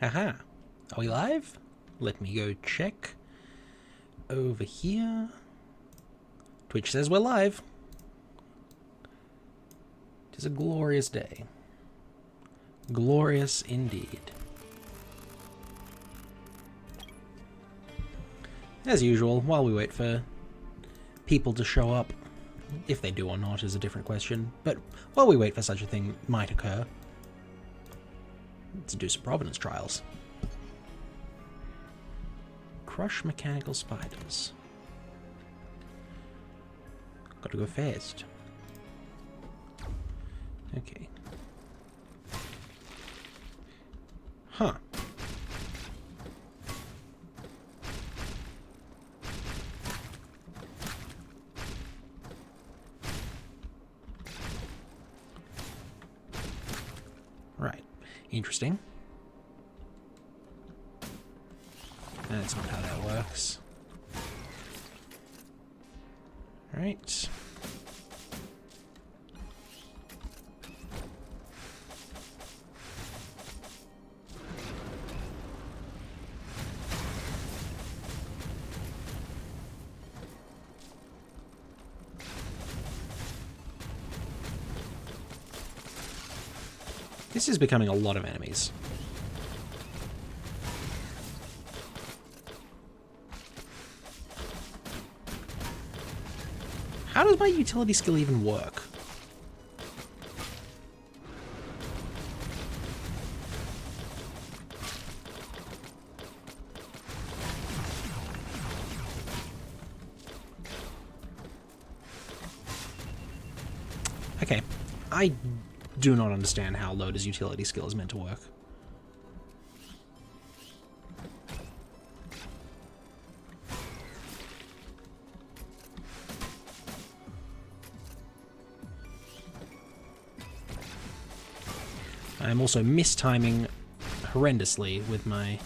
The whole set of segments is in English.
Haha. Are we live? Let me go check. Over here. Twitch says we're live. It is a glorious day. Glorious indeed. As usual, while we wait for people to show up, if they do or not is a different question, but while we wait for such a thing might occur, let's do some provenance trials. Crush mechanical spiders. Gotta go fast. Okay. Huh. Right. Interesting. That's not how that works. Right. This is becoming a lot of enemies. How does my utility skill even work? Okay, I do not understand how Loda's utility skill is meant to work. I'm also mistiming horrendously with my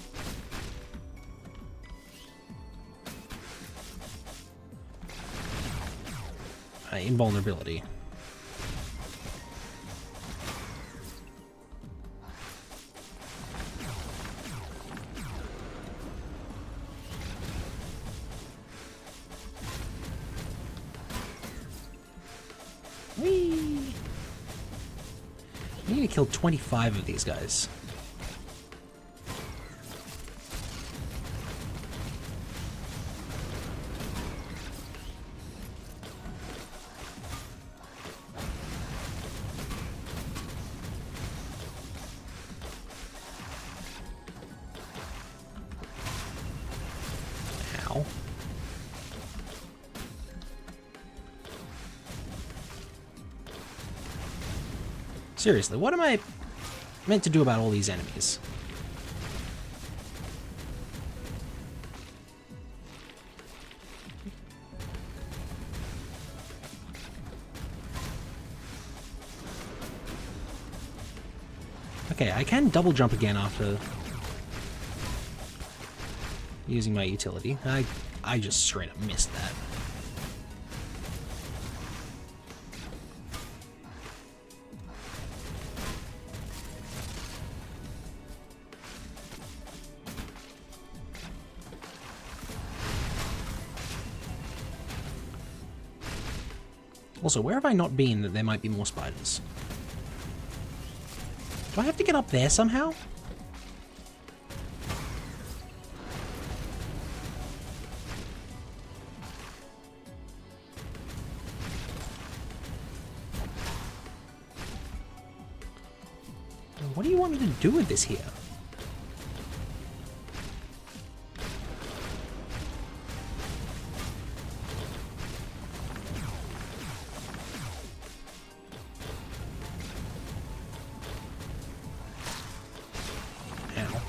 invulnerability. Whee! I need to kill 25 of these guys. Ow. Seriously, what am I meant to do about all these enemies? Okay, I can double jump again after using my utility. I just straight up missed that. Also, where have I not been that there might be more spiders? Do I have to get up there somehow? What do you want me to do with this here? Ow.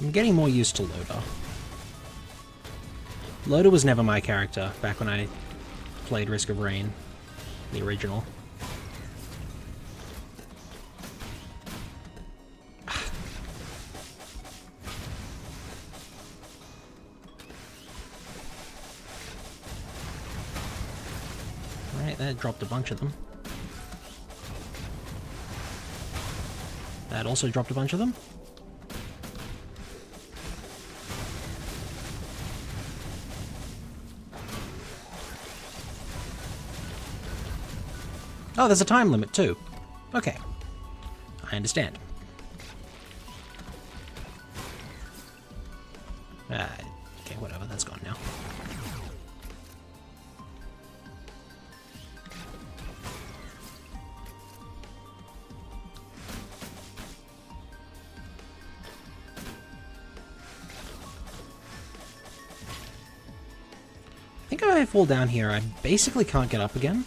I'm getting more used to Loader. Loader was never my character back when I played Risk of Rain, the original. Alright, that dropped a bunch of them. That also dropped a bunch of them. Oh, there's a time limit too. Okay. I understand. Okay, whatever, that's gone now. I think if I fall down here, I basically can't get up again.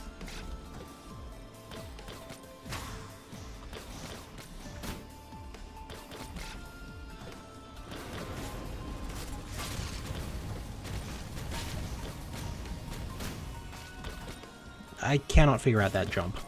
I cannot figure out that jump.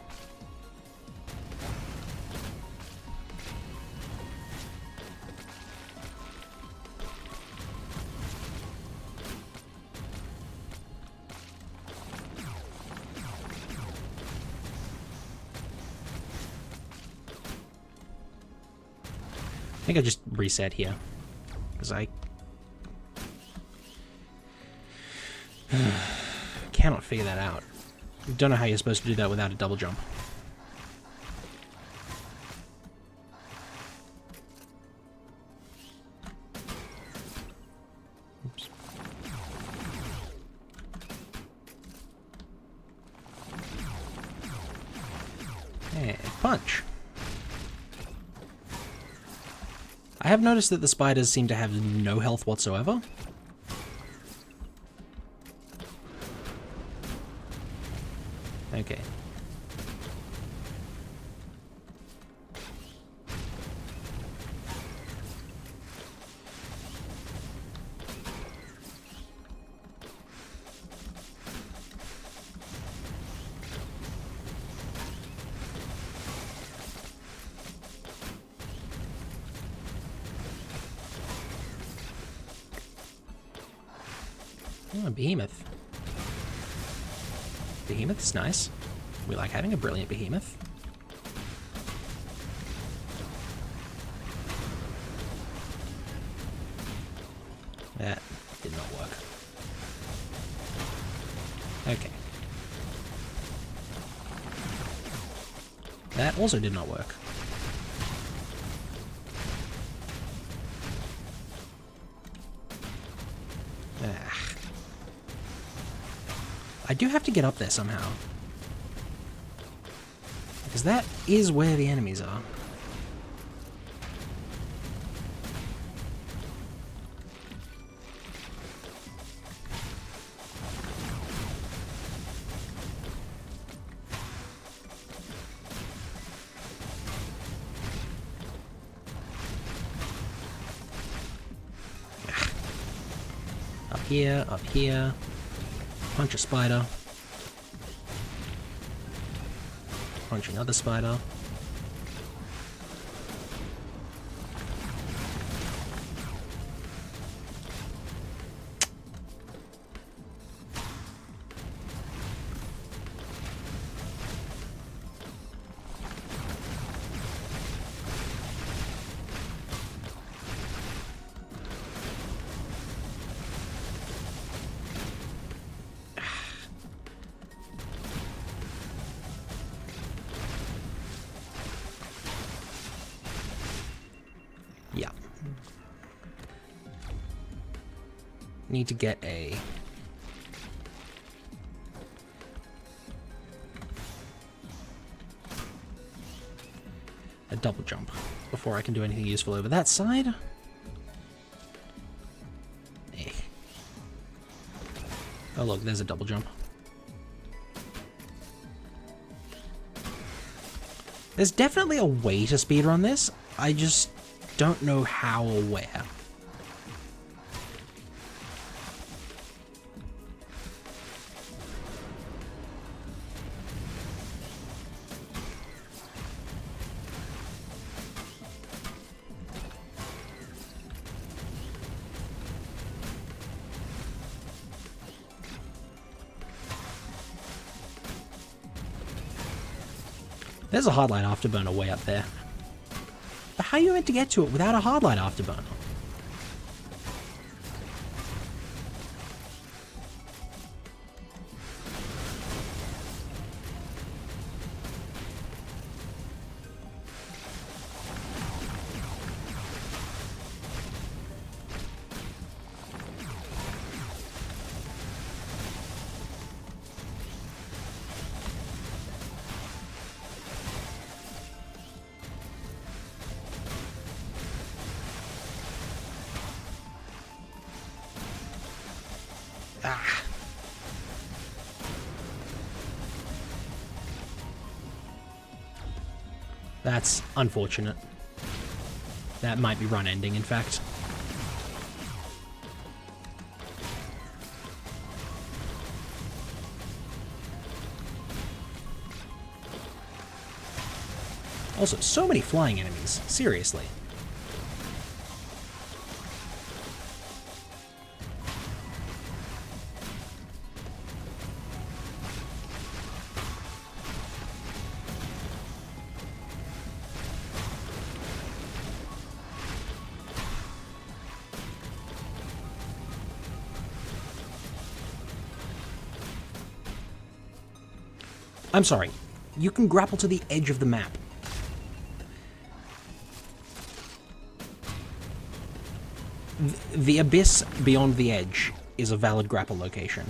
I think I just reset here, because I cannot figure that out. Don't know how you're supposed to do that without a double jump. Oops. And punch. I have noticed that the spiders seem to have no health whatsoever. Okay. Oh, a behemoth. Behemoth's nice. We like having a brilliant behemoth. That did not work. Okay. That also did not work. I do have to get up there somehow. Because that is where the enemies are. Up here. Punch a spider. Punch another spider. Yeah. Need to get a double jump before I can do anything useful over that side. Eh. Oh look, there's a double jump. There's definitely a way to speedrun this. I just don't know how or where. There's a hardline afterburner way up there. But how are you meant to get to it without a hardline afterburner? Ah. That's unfortunate. That might be run ending, in fact. Also, so many flying enemies. Seriously. I'm sorry. You can grapple to the edge of the map. The abyss beyond the edge is a valid grapple location.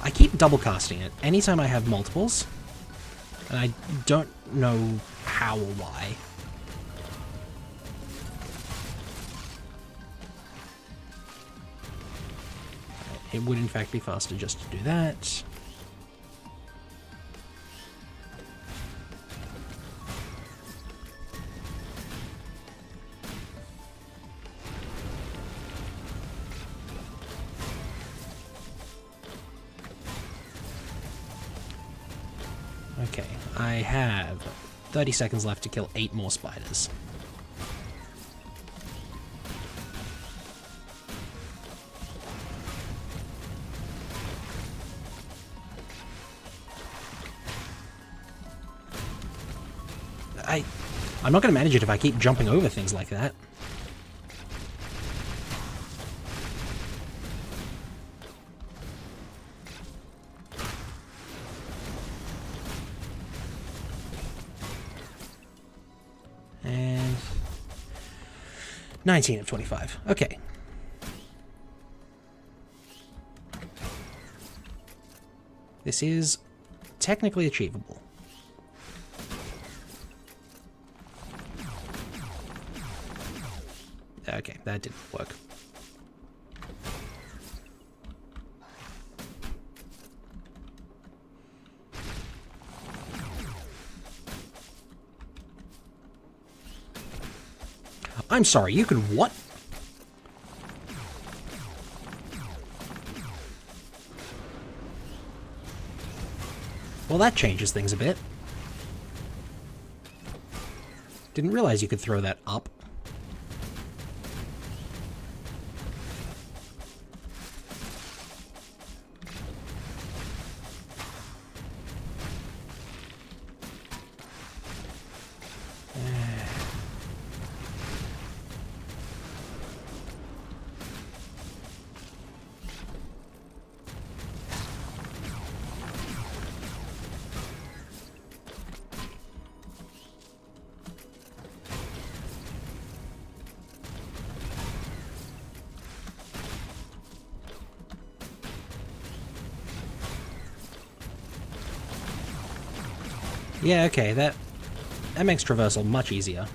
I keep double casting it anytime I have multiples, and I don't know how or why. It would in fact be faster just to do that. Okay, I have 30 seconds left to kill 8 more spiders. I'm not going to manage it if I keep jumping over things like that. And 19 of 25. Okay. This is technically achievable. Okay, that didn't work. I'm sorry, you can what? Well, that changes things a bit. Didn't realize you could throw that up. Yeah, okay, that makes traversal much easier.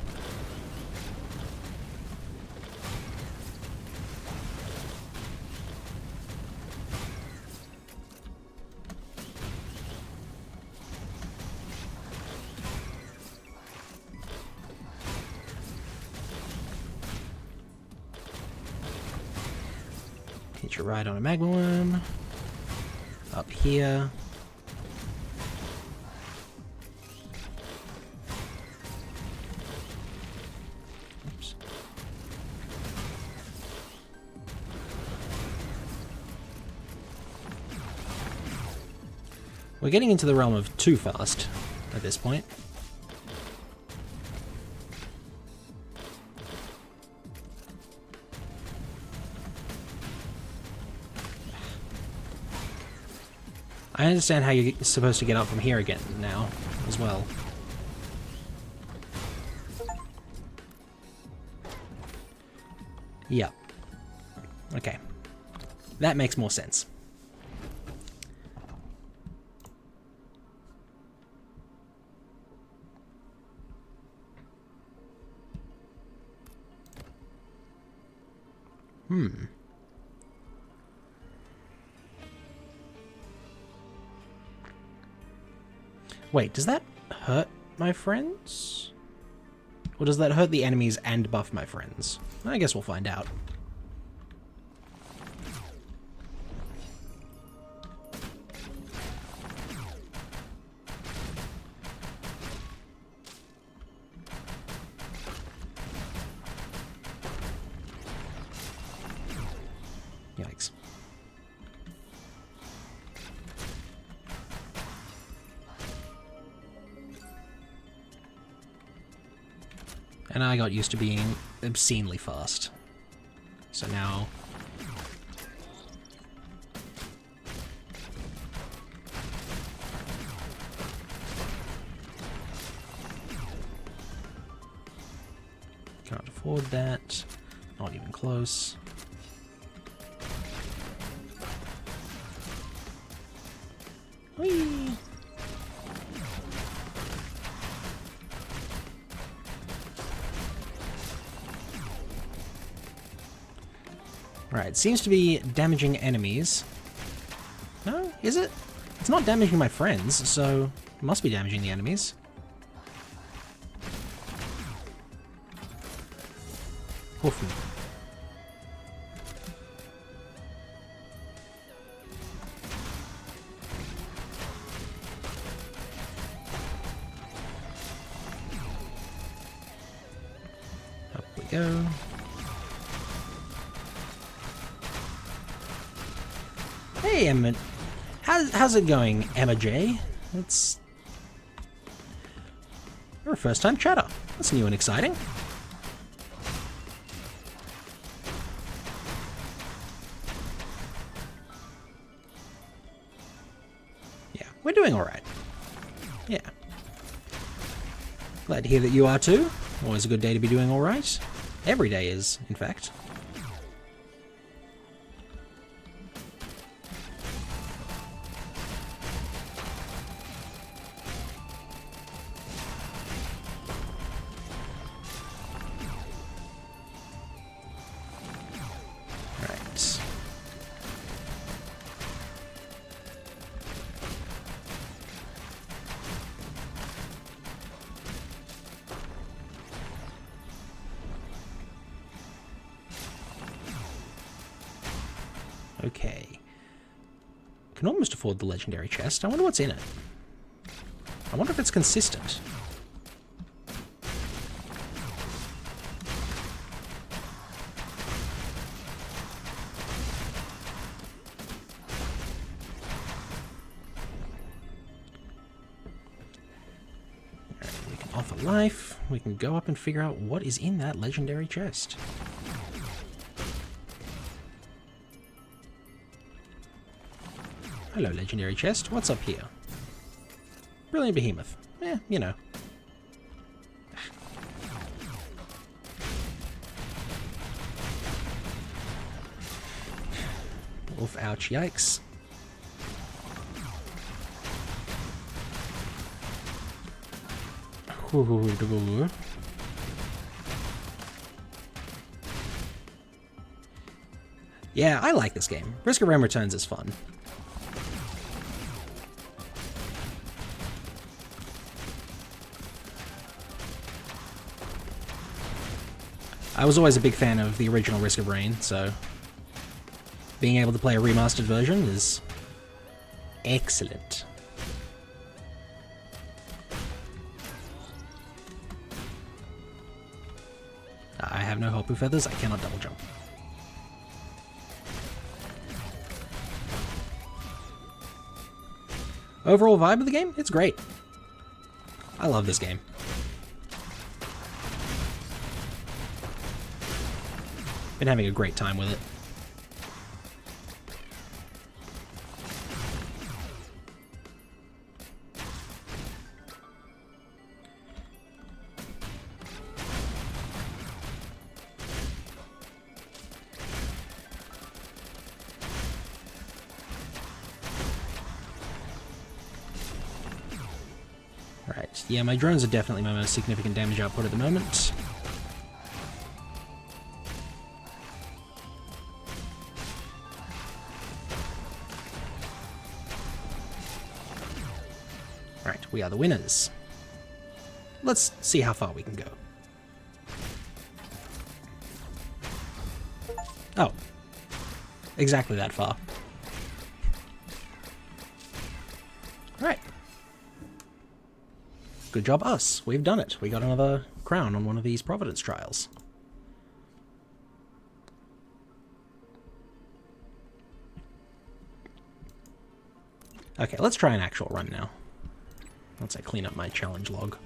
Hit your ride on a magma worm. Up here. We're getting into the realm of too fast at this point. I understand how you're supposed to get up from here again now, as well. Yep. Okay. That makes more sense. Wait, does that hurt my friends? Or does that hurt the enemies and buff my friends? I guess we'll find out. Yikes. And I got used to being obscenely fast. So now... can't afford that. Not even close. Whee! Right, seems to be damaging enemies. No, is it? It's not damaging my friends, so it must be damaging the enemies. Oof. Up we go. Hey, Emma. How's it going, Emma J? You're a first-time chatter. That's new and exciting. Yeah, we're doing alright. Yeah. Glad to hear that you are too. Always a good day to be doing alright. Every day is, in fact. Okay. Can almost afford the legendary chest. I wonder what's in it. I wonder if it's consistent. Alright, we can offer life. We can go up and figure out what is in that legendary chest. Hello, legendary chest. What's up here? Brilliant behemoth. You know. Oof, ouch, yikes. Yeah, I like this game. Risk of Rain Returns is fun. I was always a big fan of the original Risk of Rain, so being able to play a remastered version is excellent. I have no Hopu Feathers, I cannot double jump. Overall vibe of the game? It's great. I love this game. Been having a great time with it. Right, yeah, my drones are definitely my most significant damage output at the moment. Right, we are the winners. Let's see how far we can go. Oh. Exactly that far. Right. Good job us. We've done it. We got another crown on one of these Providence trials. Okay, let's try an actual run now. Once I clean up my challenge log.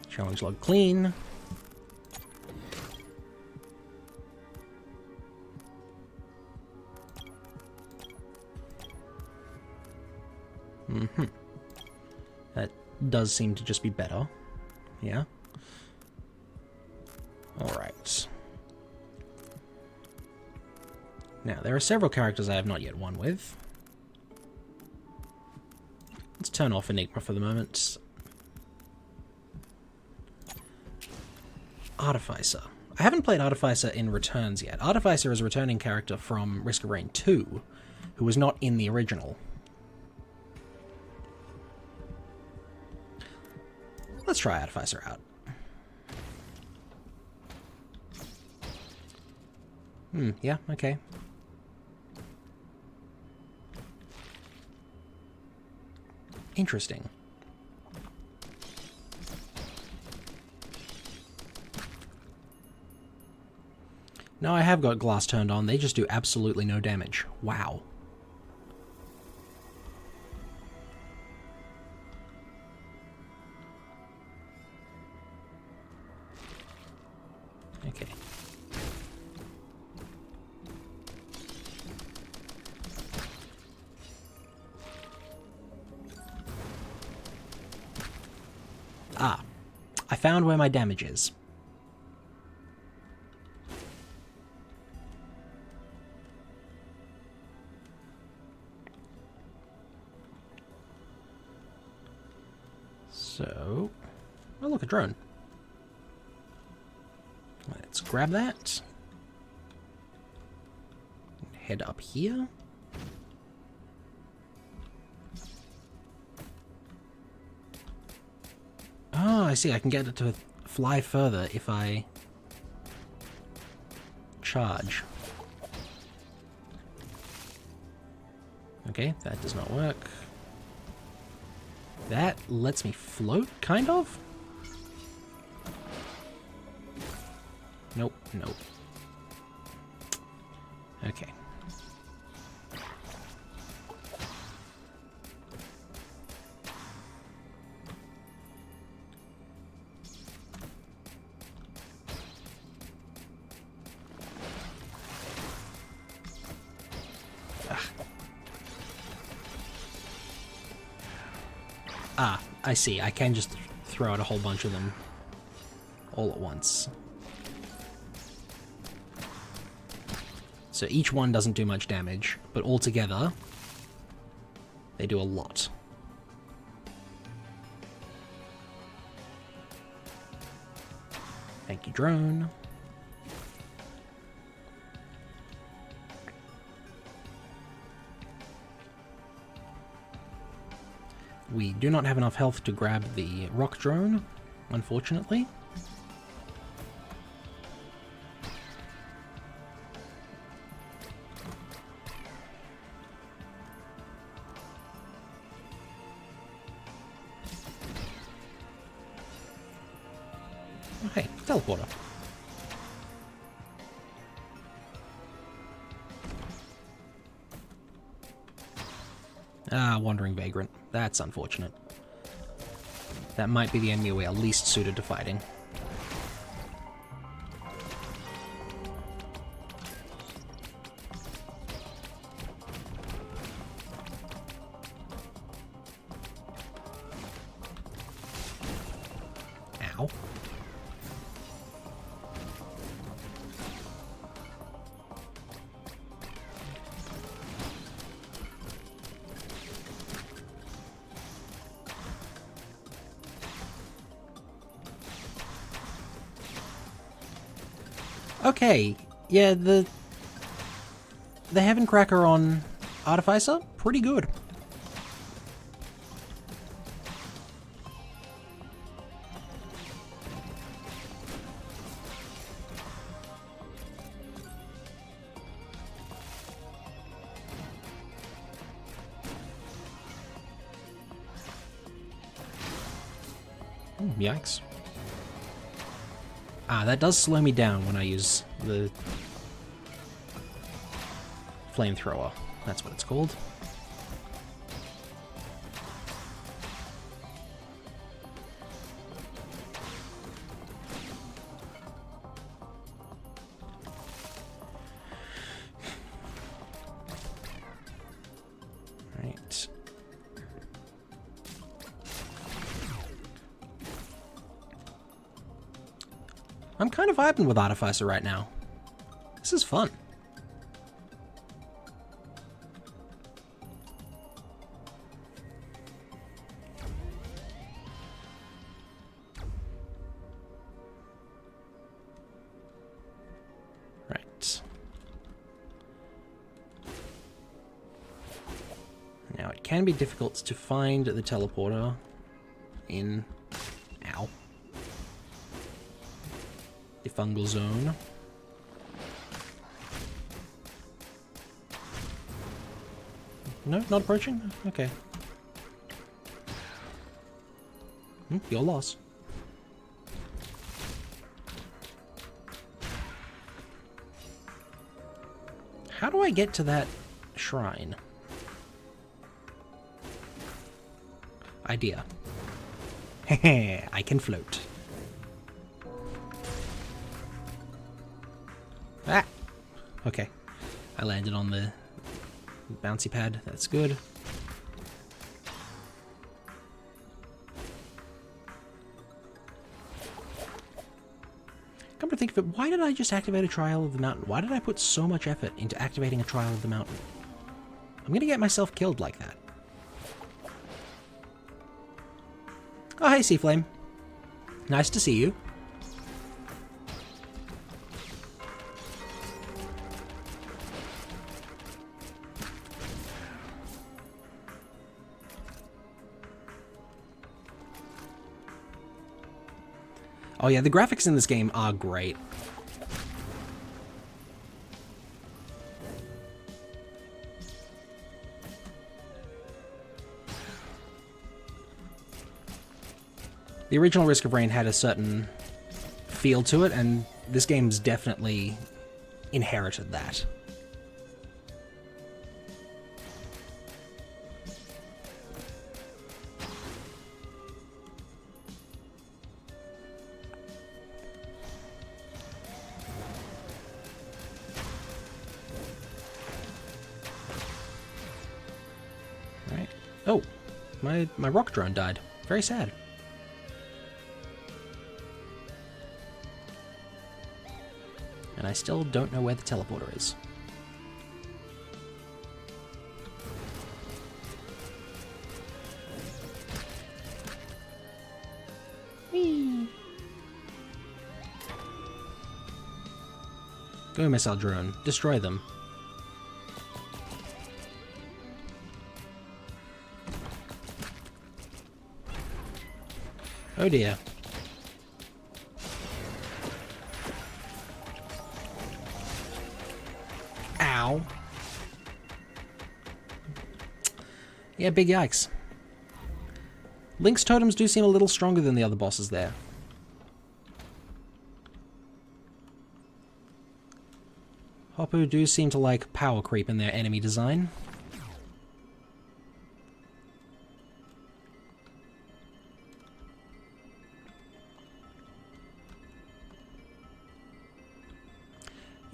Challenge log clean. That does seem to just be better. Yeah. Alright. Now, there are several characters I have not yet won with. Let's turn off Enigma for the moment. Artificer. I haven't played Artificer in Returns yet. Artificer is a returning character from Risk of Rain 2, who was not in the original. Let's try Artificer out. Yeah, okay. Interesting. No, I have got glass turned on. They just do absolutely no damage. Wow. Okay. Ah. I found where my damage is. So, oh look, a drone. Let's grab that. Head up here. Oh, I see. I can get it to fly further if I charge. Okay, that does not work. That lets me float, kind of? Nope, nope. Okay. Ah, I see. I can just throw out a whole bunch of them all at once. So each one doesn't do much damage, but altogether, they do a lot. Thank you, drone. We do not have enough health to grab the rock drone, unfortunately. Okay, teleporter. Ah, Wandering Vagrant. That's unfortunate. That might be the enemy we are least suited to fighting. Ow. Okay, yeah, the Heaven Cracker on Artificer, pretty good. Yikes. Ah, that does slow me down when I use the flamethrower. That's what it's called. Right. I'm kind of vibing with Artificer right now. This is fun. Right. Now it can be difficult to find the teleporter in... Ow. The fungal zone. No, not approaching? Okay. Your loss. How do I get to that shrine? Idea. Heh, I can float. Ah! Okay. I landed on the bouncy pad. That's good. Come to think of it, why did I just activate a Trial of the Mountain? Why did I put so much effort into activating a Trial of the Mountain? I'm gonna get myself killed like that. Oh, hey, Seaflame. Nice to see you. Oh yeah, the graphics in this game are great. The original Risk of Rain had a certain feel to it, and this game's definitely inherited that. Right. Oh, my rock drone died. Very sad. And I still don't know where the teleporter is. Whee! Go, missile drone. Destroy them. Oh dear. Ow. Yeah, big yikes. Link's totems do seem a little stronger than the other bosses there. Hoppu do seem to like power creep in their enemy design.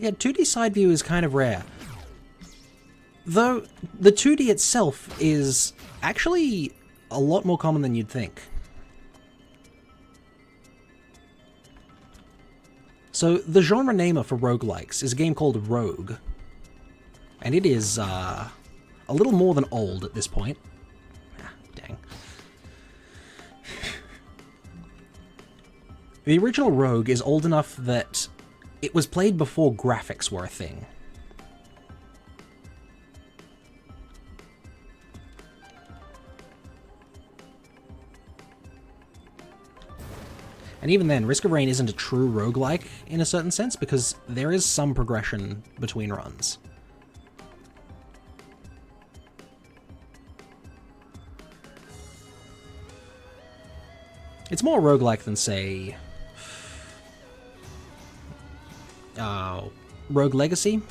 Yeah, 2D side view is kind of rare. Though, the 2D itself is actually a lot more common than you'd think. So, the genre namer for roguelikes is a game called Rogue. And it is, a little more than old at this point. Ah, dang. The original Rogue is old enough that it was played before graphics were a thing. And even then, Risk of Rain isn't a true roguelike in a certain sense, because there is some progression between runs. It's more roguelike than, say, Rogue Legacy?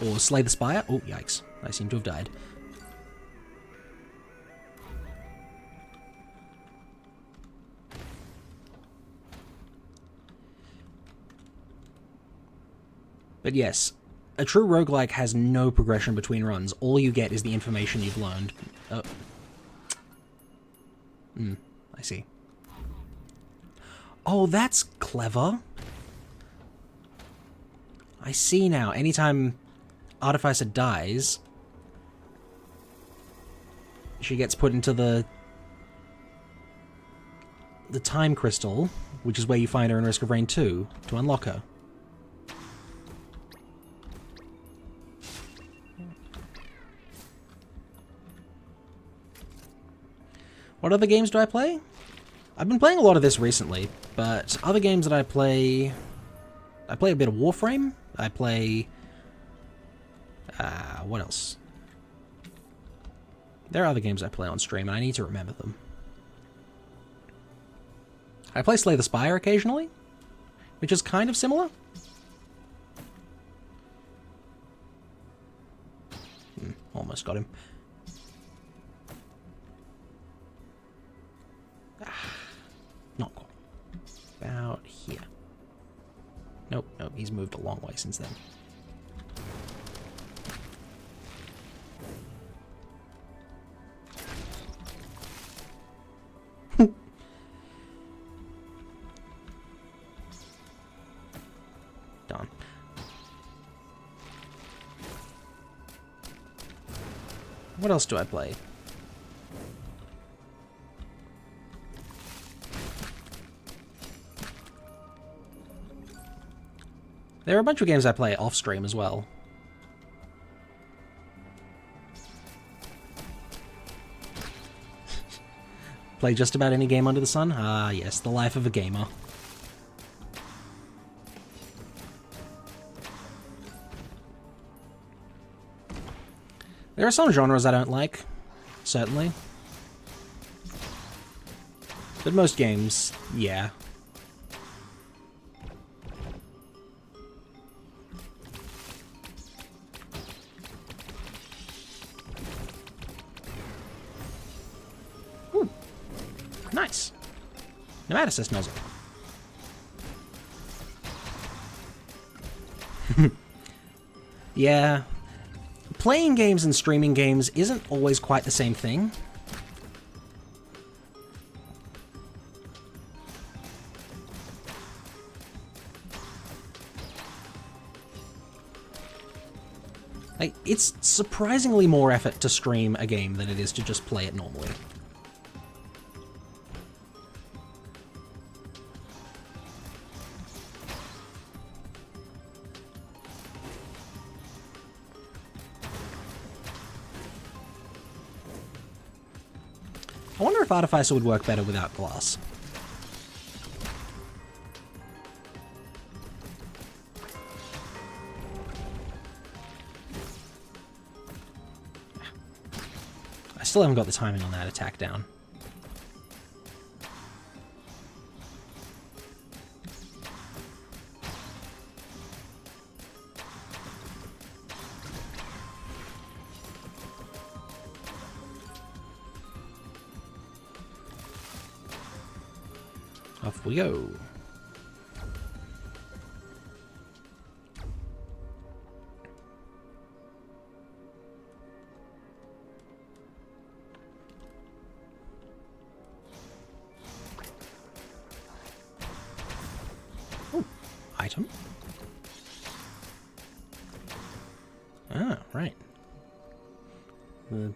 Or Slay the Spire? Oh, yikes. I seem to have died. But yes, a true roguelike has no progression between runs. All you get is the information you've learned. Oh. I see. Oh, that's clever. I see now. Anytime Artificer dies, she gets put into the time crystal, which is where you find her in Risk of Rain 2, to unlock her. What other games do I play? I've been playing a lot of this recently, but other games that I play a bit of Warframe. I play... what else? There are other games I play on stream, and I need to remember them. I play Slay the Spire occasionally, which is kind of similar. Almost got him. Not quite. About here. Nope, he's moved a long way since then. Done. What else do I play? There are a bunch of games I play off-stream as well. Play just about any game under the sun? Ah, yes, the life of a gamer. There are some genres I don't like, certainly. But most games, yeah. Nice. Pneumaticist nozzle. Yeah. Playing games and streaming games isn't always quite the same thing. Like, it's surprisingly more effort to stream a game than it is to just play it normally. I wonder if Artificer would work better without glass. I still haven't got the timing on that attack down. Off we go. item. Ah, right. The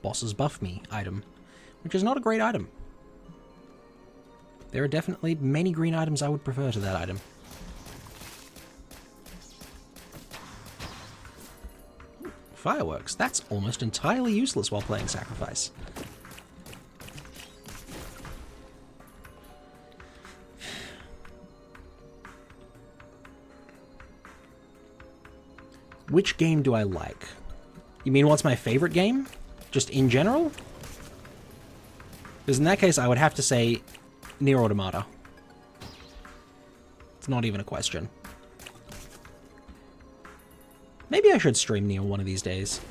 boss's buff me item, which is not a great item. There are definitely many green items I would prefer to that item. Fireworks. That's almost entirely useless while playing Sacrifice. Which game do I like? You mean what's my favorite game? Just in general? Because in that case, I would have to say Nier Automata. It's not even a question. Maybe I should stream Nier one of these days.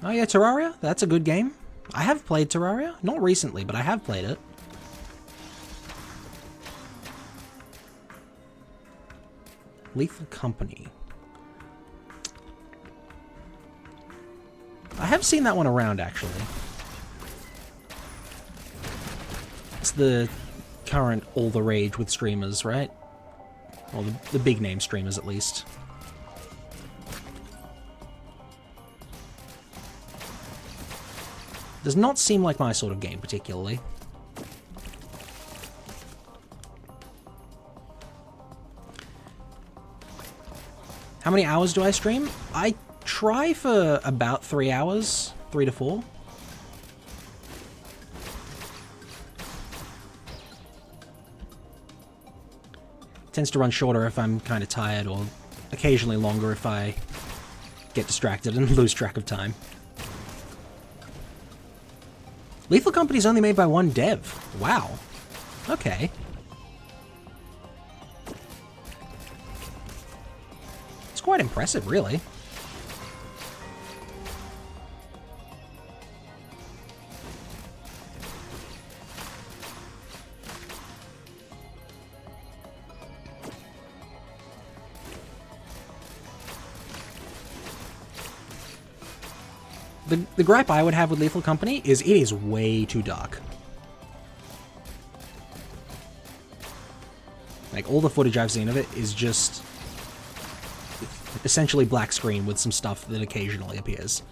Oh yeah, Terraria? That's a good game. I have played Terraria. Not recently, but I have played it. Lethal Company. I have seen that one around, actually. It's the current all the rage with streamers, right? Well, the big name streamers, at least. Does not seem like my sort of game, particularly. How many hours do I stream? I try for about 3 hours, 3 to 4. Tends to run shorter if I'm kind of tired, or occasionally longer if I get distracted and lose track of time. Lethal Company's only made by one dev. Wow. Okay. It's quite impressive, really. The gripe I would have with Lethal Company is it is way too dark. Like, all the footage I've seen of it is just essentially black screen with some stuff that occasionally appears.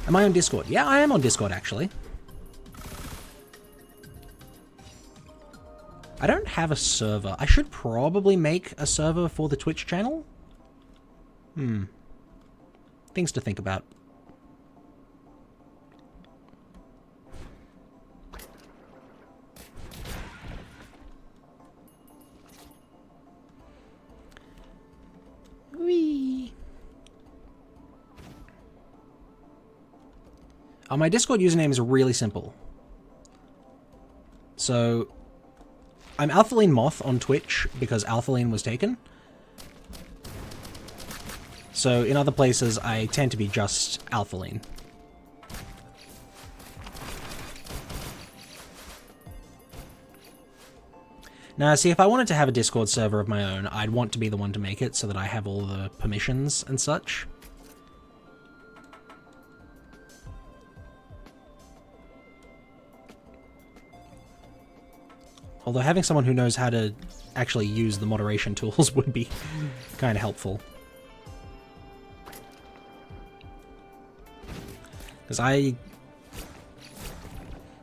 Am I on Discord? Yeah, I am on Discord, actually. I don't have a server. I should probably make a server for the Twitch channel. Things to think about. Whee! My Discord username is really simple. So, I'm Alphaline Moth on Twitch because Alphaline was taken. So in other places, I tend to be just Alphaline. Now, see, if I wanted to have a Discord server of my own, I'd want to be the one to make it so that I have all the permissions and such. Although having someone who knows how to actually use the moderation tools would be kind of helpful. Because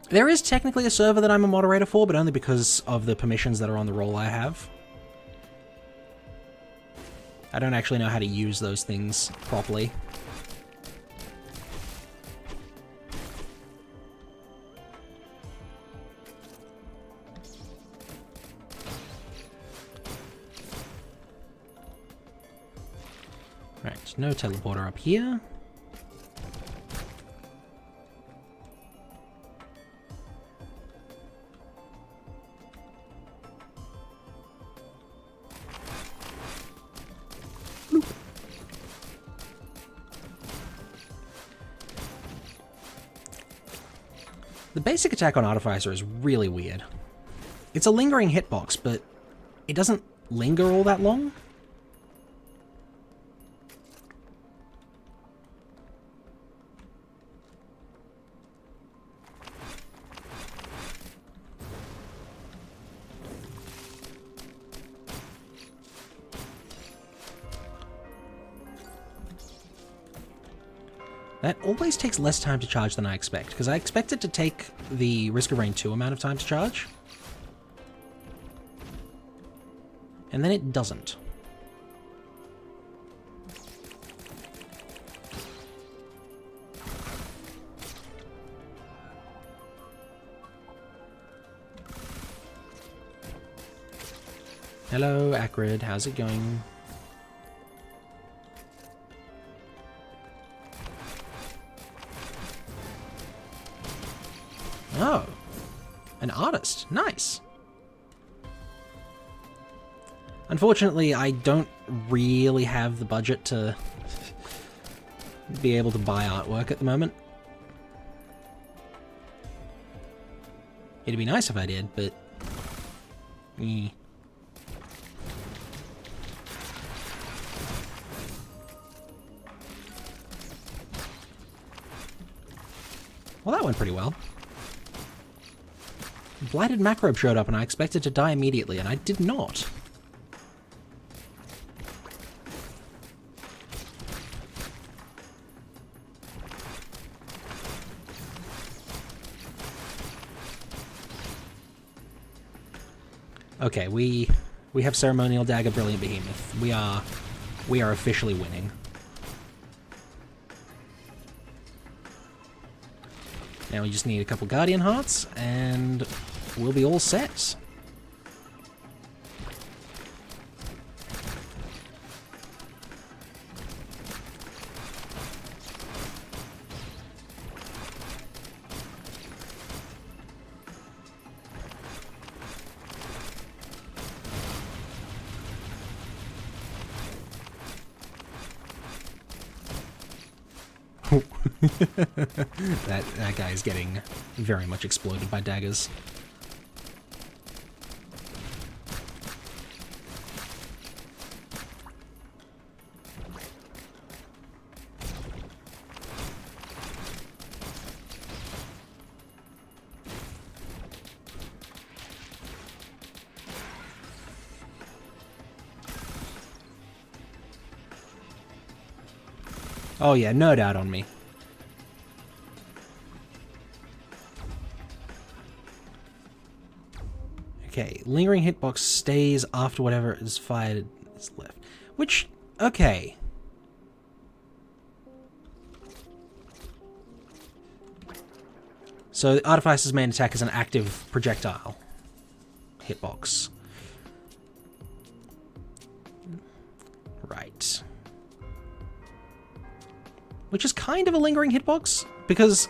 there is technically a server that I'm a moderator for, but only because of the permissions that are on the role I have. I don't actually know how to use those things properly. Right, no teleporter up here. The basic attack on Artificer is really weird. It's a lingering hitbox, but it doesn't linger all that long. That always takes less time to charge than I expect, because I expect it to take the Risk of Rain 2 amount of time to charge. And then it doesn't. Hello, Acrid. How's it going? Oh, an artist. Nice. Unfortunately, I don't really have the budget to be able to buy artwork at the moment. It'd be nice if I did, but... Well, that went pretty well. Blighted Macrobe showed up and I expected to die immediately, and I did not. Okay, we have Ceremonial Dagger, Brilliant Behemoth. We are officially winning. Now we just need a couple Guardian Hearts, and we'll be all set. that guy is getting very much exploded by daggers. Oh yeah, nerd out on me. Okay, lingering hitbox stays after whatever is fired is left. Which, okay. So Artificer's main attack is an active projectile hitbox. Right. Which is kind of a lingering hitbox, because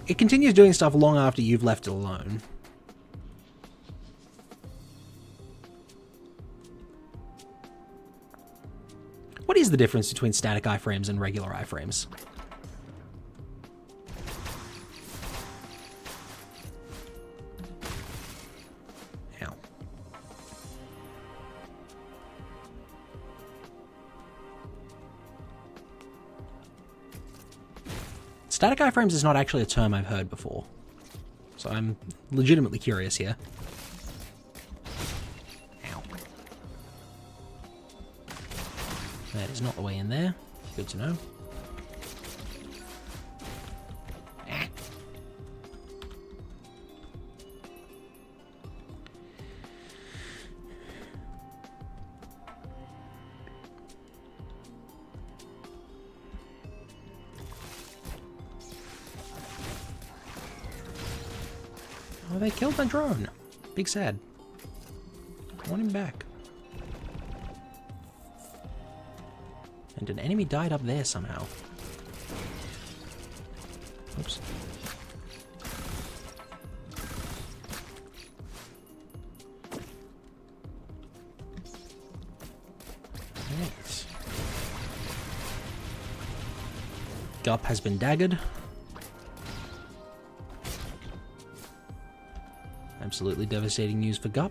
it continues doing stuff long after you've left it alone. What is the difference between static iframes and regular iframes? Ow. Static iframes is not actually a term I've heard before, so I'm legitimately curious here. That is not the way in there. Good to know. Ah. Oh, they killed my drone. Big sad. I want him back. And an enemy died up there somehow. Oops. Right. Gup has been daggered. Absolutely devastating news for Gup.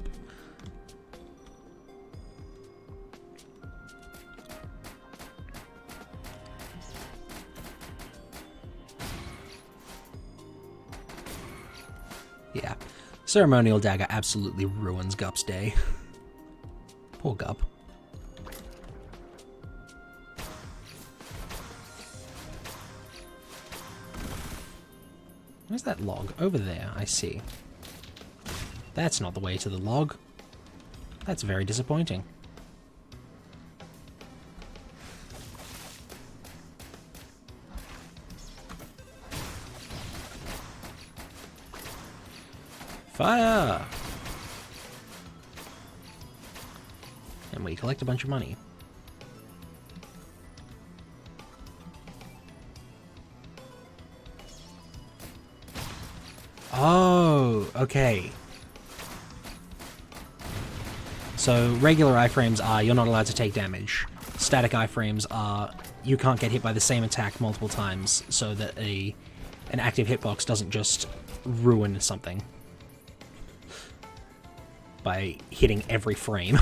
Yeah, Ceremonial Dagger absolutely ruins Gup's day. Poor Gup. Where's that log? Over there, I see. That's not the way to the log. That's very disappointing. Fire! And we collect a bunch of money. Oh, okay. So regular iframes are you're not allowed to take damage. Static iframes are you can't get hit by the same attack multiple times, so that an active hitbox doesn't just ruin something by hitting every frame.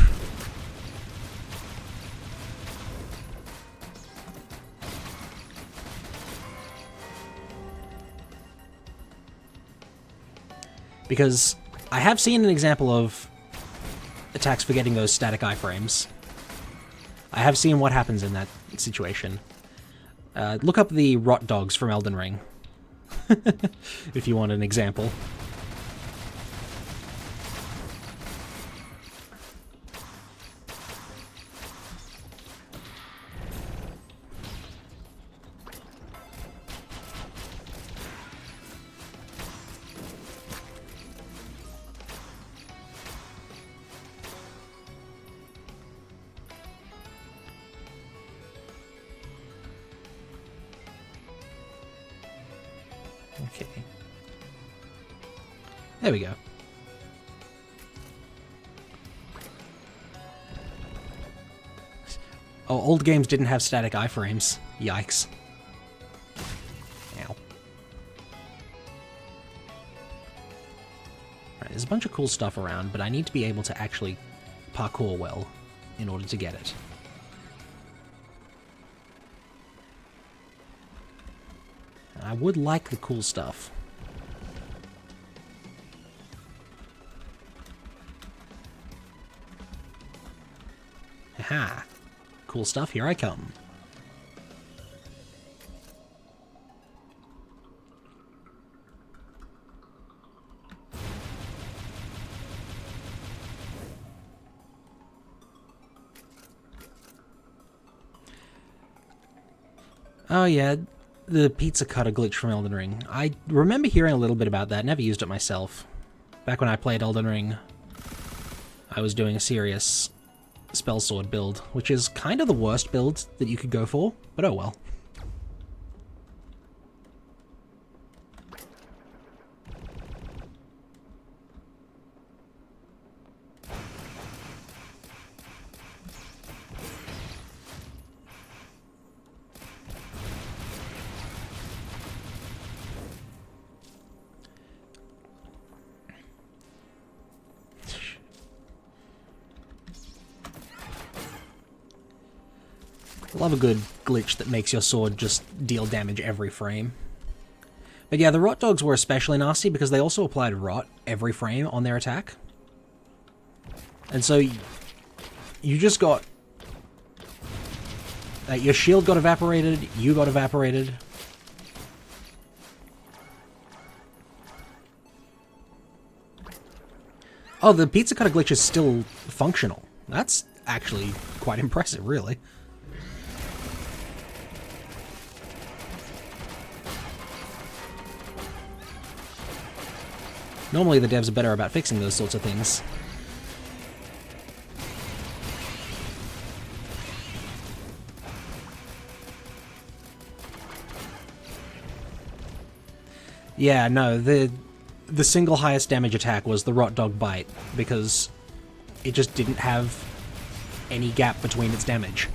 Because I have seen an example of attacks for getting those static iframes. I have seen what happens in that situation. Look up the rot dogs from Elden Ring, if you want an example. Okay. There we go. Oh, old games didn't have static iframes. Yikes. Ow. Right, there's a bunch of cool stuff around, but I need to be able to actually parkour well in order to get it. I would like the cool stuff. Aha! Cool stuff, here I come. Oh yeah, the pizza cutter glitch from Elden Ring. I remember hearing a little bit about that, never used it myself. Back when I played Elden Ring, I was doing a serious spell sword build, which is kind of the worst build that you could go for, but oh well. Love a good glitch that makes your sword just deal damage every frame. But yeah, the rot dogs were especially nasty because they also applied rot every frame on their attack. And so you just got... your shield got evaporated, you got evaporated. Oh, the pizza cutter glitch is still functional. That's actually quite impressive, really. Normally the devs are better about fixing those sorts of things. Yeah, no, the single highest damage attack was the Rot Dog Bite, because it just didn't have any gap between its damage.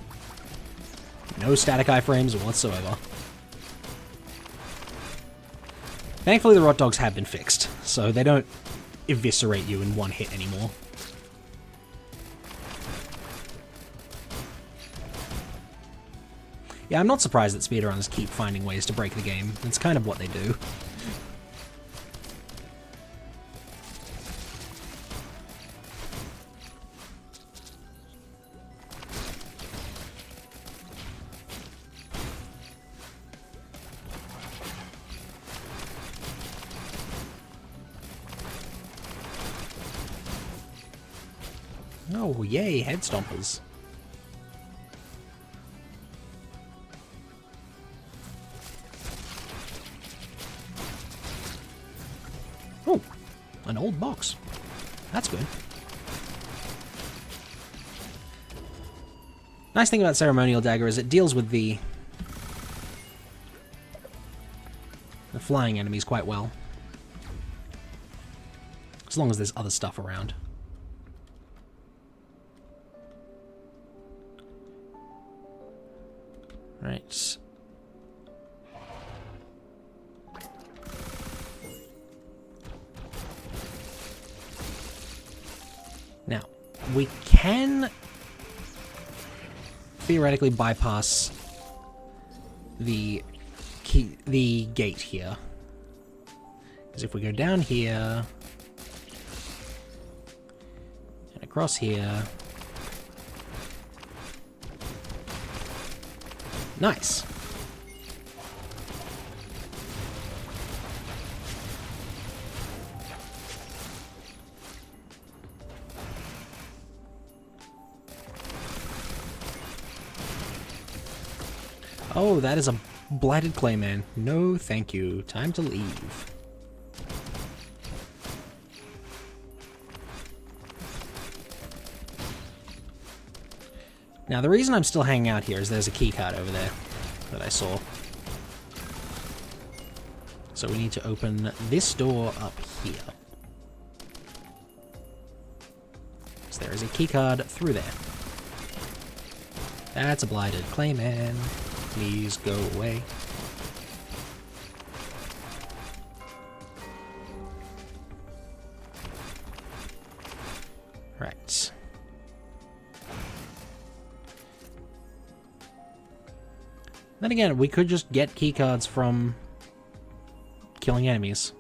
No static iframes whatsoever. Thankfully the Rot Dogs have been fixed, so they don't eviscerate you in one hit anymore. Yeah, I'm not surprised that speedrunners keep finding ways to break the game. It's kind of what they do. Oh, yay, head stompers. Oh, an old box. That's good. Nice thing about Ceremonial Dagger is it deals with the flying enemies quite well. As long as there's other stuff around. Right. Now, we can theoretically bypass the gate here. Because if we go down here and across here. Nice. Oh, that is a blighted clayman. No, thank you. Time to leave. Now, the reason I'm still hanging out here is there's a keycard over there that I saw. So we need to open this door up here. So there is a keycard through there. That's a blighted clayman. Please go away. Right. Then again, we could just get keycards from killing enemies.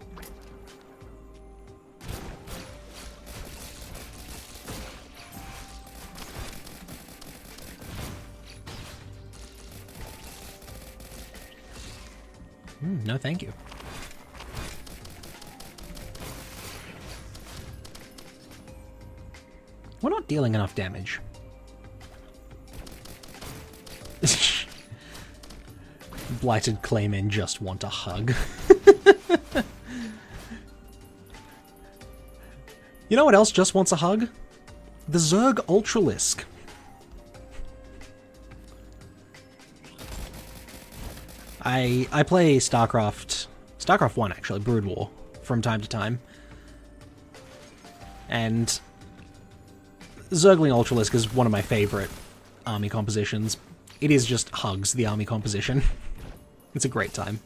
No, thank you. We're not dealing enough damage. Blighted claymen just want a hug. You know what else just wants a hug? The Zerg Ultralisk. I play StarCraft 1 actually, Brood War, from time to time. And Zergling Ultralisk is one of my favorite army compositions. It is just hugs, the army composition. It's a great time.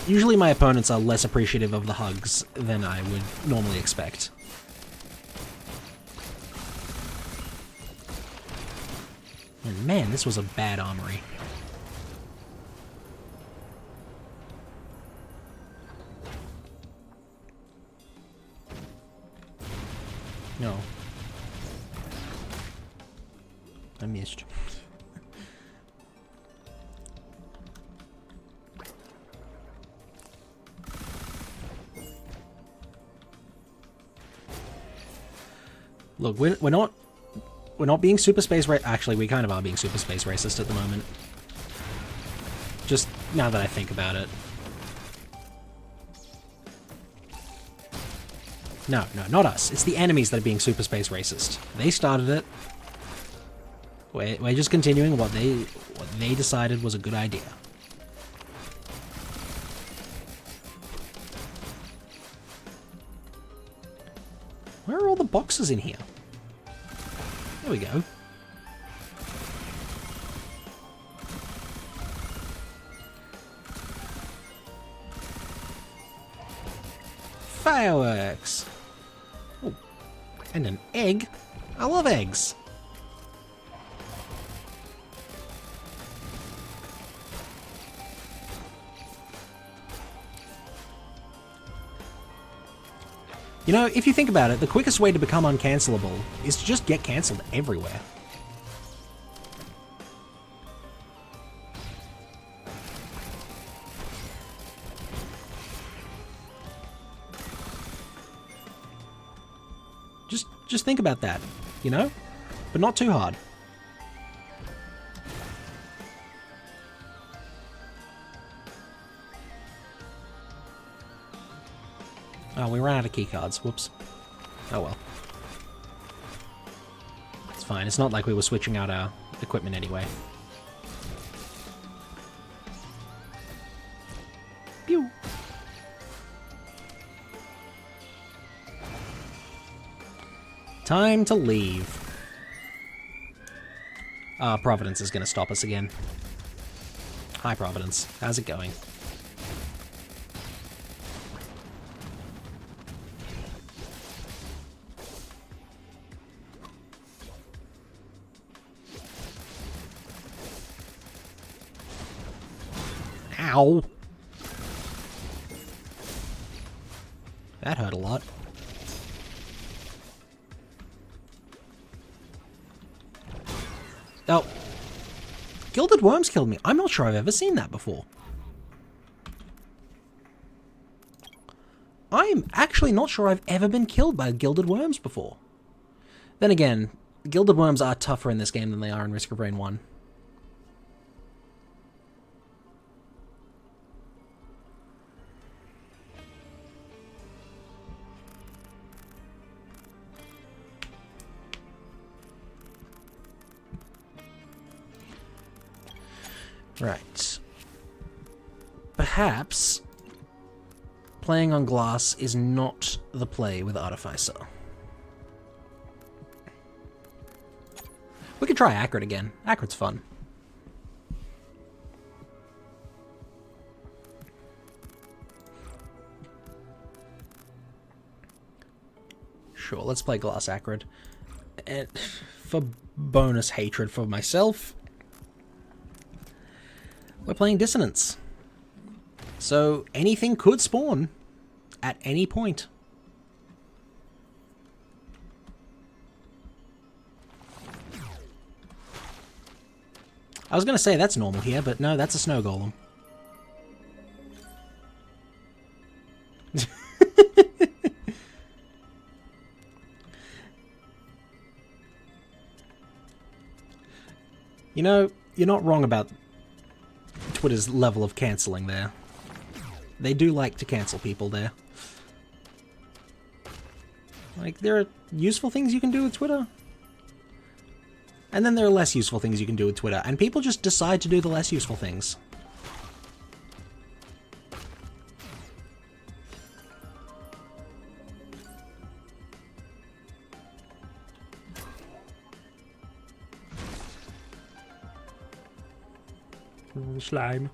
Usually my opponents are less appreciative of the hugs than I would normally expect. And man, this was a bad armory. No. I missed. Look, we're not being super space actually, we kind of are being super space racist at the moment. Just now that I think about it. No, not us. It's the enemies that are being super space racist. They started it. We're just continuing what they decided was a good idea. Where are all the boxes in here? There we go. Fireworks! Oh, and an egg. I love eggs. You know, if you think about it, the quickest way to become uncancelable is to just get cancelled everywhere. Just think about that, you know? But not too hard. Oh, we ran out of keycards. Whoops. Oh well. It's fine. It's not like we were switching out our equipment anyway. Pew! Time to leave. Providence is going to stop us again. Hi, Providence. How's it going? Ow! That hurt a lot. Oh. Gilded worms killed me. I'm not sure I've ever seen that before. I'm actually not sure I've ever been killed by gilded worms before. Then again, gilded worms are tougher in this game than they are in Risk of Rain 1. Right. Perhaps playing on glass is not the play with Artificer. We could try Acrid again. Acrid's fun. Sure, let's play Glass Acrid. And for bonus hatred for myself, we're playing Dissonance. So anything could spawn at any point. I was going to say that's normal here, but no, that's a snow golem. You know, you're not wrong about Twitter's level of cancelling there. They do like to cancel people there. Like, there are useful things you can do with Twitter. And then there are less useful things you can do with Twitter. And people just decide to do the less useful things. Slime.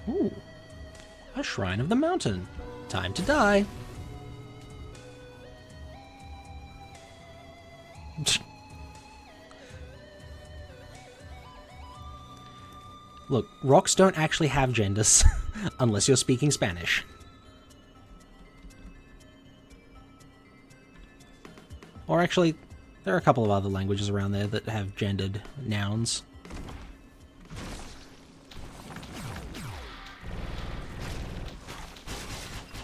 Ooh. A Shrine of the Mountain. Time to die. Look, rocks don't actually have genders, unless you're speaking Spanish. Or actually, there are a couple of other languages around there that have gendered nouns.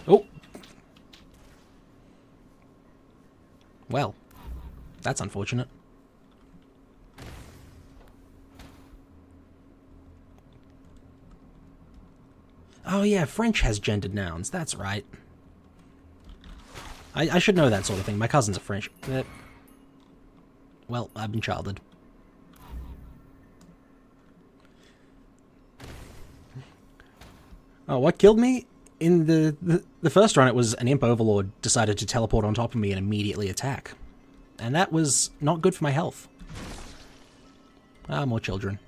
Oh! Well, that's unfortunate. Oh yeah, French has gendered nouns, that's right. I should know that sort of thing. My cousins are French. Well, I've been childed. Oh, what killed me? In the first run, it was an Imp Overlord decided to teleport on top of me and immediately attack. And that was not good for my health. Ah, more children.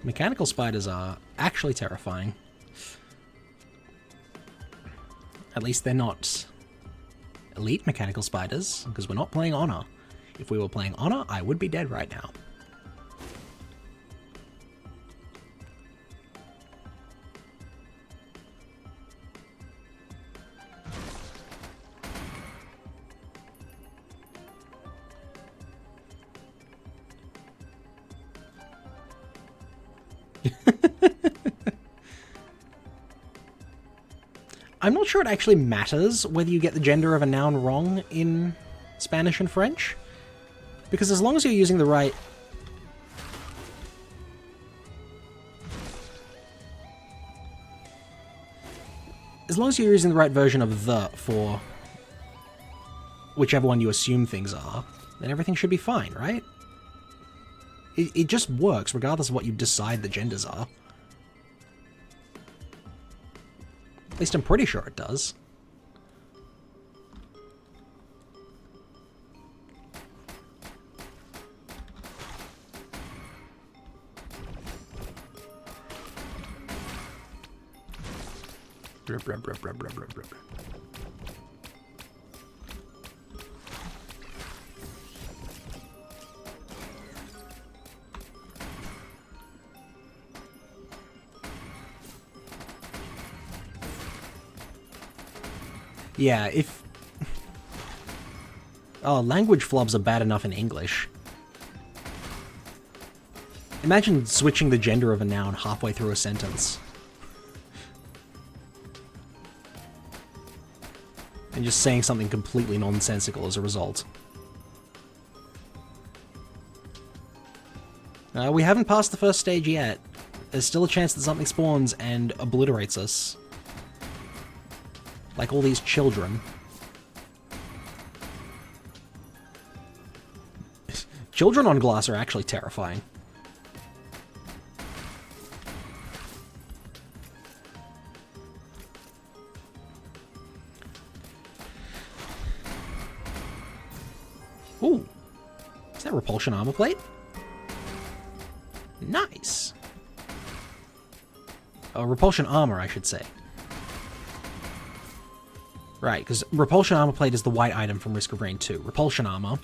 Mechanical spiders are actually terrifying. At least they're not elite mechanical spiders, because we're not playing Honor. If we were playing Honor, I would be dead right now. I'm not sure it actually matters whether you get the gender of a noun wrong in Spanish and French, because as long as you're using the right... As long as you're using the right version of the for whichever one you assume things are, then everything should be fine, right? It just works regardless of what you decide the genders are. At least I'm pretty sure it does. Yeah, if... Oh, language flubs are bad enough in English. Imagine switching the gender of a noun halfway through a sentence. And just saying something completely nonsensical as a result. We haven't passed the first stage yet. There's still a chance that something spawns and obliterates us. Like all these children. Children on glass are actually terrifying. Ooh. Is that repulsion armor plate? Nice. Oh, repulsion armor, I should say. Right, because repulsion armor plate is the white item from Risk of Rain 2. Repulsion armor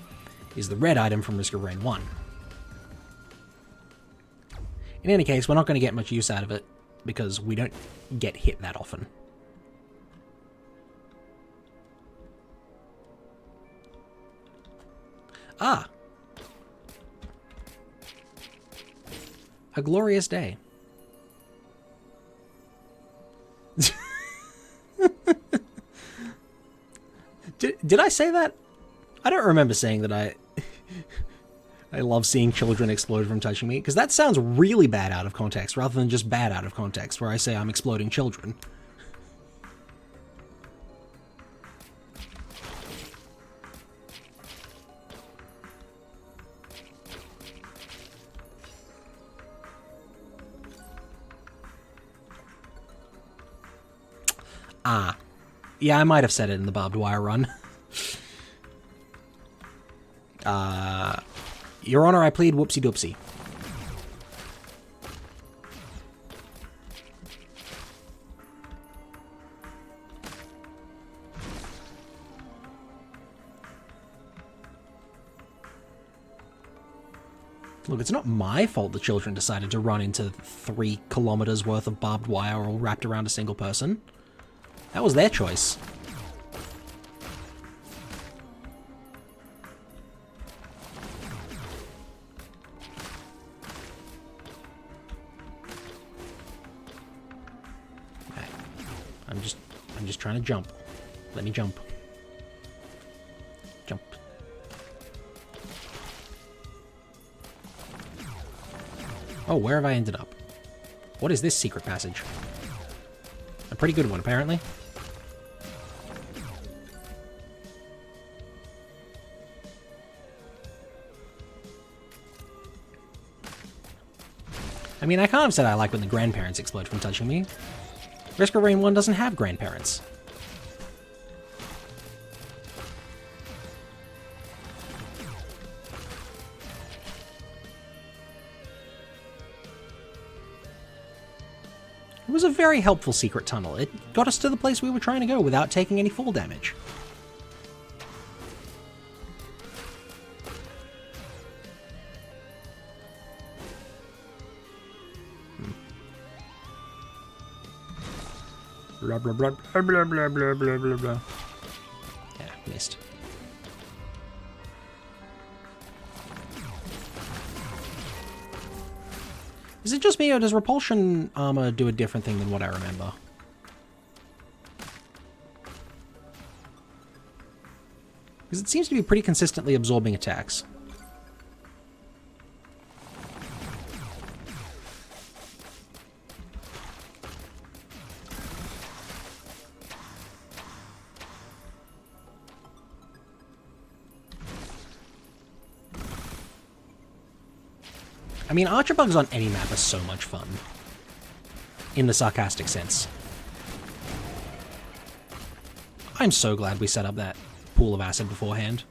is the red item from Risk of Rain 1. In any case, we're not going to get much use out of it, because we don't get hit that often. Ah! A glorious day. Did I say that? I don't remember saying that I love seeing children explode from touching me, because that sounds really bad out of context, rather than just bad out of context, where I say I'm exploding children. Ah. Yeah, I might have said it in the barbed wire run. Your Honor, I plead whoopsie doopsie. Look, it's not my fault the children decided to run into 3 kilometers worth of barbed wire all wrapped around a single person. That was their choice. Okay. I'm just trying to jump. Let me jump. Jump. Oh, where have I ended up? What is this secret passage? A pretty good one, apparently. I mean, I kind of said I like when the grandparents explode from touching me. Risk of Rain 1 doesn't have grandparents. was a very helpful secret tunnel. It got us to the place we were trying to go without taking any fall damage. Blah, blah, blah, blah, blah, blah, blah, blah, blah, blah. Yeah, missed. Is it just me, or does repulsion armor do a different thing than what I remember? Because it seems to be pretty consistently absorbing attacks. I mean, archer bugs on any map are so much fun. In the sarcastic sense. I'm so glad we set up that pool of acid beforehand.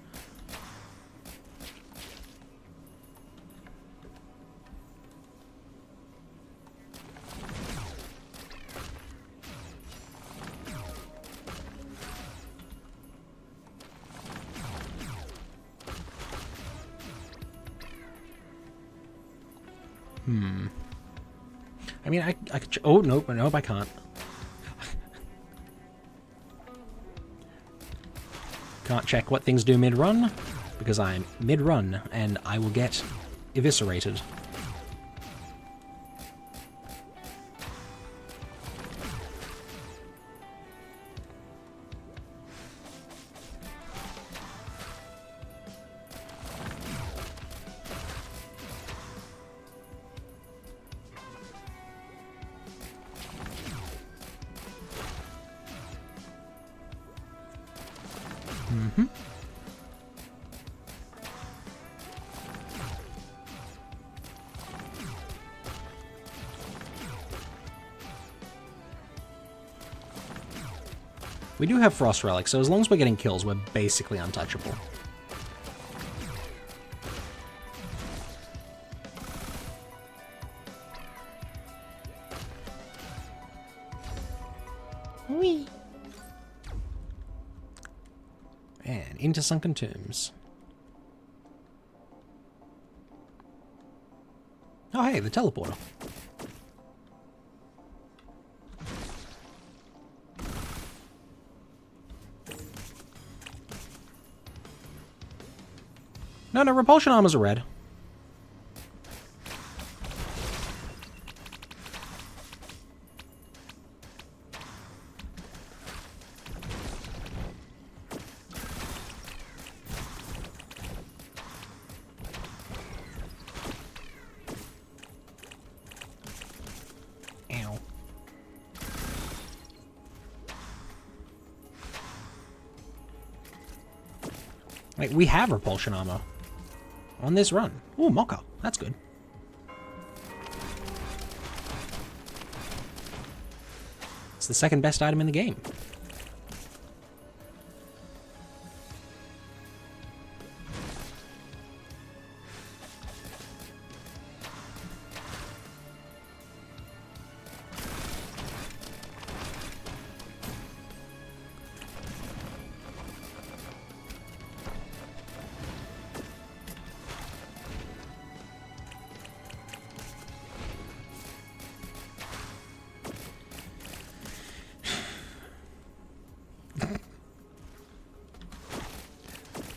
I mean, I could... Oh, nope, I can't. Can't check what things do mid-run, because I'm mid-run, and I will get eviscerated. We do have Frost Relic, so as long as we're getting kills, we're basically untouchable. Whee! And into Sunken Tombs. Oh hey, the teleporter. No, repulsion armors are red. Ow. Like, we have repulsion armor on this run. Ooh, Mocha. That's good. It's the second best item in the game.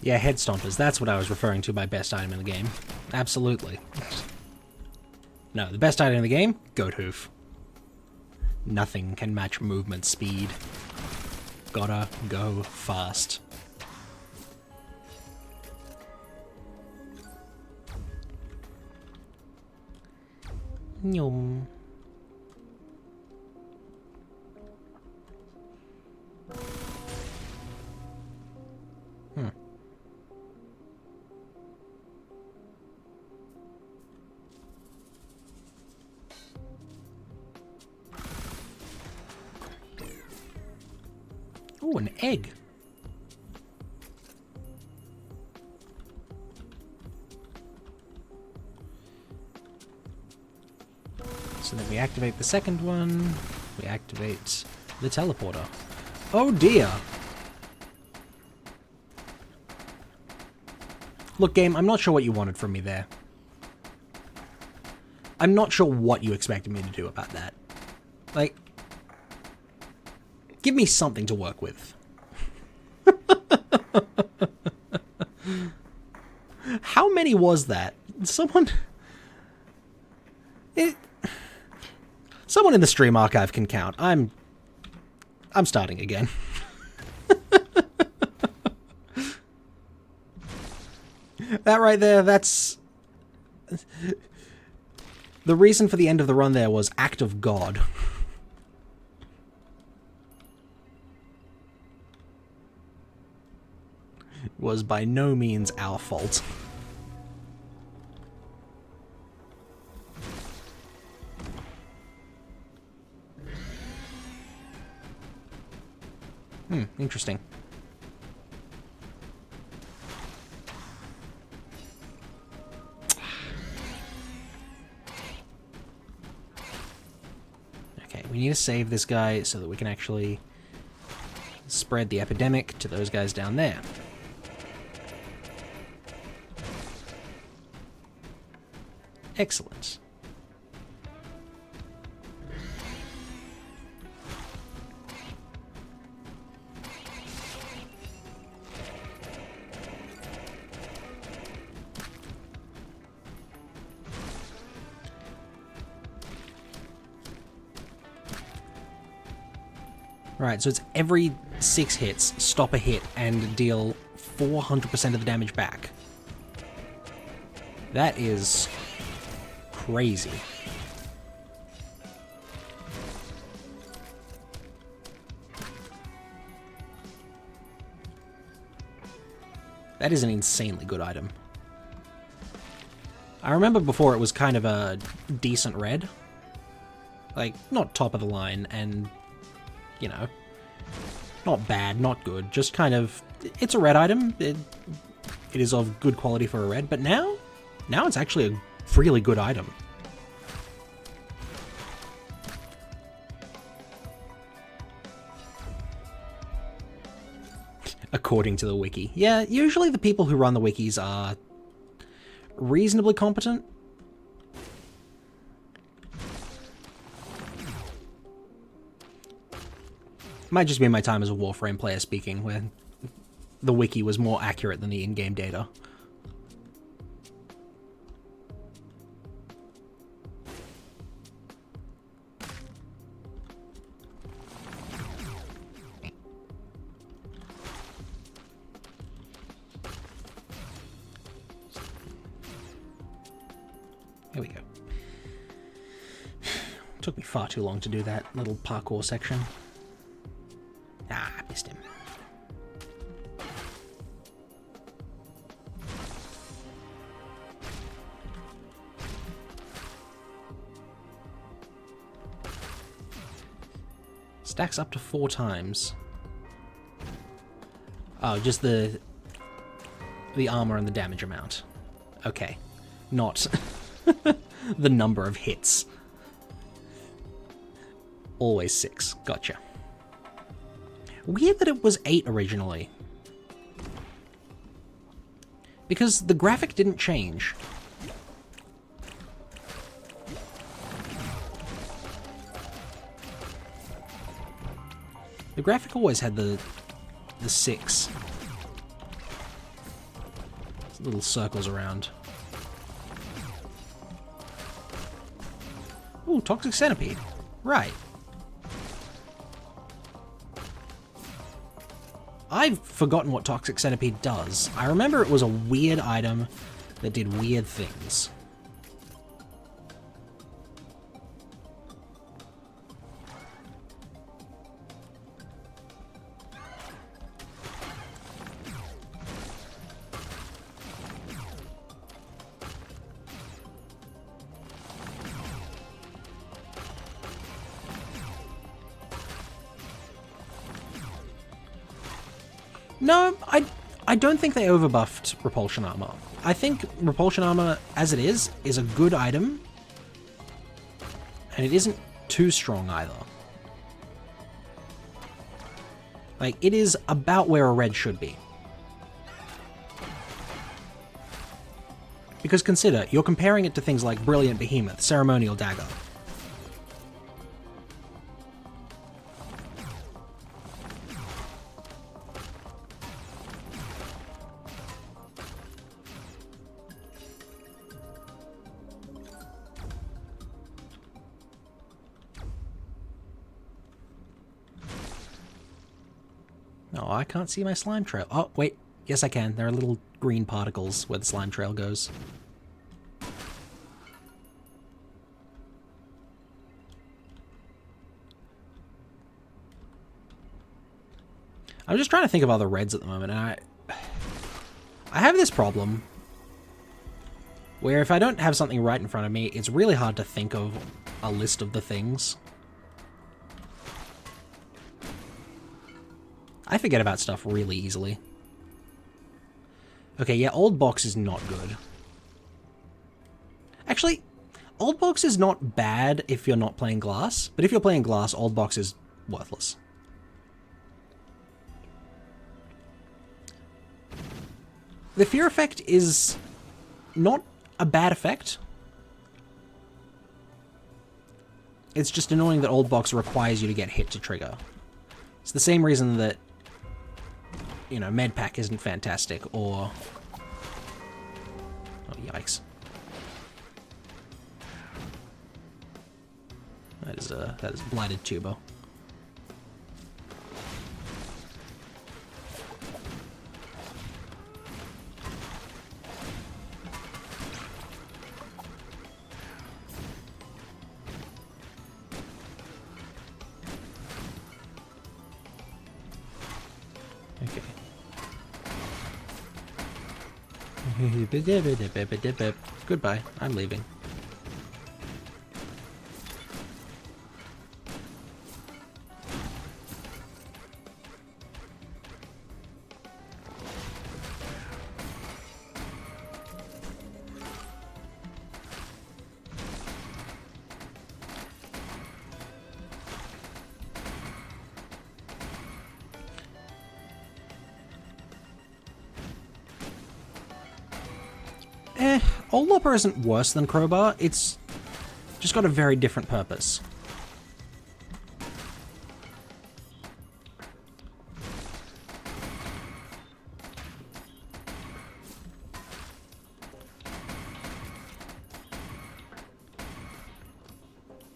Yeah, head stompers. That's what I was referring to by best item in the game. Absolutely. No, the best item in the game? Goat hoof. Nothing can match movement speed. Gotta go fast. Yum. Ooh, an egg. So then we activate the second one. we activate the teleporter. Oh dear! Look, game, I'm not sure what you wanted from me there. I'm not sure what you expected me to do about that. Like, give me something to work with. How many was that? Someone in the stream archive can count. I'm starting again. That right there, that's... The reason for the end of the run there was act of God. It was by no means our fault. Interesting. Okay, we need to save this guy so that we can actually spread the epidemic to those guys down there. Excellent. Right, so it's every 6 hits, stop a hit, and deal 400% of the damage back. That is crazy. That is an insanely good item. I remember before it was kind of a decent red. Like, not top of the line, and, you know, not bad, not good, just kind of, it's a red item. It is of good quality for a red, but now it's actually a really good item. According to the wiki. Yeah, usually the people who run the wikis are reasonably competent. Might just be my time as a Warframe player speaking, where the wiki was more accurate than the in-game data. There we go. Took me far too long to do that little parkour section. Ah, I missed him. Stacks up to 4 times. Oh, just the armor and the damage amount. Okay. Not the number of hits. Always 6. Gotcha. Weird that it was 8 originally. Because the graphic didn't change. The graphic always had the 6. Little circles around. Ooh, Toxic Centipede. Right. I've forgotten what Toxic Centipede does. I remember it was a weird item that did weird things. No, I don't think they overbuffed Repulsion Armor. I think Repulsion Armor, as it is a good item. And it isn't too strong either. Like, it is about where a red should be. Because consider, you're comparing it to things like Brilliant Behemoth, Ceremonial Dagger. Oh, I can't see my slime trail. Oh, wait. Yes, I can. There are little green particles where the slime trail goes. I'm just trying to think of other reds at the moment, and I have this problem where if I don't have something right in front of me, it's really hard to think of a list of the things. I forget about stuff really easily. Okay, yeah, Old Box is not good. Actually, Old Box is not bad if you're not playing Glass, but if you're playing Glass, Old Box is worthless. The fear effect is not a bad effect. It's just annoying that Old Box requires you to get hit to trigger. It's the same reason that, you know, Medpack isn't fantastic, or... Oh, yikes. That is Blighted Tubo. Okay. Goodbye. I'm leaving. Old Lopper isn't worse than Crowbar, it's just got a very different purpose.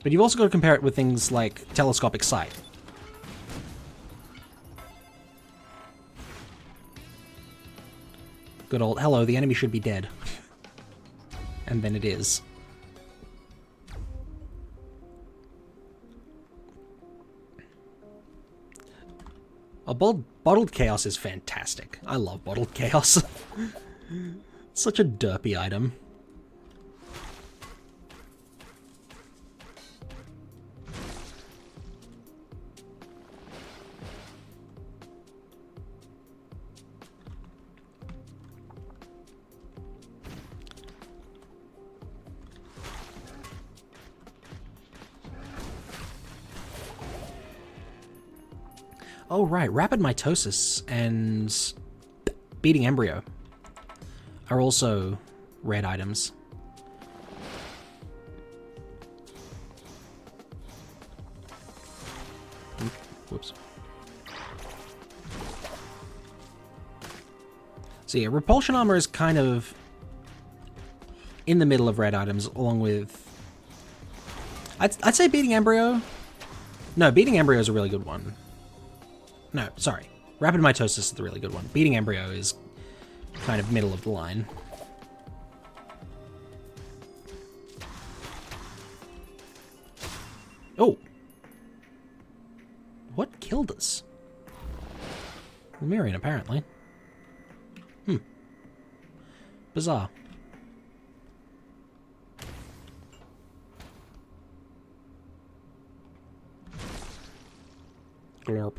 But you've also got to compare it with things like Telescopic Sight. Good old, hello, the enemy should be dead. And then it is. Bottled Chaos is fantastic. I love Bottled Chaos. Such a derpy item. Oh, right. Rapid Mitosis and Beating Embryo are also red items. Whoops. So yeah, Repulsion Armor is kind of in the middle of red items, along with... I'd say Beating Embryo. No, Beating Embryo is a really good one. No, sorry. Rapid Mitosis is the really good one. Beating Embryo is kind of middle of the line. Oh! What killed us? Lemurian, apparently. Bizarre. Glorp.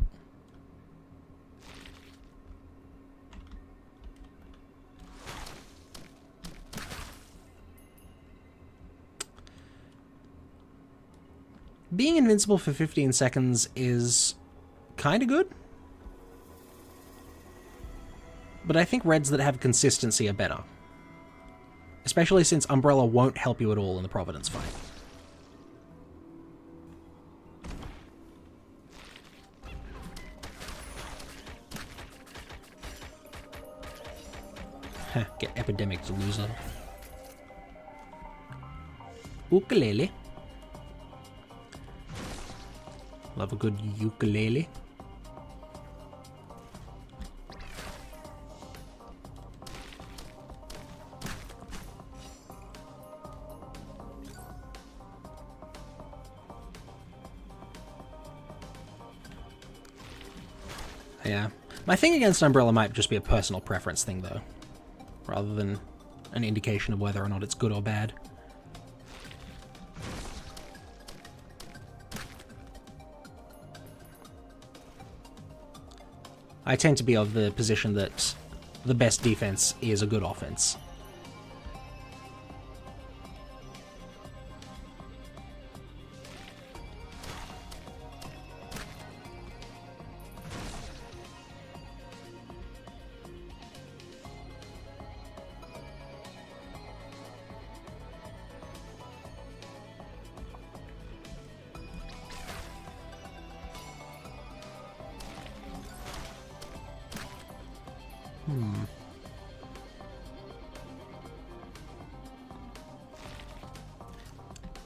Being invincible for 15 seconds is kind of good. but I think reds that have consistency are better. Especially since Umbrella won't help you at all in the Providence fight. Get Epidemic, loser. Ukulele. Love a good ukulele. Yeah. My thing against Umbrella might just be a personal preference thing, though, rather than an indication of whether or not it's good or bad. I tend to be of the position that the best defense is a good offense.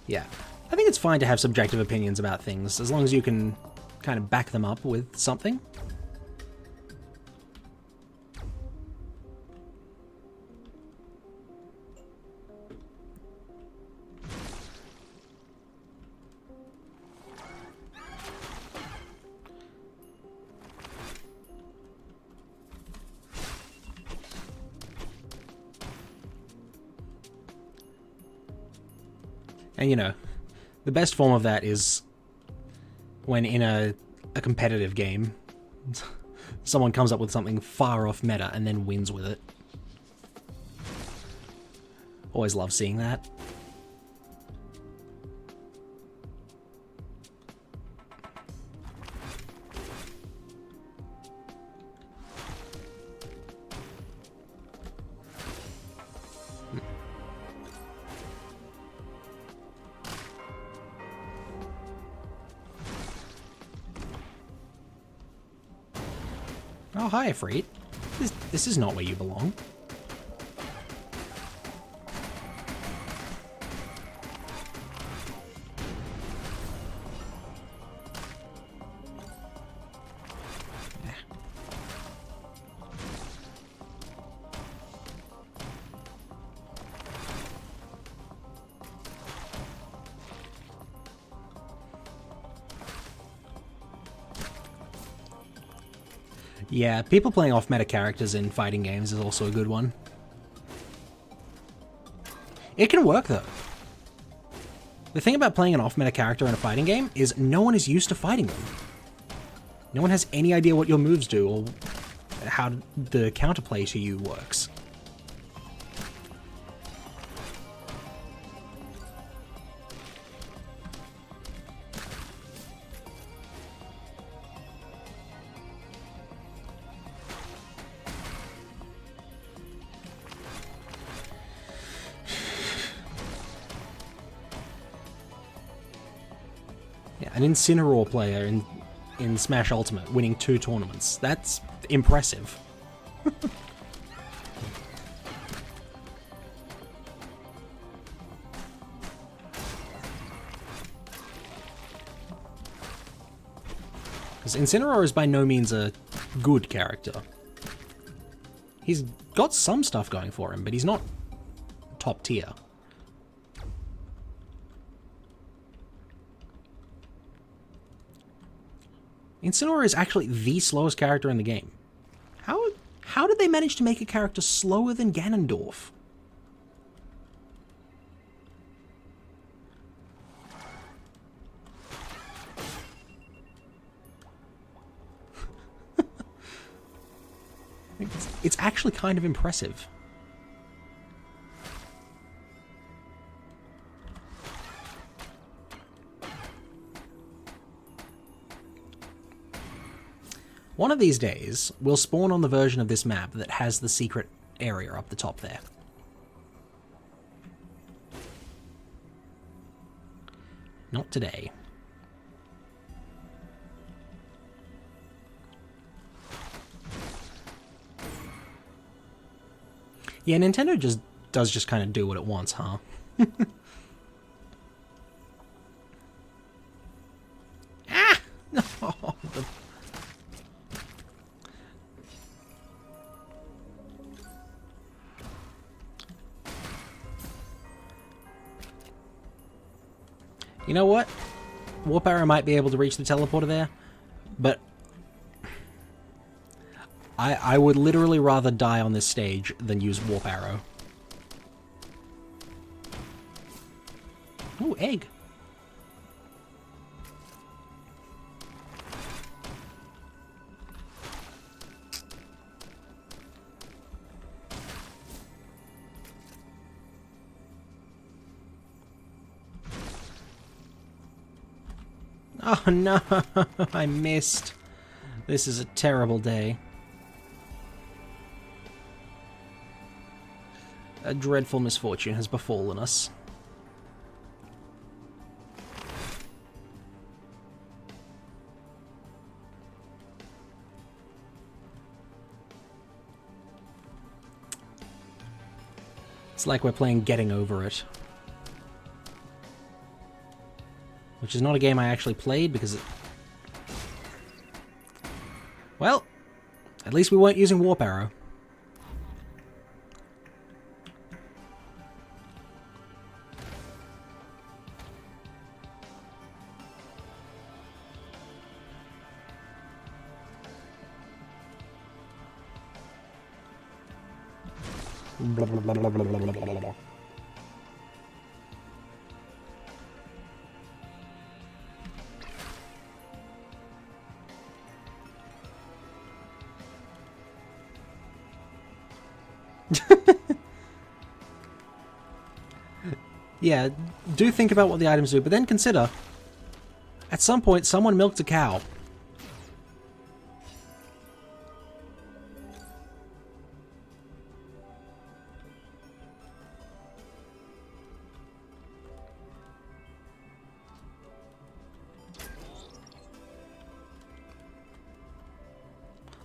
Yeah. I think it's fine to have subjective opinions about things, as long as you can kind of back them up with something. And, you know, the best form of that is when in a competitive game, someone comes up with something far off meta and then wins with it. Always love seeing that. Oh, hi, Ifrit. This is not where you belong. Yeah, people playing off-meta characters in fighting games is also a good one. It can work, though. The thing about playing an off-meta character in a fighting game is no one is used to fighting them. No one has any idea what your moves do or how the counterplay to you works. Yeah, an Incineroar player in Smash Ultimate winning 2 tournaments. That's impressive. Because Incineroar is by no means a good character. He's got some stuff going for him, but he's not top tier. Incineroar is actually the slowest character in the game. How did they manage to make a character slower than Ganondorf? It's actually kind of impressive. One of these days, we'll spawn on the version of this map that has the secret area up the top there. Not today. Yeah, Nintendo does just kind of do what it wants, huh? Ah! No! You know what? Warp Arrow might be able to reach the teleporter there, but I would literally rather die on this stage than use Warp Arrow. Ooh, egg. Oh no, I missed. This is a terrible day. A dreadful misfortune has befallen us. It's like we're playing Getting Over It. Which is not a game I actually played because it... Well, at least we weren't using Warp Arrow. Blah, blah, blah, blah, blah, blah, blah, blah, blah. Yeah, do think about what the items do, but then consider, at some point, someone milked a cow.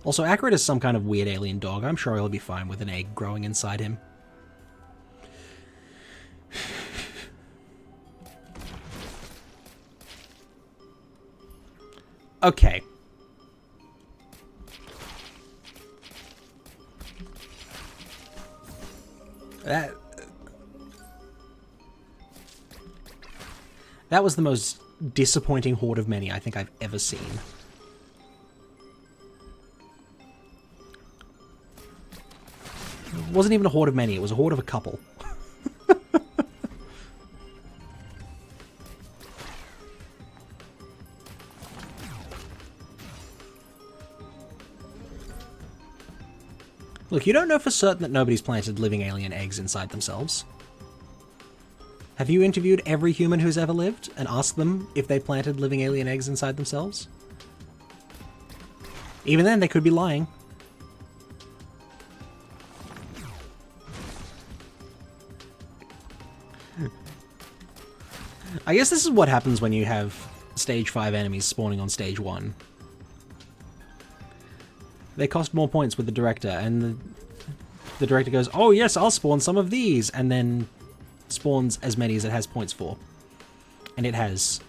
Also, Accurate is some kind of weird alien dog. I'm sure he'll be fine with an egg growing inside him. Okay. That was the most disappointing horde of many I think I've ever seen. It wasn't even a horde of many, it was a horde of a couple. Look, you don't know for certain that nobody's planted living alien eggs inside themselves. Have you interviewed every human who's ever lived and asked them if they planted living alien eggs inside themselves? Even then, they could be lying. I guess this is what happens when you have stage 5 enemies spawning on stage 1. They cost more points with the director, and the director goes, oh yes, I'll spawn some of these, and then spawns as many as it has points for. And it has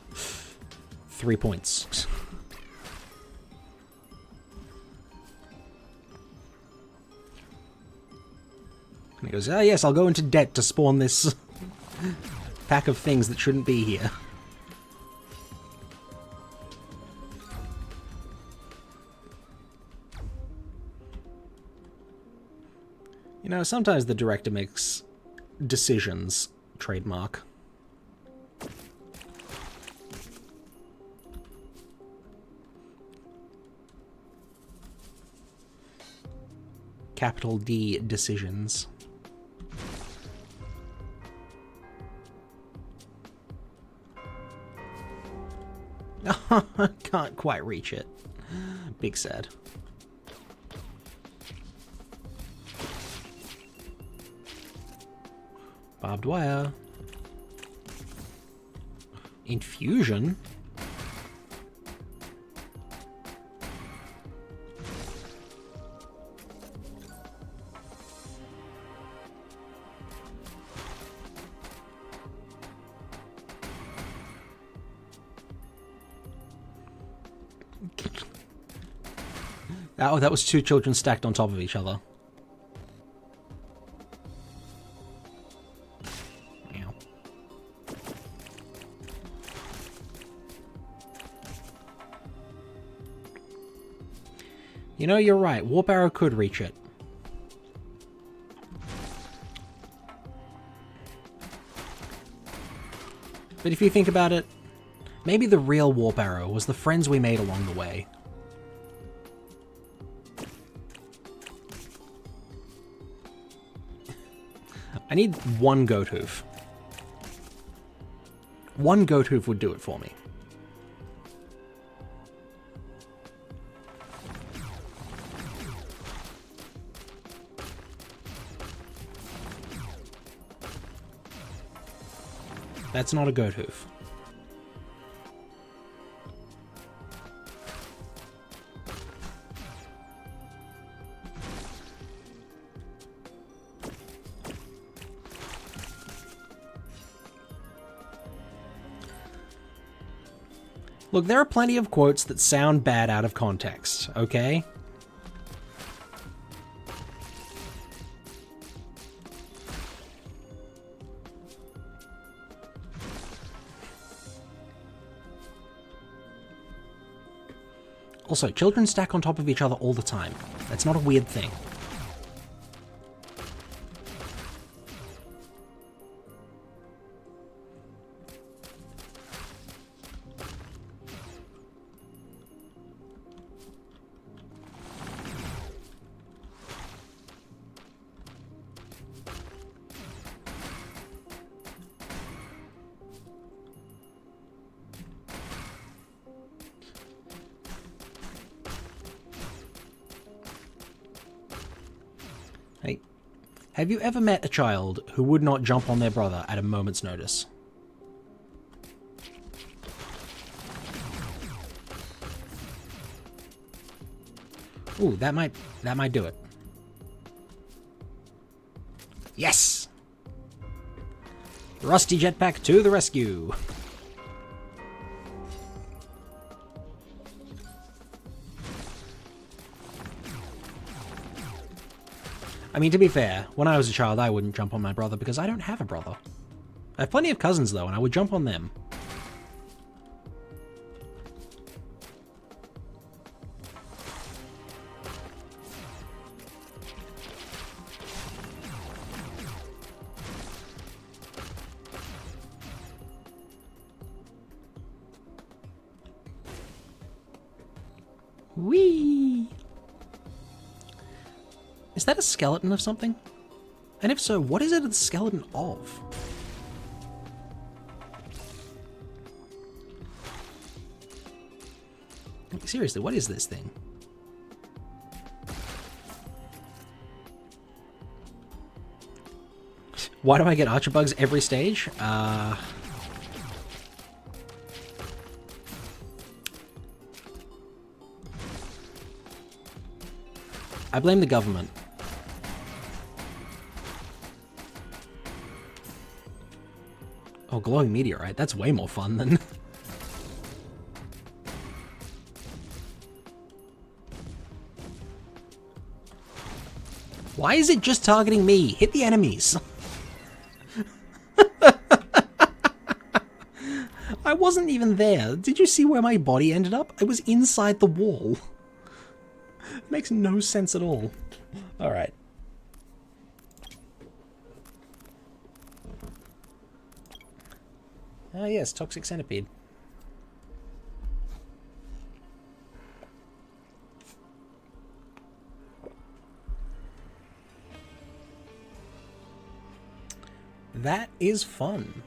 3 points. And he goes, oh yes, I'll go into debt to spawn this pack of things that shouldn't be here. You know, sometimes the director makes decisions, trademark. Capital D decisions. I can't quite reach it. Big sad. Barbed wire. Infusion? Oh, that was 2 children stacked on top of each other. Meow. You know, you're right. Warp arrow could reach it. But if you think about it, maybe the real warp arrow was the friends we made along the way. I need 1 goat hoof. 1 goat hoof would do it for me. That's not a goat hoof. Look, there are plenty of quotes that sound bad out of context, okay? Also, children stack on top of each other all the time. That's not a weird thing. Hey, have you ever met a child who would not jump on their brother at a moment's notice? Ooh, that might do it. Yes! Rusty jetpack to the rescue! I mean, to be fair, when I was a child, I wouldn't jump on my brother because I don't have a brother. I have plenty of cousins, though, and I would jump on them. Whee! Is that a skeleton of something? And if so, what is it a skeleton of? Seriously, what is this thing? Why do I get archer bugs every stage? I blame the government. Oh, glowing meteorite. That's way more fun than... Why is it just targeting me? Hit the enemies. I wasn't even there. Did you see where my body ended up? I was inside the wall. It makes no sense at all. Alright. Ah yes, toxic centipede. That is fun.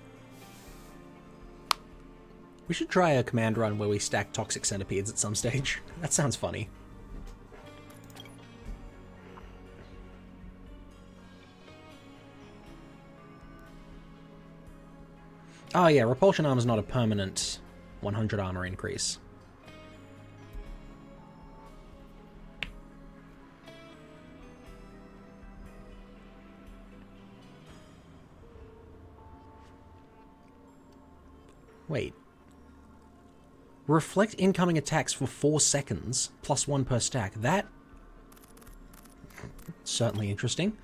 We should try a command run where we stack toxic centipedes at some stage. That sounds funny. Oh yeah, repulsion armor is not a permanent 100 armor increase. Wait. Reflect incoming attacks for 4 seconds, plus 1 per stack. That... certainly interesting.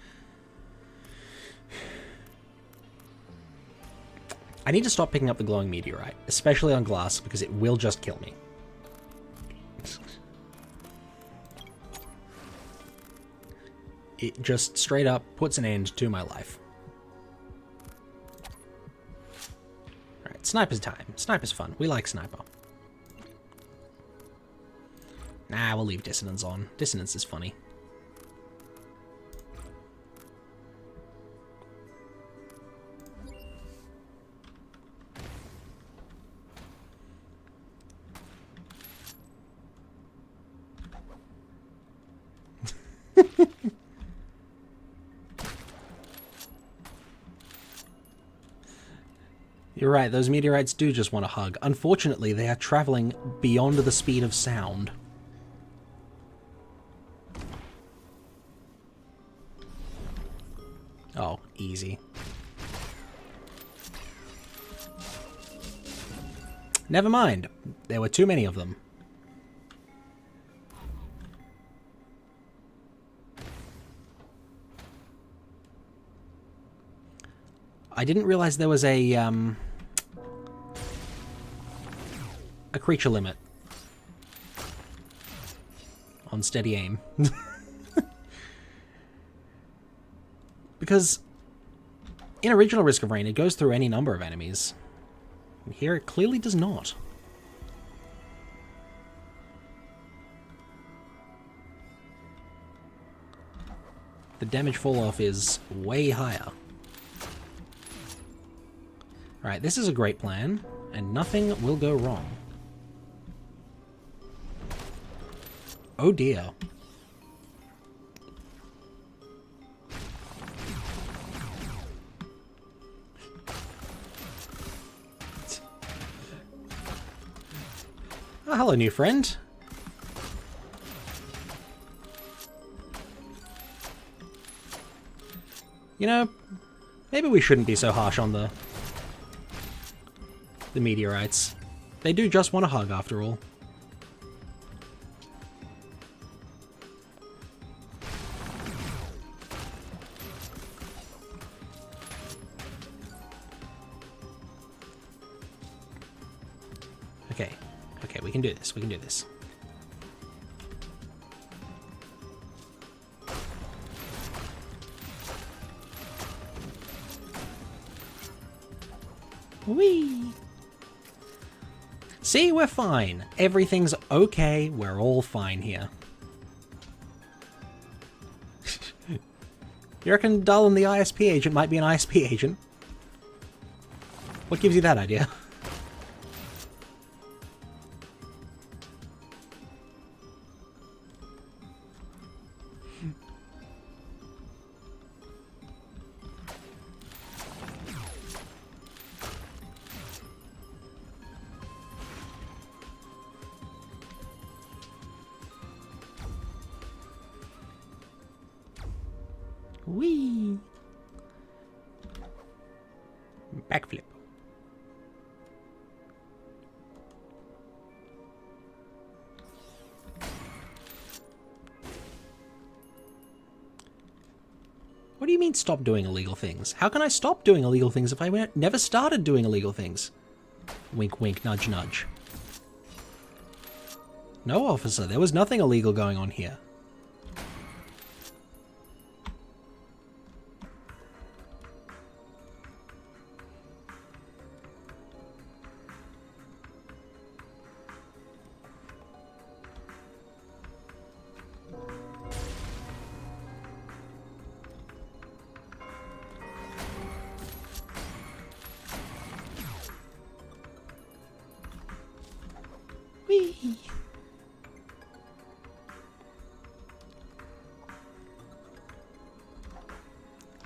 I need to stop picking up the glowing meteorite, especially on glass, because it will just kill me. It just straight up puts an end to my life. Alright, sniper's time. Sniper's fun. We like sniper. Nah, we'll leave dissonance on. Dissonance is funny. You're right, those meteorites do just want a hug. Unfortunately, they are traveling beyond the speed of sound. Oh, easy. Never mind. There were too many of them. I didn't realize there was a creature limit on steady aim. Because in original Risk of Rain, it goes through any number of enemies. Here it clearly does not. The damage fall-off is way higher. Alright, this is a great plan, and nothing will go wrong. Oh dear. Oh, hello, new friend. You know, maybe we shouldn't be so harsh on the meteorites. They do just want a hug, after all. Okay. Okay, we can do this. We can do this. Whee! See, we're fine. Everything's okay. We're all fine here. You reckon Dull and the ISP agent might be an ISP agent? What gives you that idea? Whee! Backflip. What do you mean stop doing illegal things? How can I stop doing illegal things if I never started doing illegal things? Wink, wink, nudge, nudge. No, officer, there was nothing illegal going on here.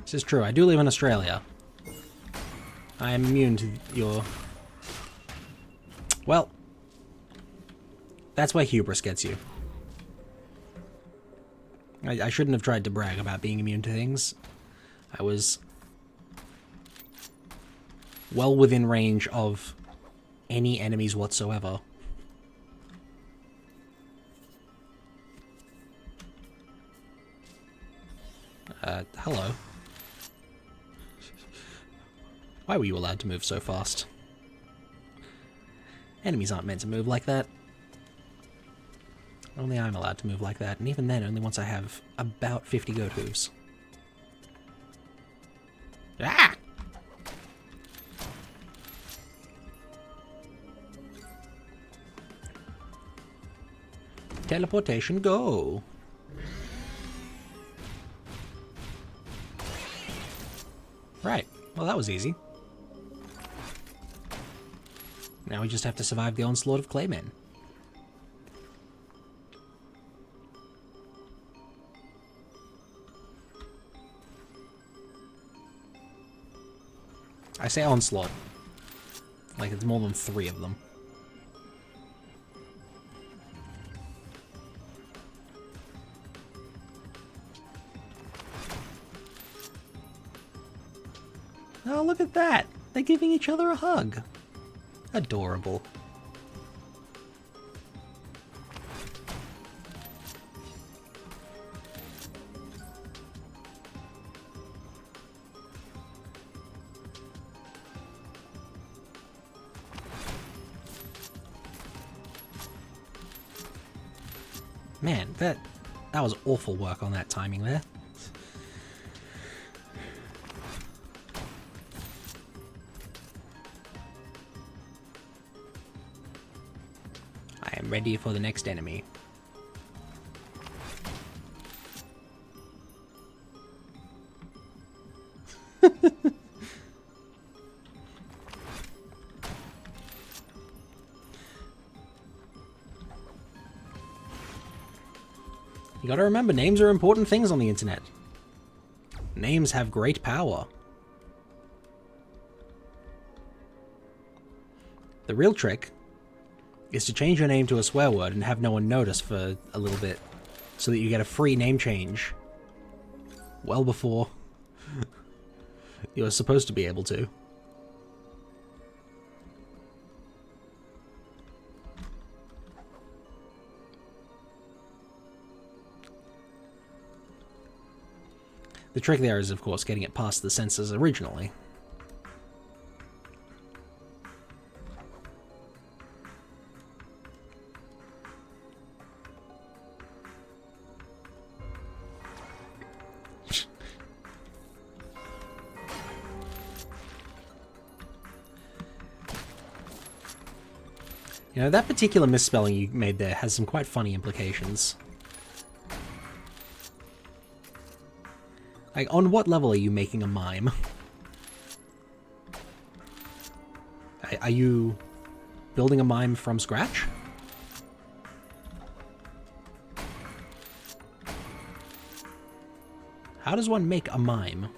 This is true. I do live in Australia. I am immune to your... Well, that's where hubris gets you. I shouldn't have tried to brag about being immune to things. I was well within range of any enemies whatsoever. Hello. Why were you allowed to move so fast? Enemies aren't meant to move like that. Only I'm allowed to move like that, and even then, only once I have about 50 goat hooves. Ah! Teleportation, go! Right, well that was easy. Now we just have to survive the onslaught of Claymen. I say onslaught. Like it's more than 3 of them. Oh, look at that! They're giving each other a hug. Adorable. Man, that was awful work on that timing there. I am ready for the next enemy. You gotta remember, names are important things on the internet. Names have great power. The real trick is to change your name to a swear word and have no one notice for a little bit, so that you get a free name change well before you're supposed to be able to. The trick there is, of course, getting it past the censors originally. You know, that particular misspelling you made there has some quite funny implications. Like, on what level are you making a mime? Are you building a mime from scratch? How does one make a mime?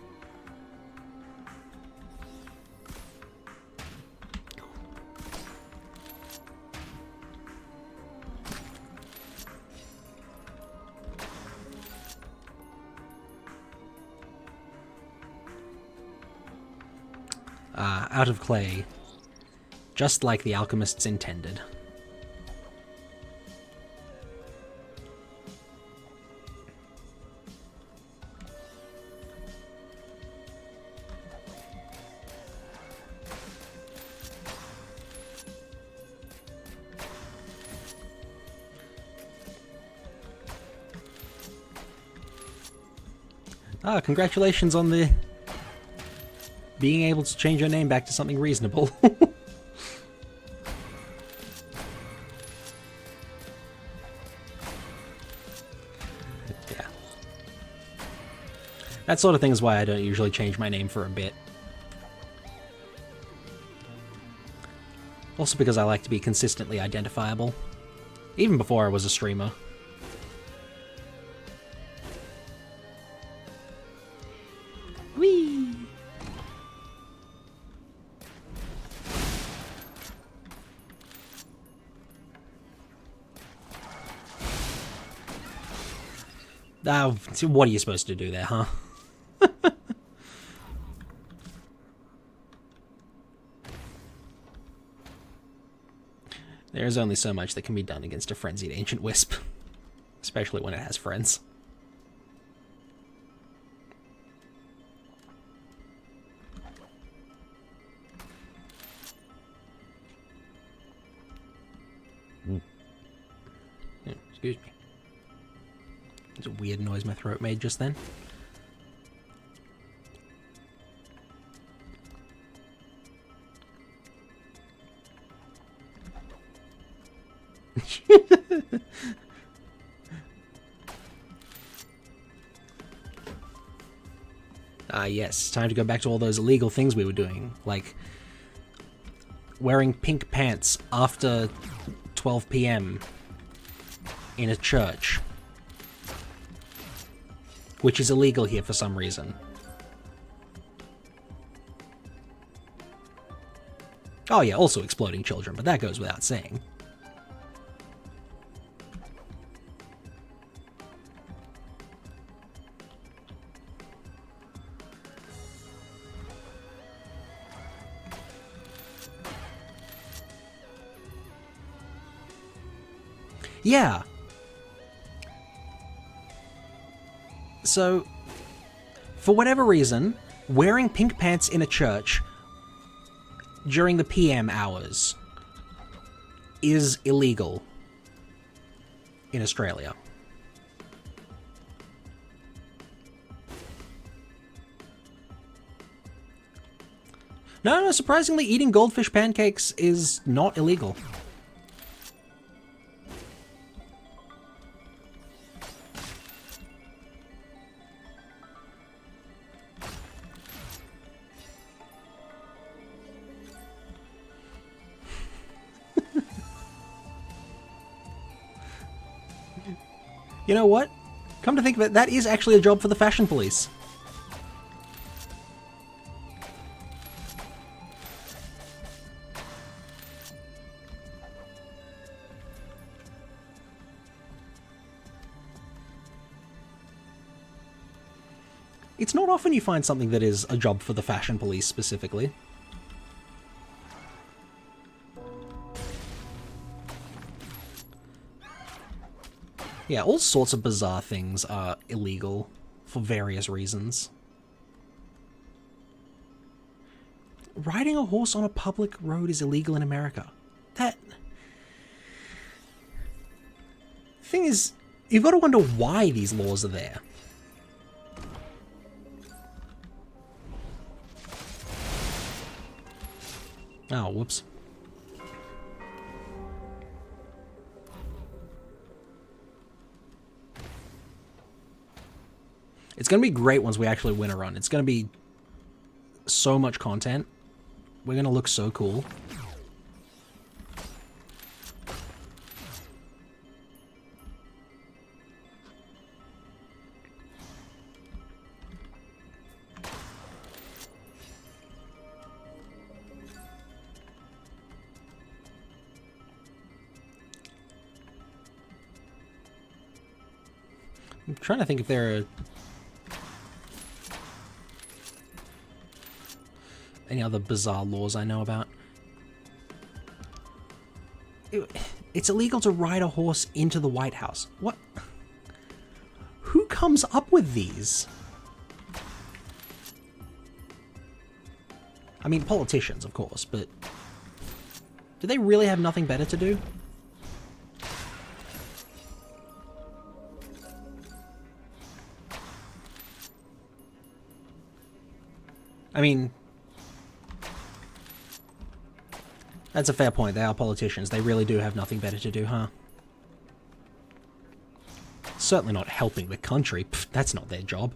Out of clay, just like the alchemists intended. Ah, congratulations on the being able to change your name back to something reasonable. Yeah. That sort of thing is why I don't usually change my name for a bit. Also because I like to be consistently identifiable. Even before I was a streamer. Whee! What are you supposed to do there, huh? There is only so much that can be done against a frenzied ancient wisp. Especially when it has friends. Excuse me. There's a weird noise my throat made just then. Yes, time to go back to all those illegal things we were doing, like wearing pink pants after 12 p.m. in a church, which is illegal here for some reason. Oh yeah, also exploding children, but that goes without saying. Yeah. So, for whatever reason, wearing pink pants in a church during the PM hours is illegal in Australia. No, surprisingly, eating goldfish pancakes is not illegal. You know what? Come to think of it, that is actually a job for the fashion police. It's not often you find something that is a job for the fashion police specifically. Yeah, all sorts of bizarre things are illegal for various reasons. Riding a horse on a public road is illegal in America. That... thing is, you've got to wonder why these laws are there. Oh, whoops. It's going to be great once we actually win a run. It's going to be so much content. We're going to look so cool. I'm trying to think if there are any other bizarre laws I know about. It's illegal to ride a horse into the White House. What? Who comes up with these? I mean, politicians, of course, but do they really have nothing better to do? I mean, that's a fair point. They are politicians. They really do have nothing better to do, huh? Certainly not helping the country. Pfft, that's not their job.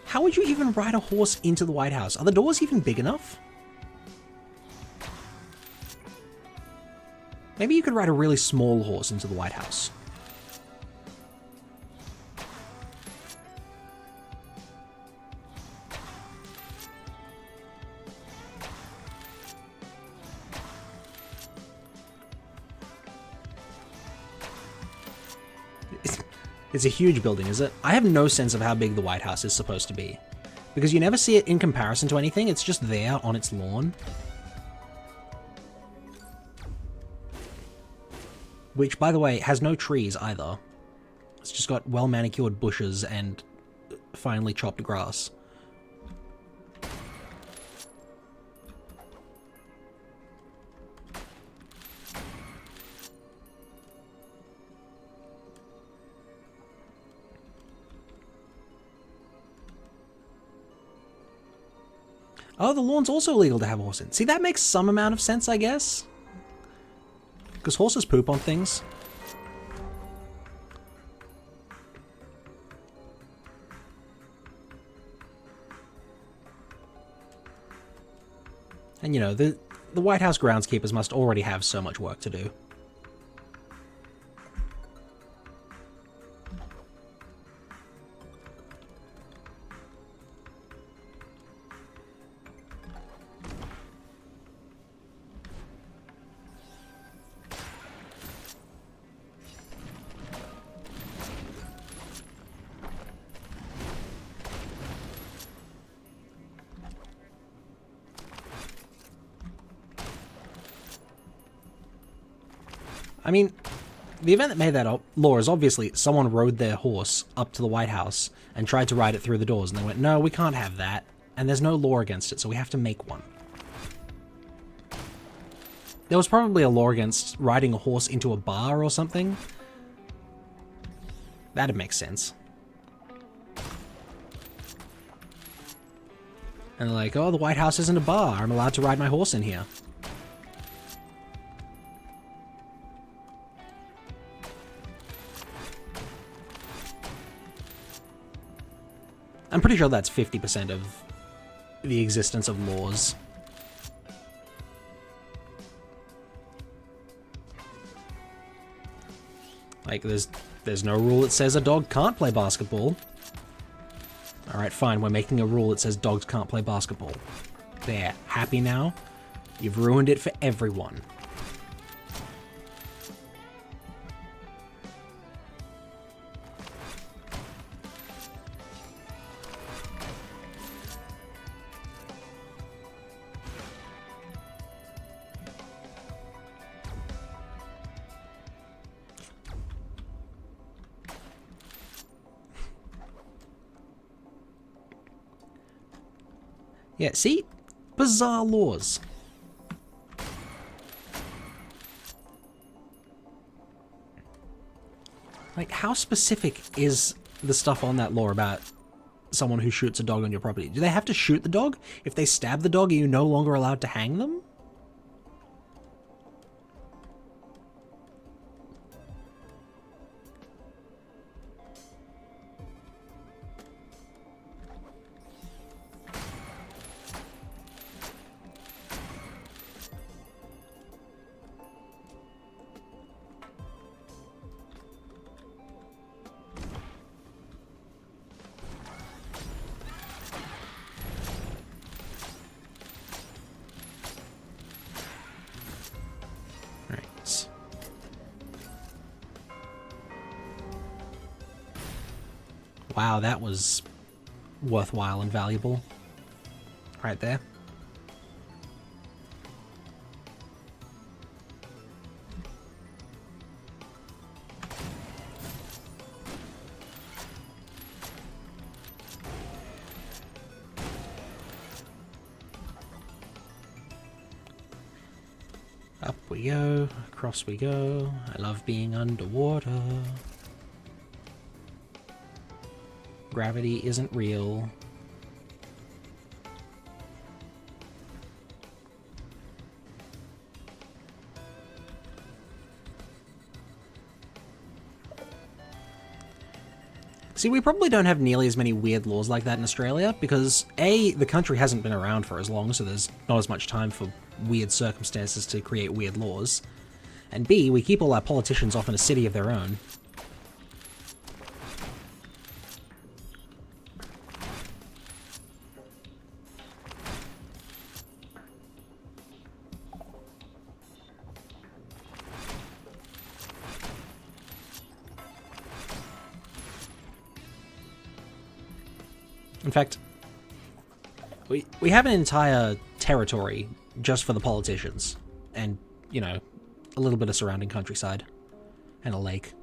How would you even ride a horse into the White House? Are the doors even big enough? Maybe you could ride a really small horse into the White House. It's a huge building, is it? I have no sense of how big the White House is supposed to be. Because you never see it in comparison to anything, it's just there on its lawn. Which, by the way, has no trees either. It's just got well-manicured bushes and finely chopped grass. Oh, the lawn's also illegal to have a horse in. See, that makes some amount of sense, I guess. Because horses poop on things. And, you know, the White House groundskeepers must already have so much work to do. I mean, the event that made that law is obviously someone rode their horse up to the White House and tried to ride it through the doors, and they went, no, we can't have that, and there's no law against it, so we have to make one. There was probably a law against riding a horse into a bar or something. That'd make sense. And they're like, oh, the White House isn't a bar, I'm allowed to ride my horse in here. I'm pretty sure that's 50% of the existence of laws. Like, there's no rule that says a dog can't play basketball. Alright, fine, we're making a rule that says dogs can't play basketball. There, happy now? You've ruined it for everyone. Yeah, see? Bizarre laws. Like, how specific is the stuff on that law about someone who shoots a dog on your property? Do they have to shoot the dog? If they stab the dog, are you no longer allowed to hang them? Wow, that was worthwhile and valuable. Right there. Up we go, across we go. I love being underwater. Gravity isn't real. See, we probably don't have nearly as many weird laws like that in Australia, because A, the country hasn't been around for as long, so there's not as much time for weird circumstances to create weird laws. And B, we keep all our politicians off in a city of their own. In fact, we have an entire territory just for the politicians. And, you know, a little bit of surrounding countryside. And a lake.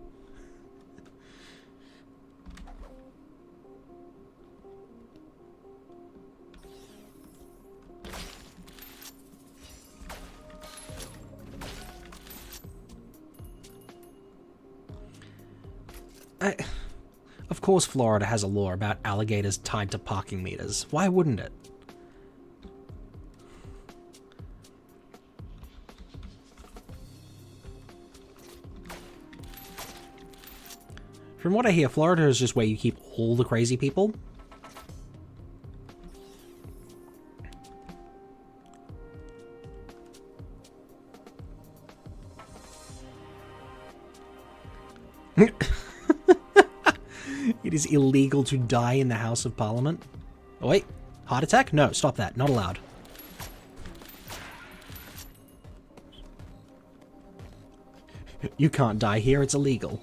Of course Florida has a law about alligators tied to parking meters. Why wouldn't it? From what I hear, Florida is just where you keep all the crazy people. It is illegal to die in the House of Parliament. Oh wait, heart attack? No, stop that. Not allowed. You can't die here, it's illegal.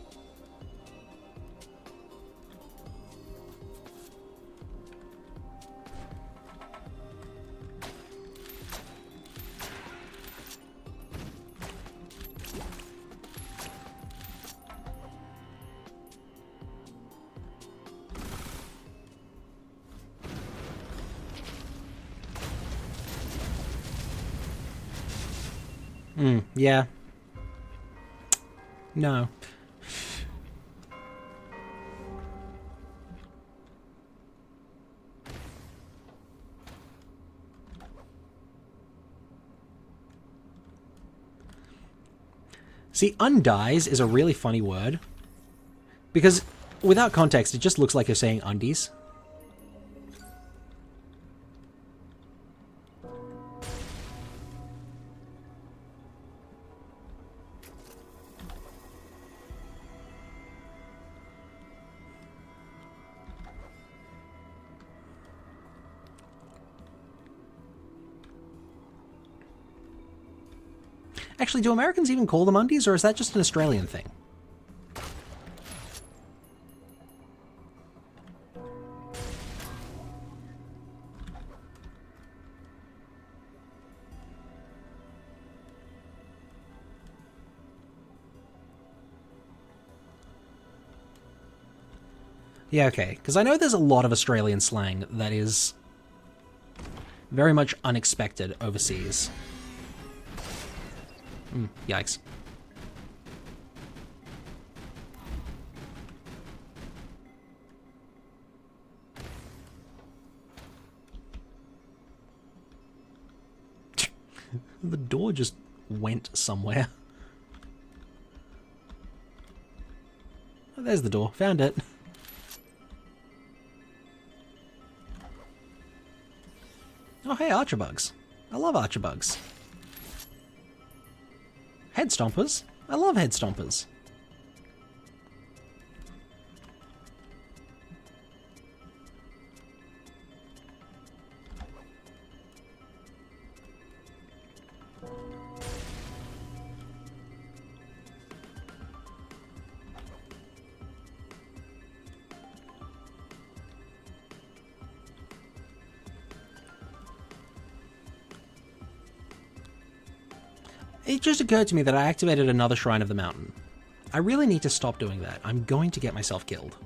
Yeah. No. See, undies is a really funny word. Because without context, it just looks like you're saying undies. Actually, do Americans even call them undies, or is that just an Australian thing? Yeah, okay, because I know there's a lot of Australian slang that is very much unexpected overseas. Yikes. The door just went somewhere. Oh, there's the door. Found it. Oh, hey, archerbugs. I love archerbugs. Head stompers. I love head stompers. It just occurred to me that I activated another Shrine of the Mountain. I really need to stop doing that. I'm going to get myself killed.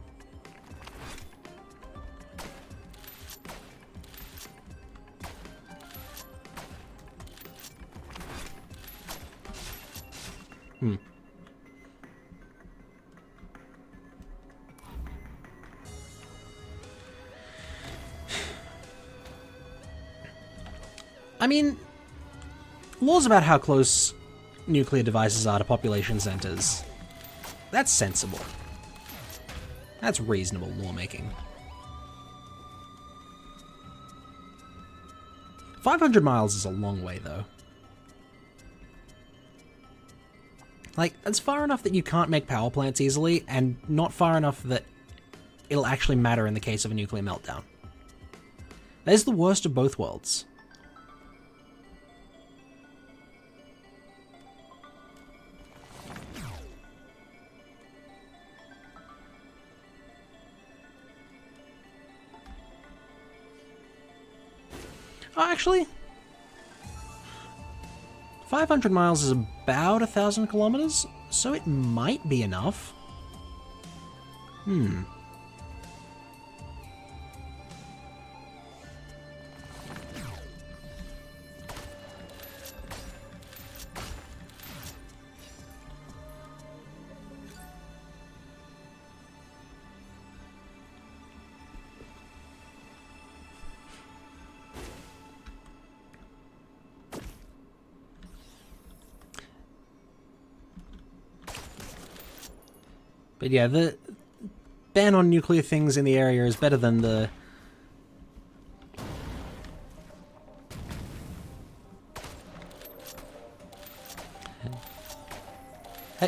I mean, laws about how close nuclear devices are to population centers. That's sensible. That's reasonable lawmaking. 500 miles is a long way, though. Like, it's far enough that you can't make power plants easily, and not far enough that it'll actually matter in the case of a nuclear meltdown. There's the worst of both worlds. Oh, actually, 500 miles is about 1,000 kilometers, so it might be enough. But yeah, the ban on nuclear things in the area is better than the...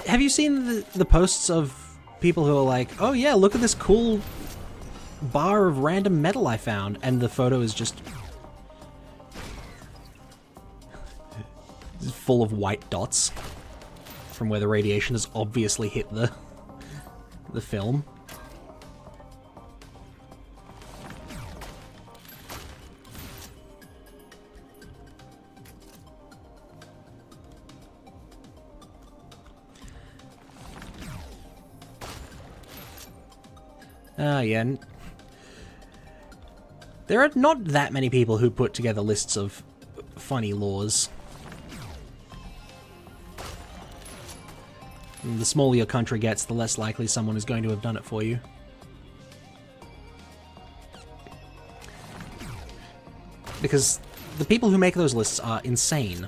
Have you seen the posts of people who are like, oh yeah, look at this cool bar of random metal I found, and the photo is just full of white dots from where the radiation has obviously hit the film. Yeah. There are not that many people who put together lists of funny laws. And the smaller your country gets, the less likely someone is going to have done it for you. Because the people who make those lists are insane.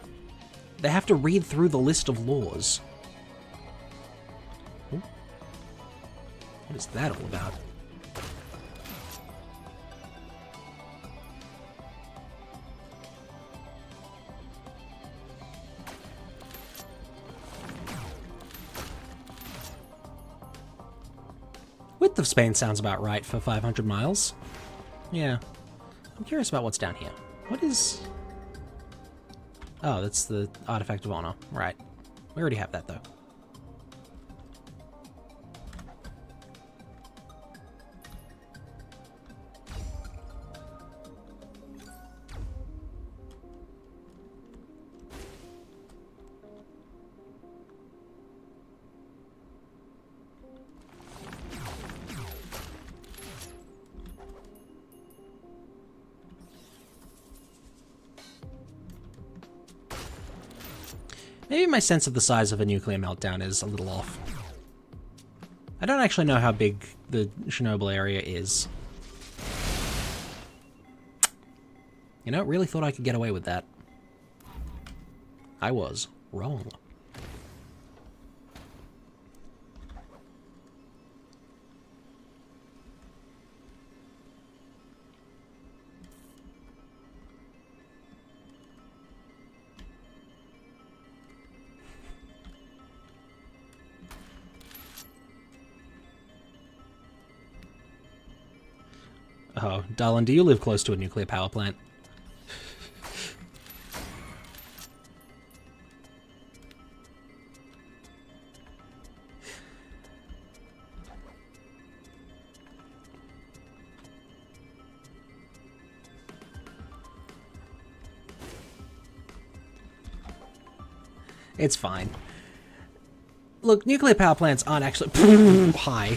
They have to read through the list of laws. Ooh. What is that all about? Width of Spain sounds about right for 500 miles. Yeah. I'm curious about what's down here. What is... Oh, that's the Artifact of Honor. Right. We already have that, though. Maybe my sense of the size of a nuclear meltdown is a little off. I don't actually know how big the Chernobyl area is. You know, really thought I could get away with that. I was wrong. Oh, darling, do you live close to a nuclear power plant? It's fine. Look, nuclear power plants aren't actually... Hi.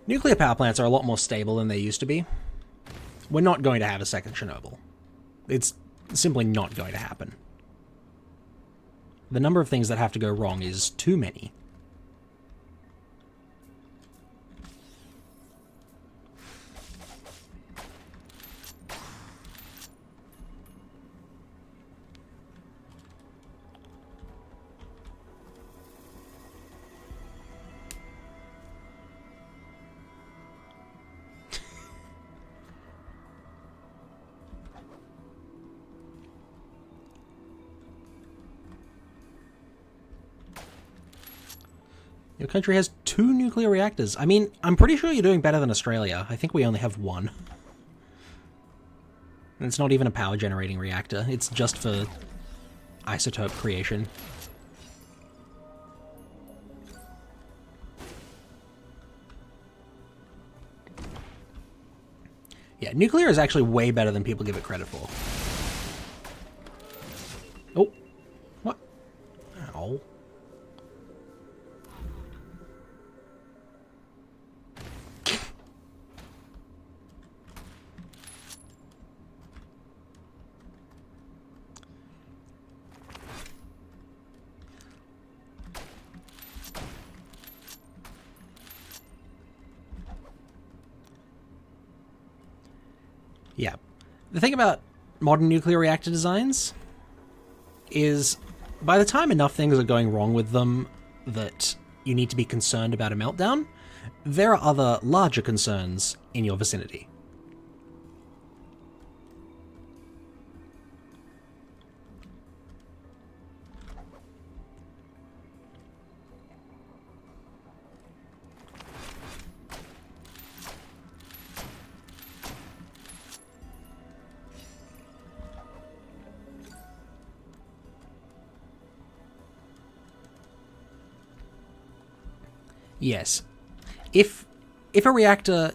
Nuclear power plants are a lot more stable than they used to be. We're not going to have a second Chernobyl. It's simply not going to happen. The number of things that have to go wrong is too many. Your country has 2 nuclear reactors. I mean, I'm pretty sure you're doing better than Australia. I think we only have 1. And it's not even a power generating reactor. It's just for isotope creation. Yeah, nuclear is actually way better than people give it credit for. Oh. What? Ow. Yeah. The thing about modern nuclear reactor designs is by the time enough things are going wrong with them that you need to be concerned about a meltdown, there are other larger concerns in your vicinity. Yes. If a reactor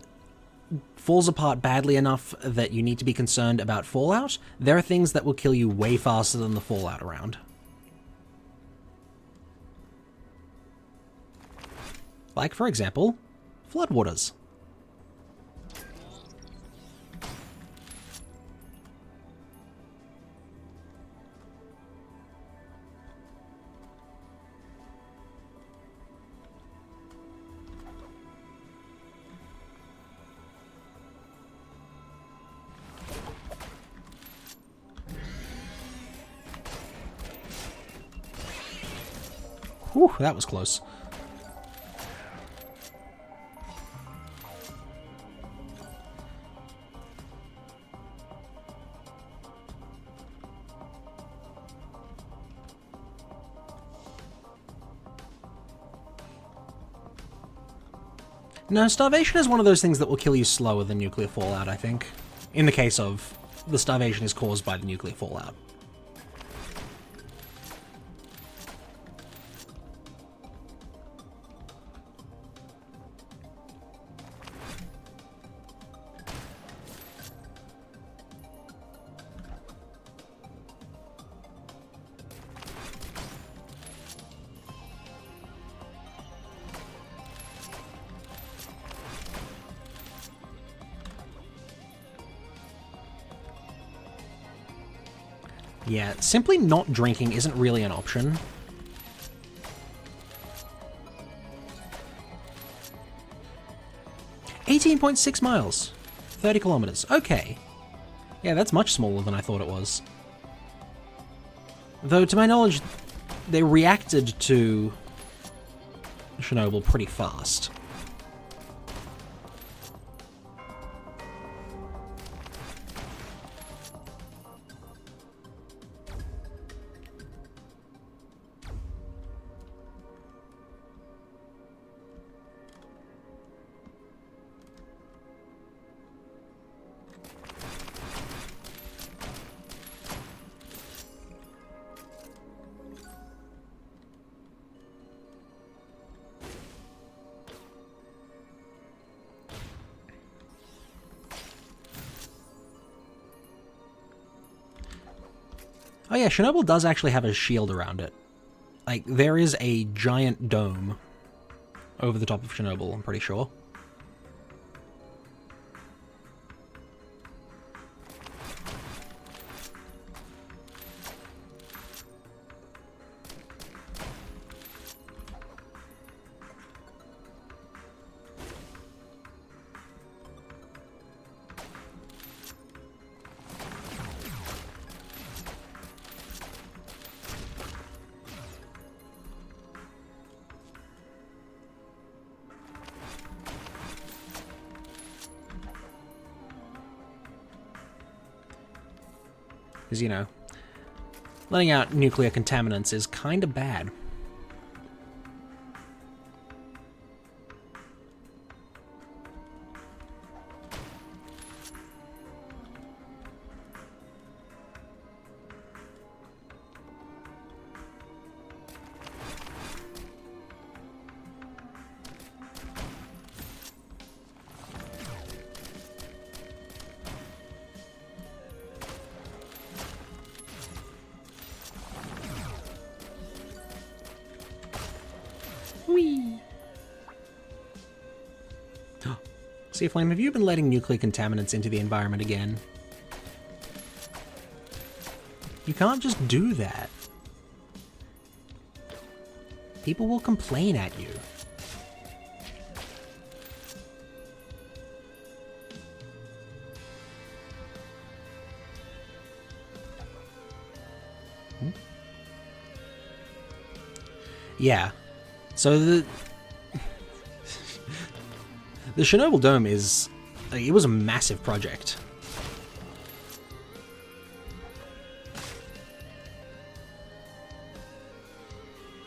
falls apart badly enough that you need to be concerned about fallout, there are things that will kill you way faster than the fallout around. Like, for example, floodwaters. Whew, that was close. No, starvation is one of those things that will kill you slower than nuclear fallout, I think. In the case of the starvation is caused by the nuclear fallout. Yeah, simply not drinking isn't really an option. "18.6 miles. 30 kilometers. Okay. Yeah, that's much smaller than I thought it was. Though, to my knowledge, they reacted to Chernobyl pretty fast. Oh yeah, Chernobyl does actually have a shield around it. Like, there is a giant dome over the top of Chernobyl, I'm pretty sure. Because, you know, letting out nuclear contaminants is kind of bad. See, Flame, have you been letting nuclear contaminants into the environment again? You can't just do that. People will complain at you. Yeah. So the Chernobyl Dome is... it was a massive project.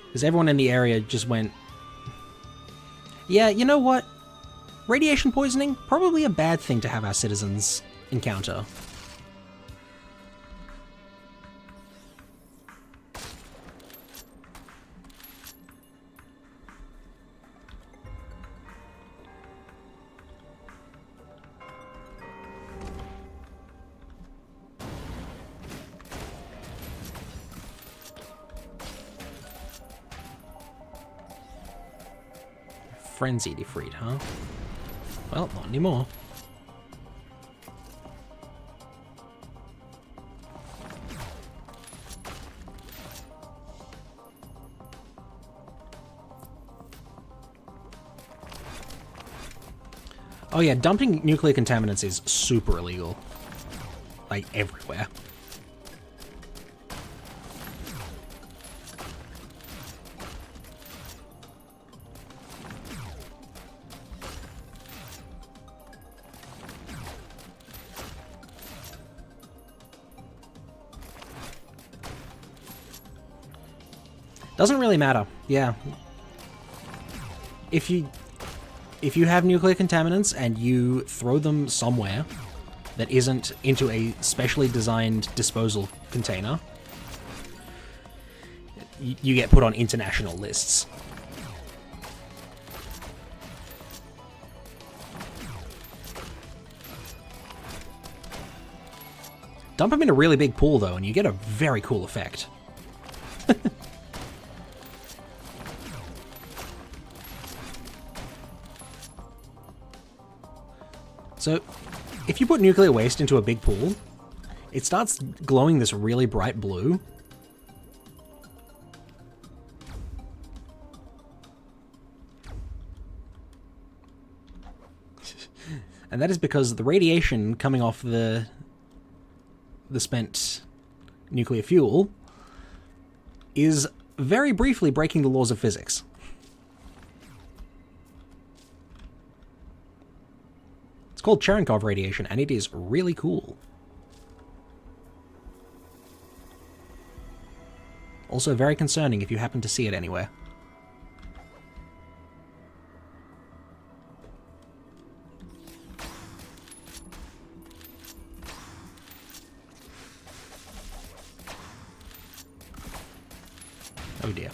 Because everyone in the area just went... yeah, you know what? Radiation poisoning? Probably a bad thing to have our citizens encounter. Frenzy defreed, huh? Well, not anymore. Oh yeah, dumping nuclear contaminants is super illegal. Like, everywhere. Doesn't really matter, yeah. If you have nuclear contaminants and you throw them somewhere that isn't into a specially designed disposal container, you get put on international lists. Dump them in a really big pool though, and you get a very cool effect. So, if you put nuclear waste into a big pool, it starts glowing this really bright blue. And that is because the radiation coming off the spent nuclear fuel is very briefly breaking the laws of physics. It's called Cherenkov radiation, and it is really cool. Also very concerning if you happen to see it anywhere. Oh dear.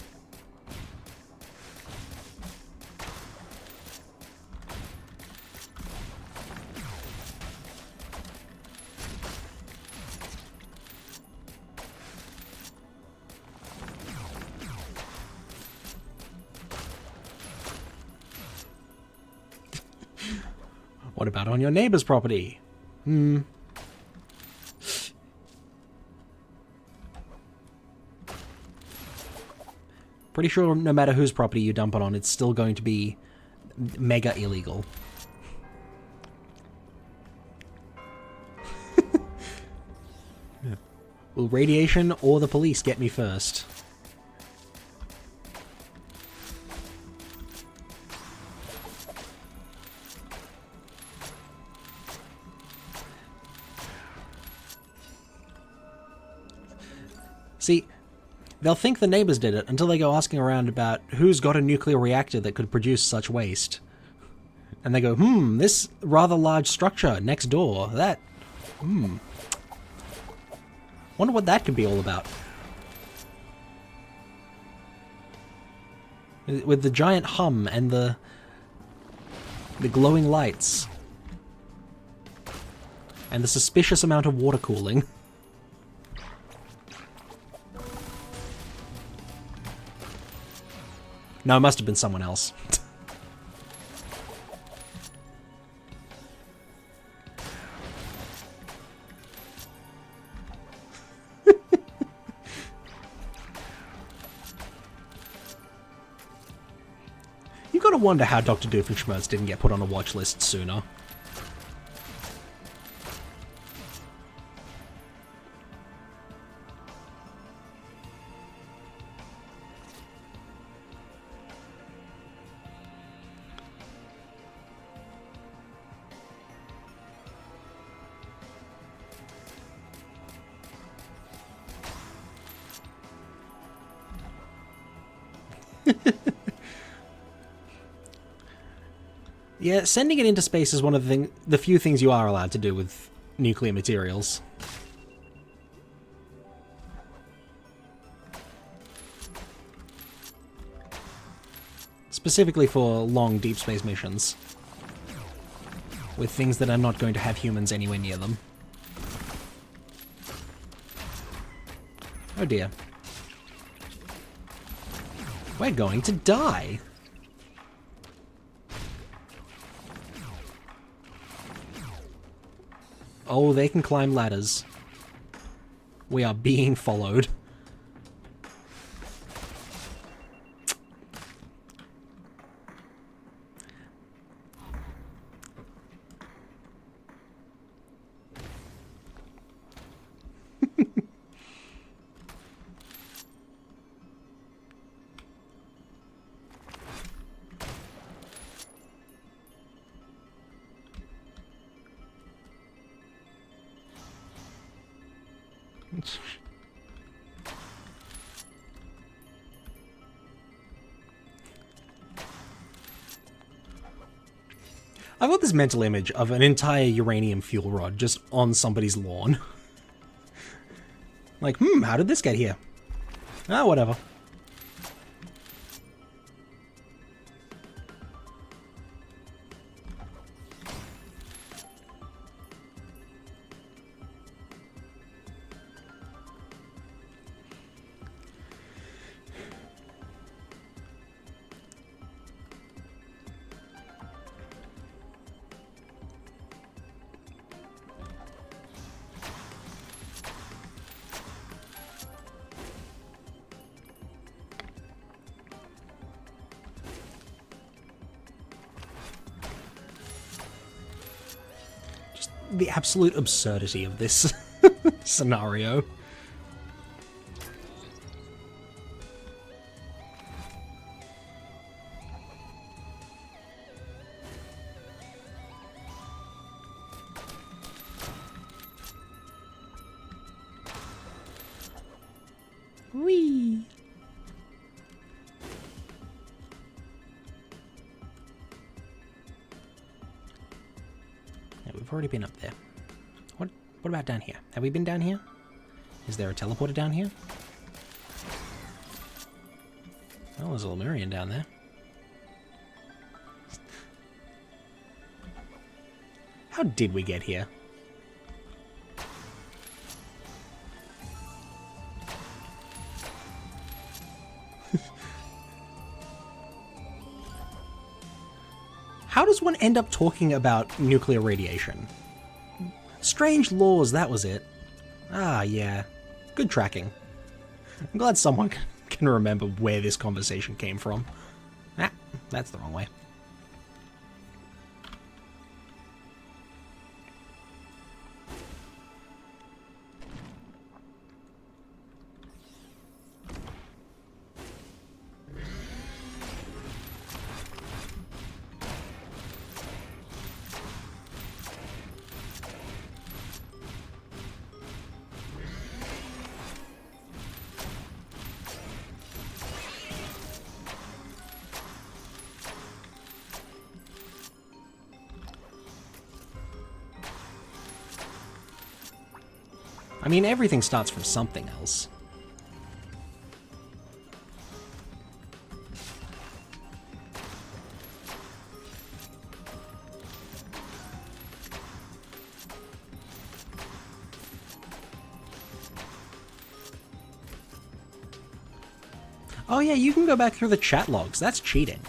What about on your neighbor's property? Pretty sure no matter whose property you dump it on, it's still going to be mega illegal. Will radiation or the police get me first? See, they'll think the neighbors did it until they go asking around about who's got a nuclear reactor that could produce such waste. And they go, this rather large structure next door, that, wonder what that could be all about. With the giant hum and the glowing lights. And the suspicious amount of water cooling. No, it must have been someone else. gotta wonder how Dr. Doofenshmirtz didn't get put on a watch list sooner. Yeah, sending it into space is one of the few things you are allowed to do with nuclear materials. Specifically for long deep space missions. With things that are not going to have humans anywhere near them. Oh dear. We're going to die! Oh, they can climb ladders. We are being followed. I've got this mental image of an entire uranium fuel rod just on somebody's lawn. Like, how did this get here? Ah, whatever. The absolute absurdity of this scenario. Whee! We've already been up there. What about down here? Have we been down here? Is there a teleporter down here? Oh, there's a Lemurian down there. How did we get here? How does one end up talking about nuclear radiation? Strange laws, that was it. Ah, yeah. Good tracking. I'm glad someone can remember where this conversation came from. Ah, that's the wrong way. I mean, everything starts from something else. Oh yeah, you can go back through the chat logs. That's cheating.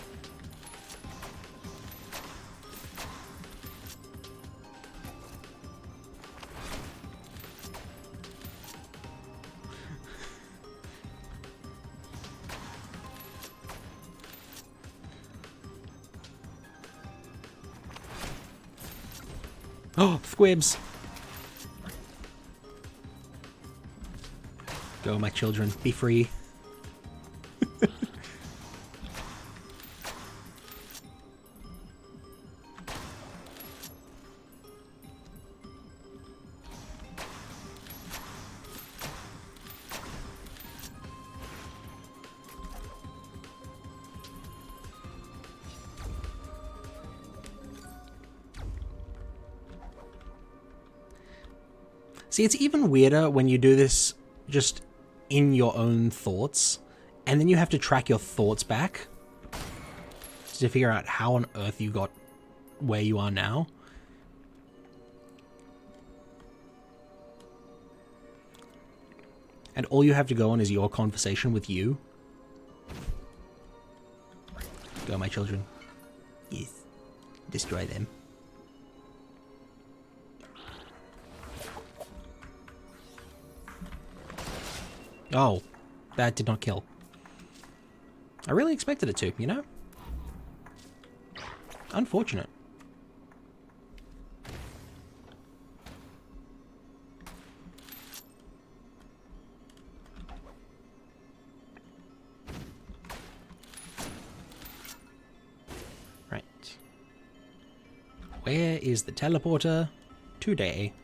Oh, squibs! Go, my children. Be free. See, it's even weirder when you do this just in your own thoughts, and then you have to track your thoughts back to figure out how on earth you got where you are now. And all you have to go on is your conversation with you. Go, my children. Yes. Destroy them. Oh, that did not kill. I really expected it to, you know? Unfortunate. Right. Where is the teleporter today?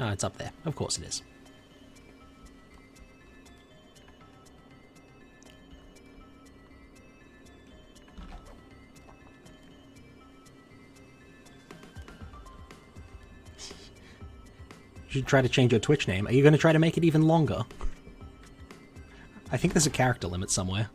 Ah, it's up there. Of course it is. You should try to change your Twitch name. Are you going to try to make it even longer? I think there's a character limit somewhere.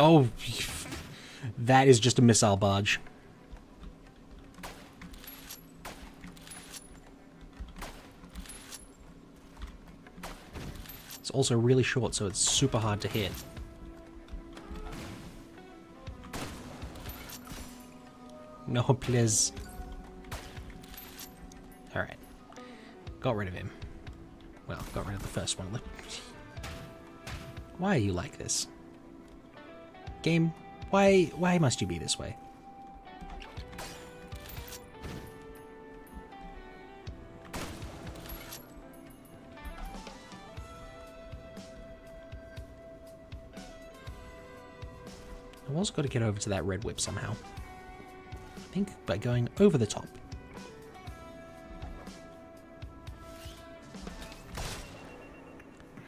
Oh, that is just a missile barge. It's also really short, so it's super hard to hit. No, please. Alright. Got rid of him. Well, got rid of the first one. Why are you like this? Game, why must you be this way? I've also got to get over to that red whip somehow. I think by going over the top.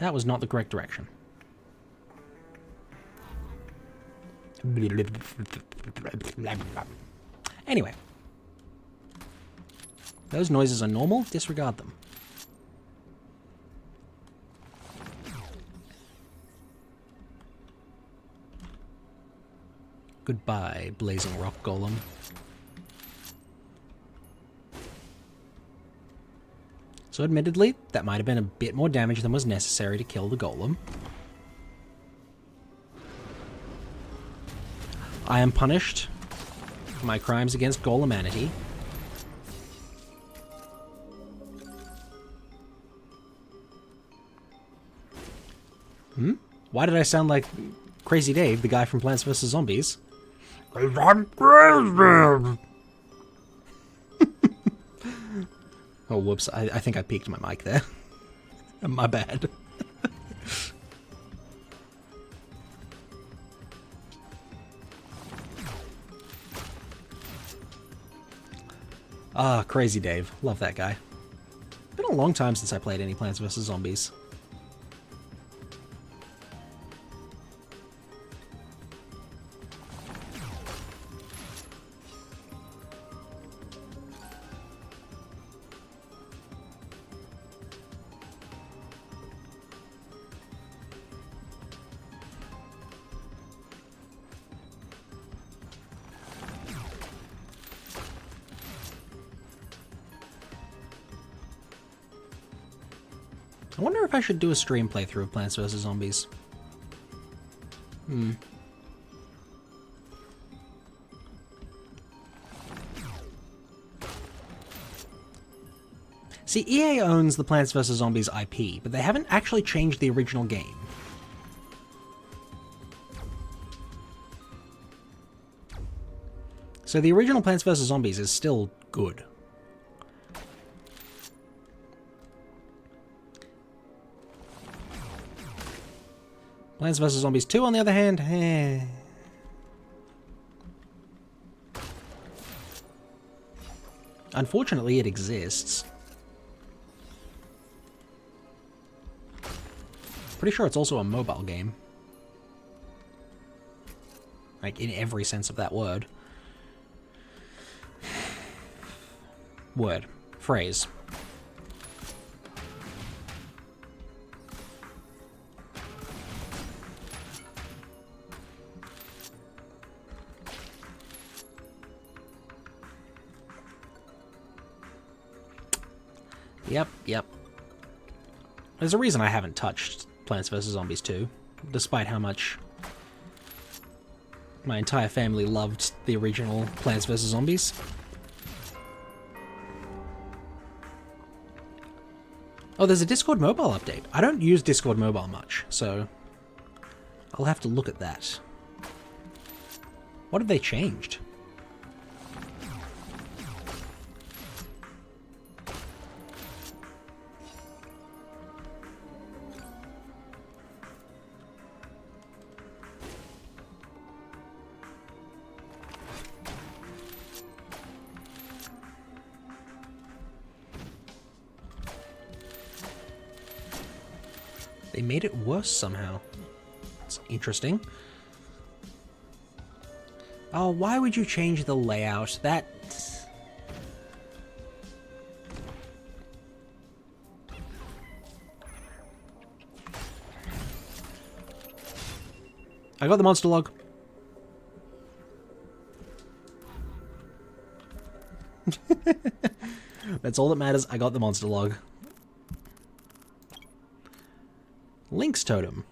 That was not the correct direction. Anyway. Those noises are normal. Disregard them. Goodbye, blazing rock golem. So admittedly, that might have been a bit more damage than was necessary to kill the golem. I am punished for my crimes against golemanity. Why did I sound like Crazy Dave, the guy from Plants vs. Zombies? I'm crazy! Oh, whoops. I think I peaked my mic there. My bad. Ah, Crazy Dave. Love that guy. Been a long time since I played any Plants vs. Zombies. I wonder if I should do a stream playthrough of Plants vs. Zombies. See, EA owns the Plants vs. Zombies IP, but they haven't actually changed the original game. So the original Plants vs. Zombies is still good. Plants vs. Zombies 2, on the other hand, Unfortunately, it exists. Pretty sure it's also a mobile game. Like, in every sense of that word. Word. Phrase. Yep. There's a reason I haven't touched Plants vs. Zombies 2, despite how much my entire family loved the original Plants vs. Zombies. Oh, there's a Discord mobile update. I don't use Discord mobile much, so I'll have to look at that. What have they changed? They made it worse somehow. It's interesting. Oh, why would you change the layout? That... I got the monster log. That's all that matters. I got the monster log. Lynx totem.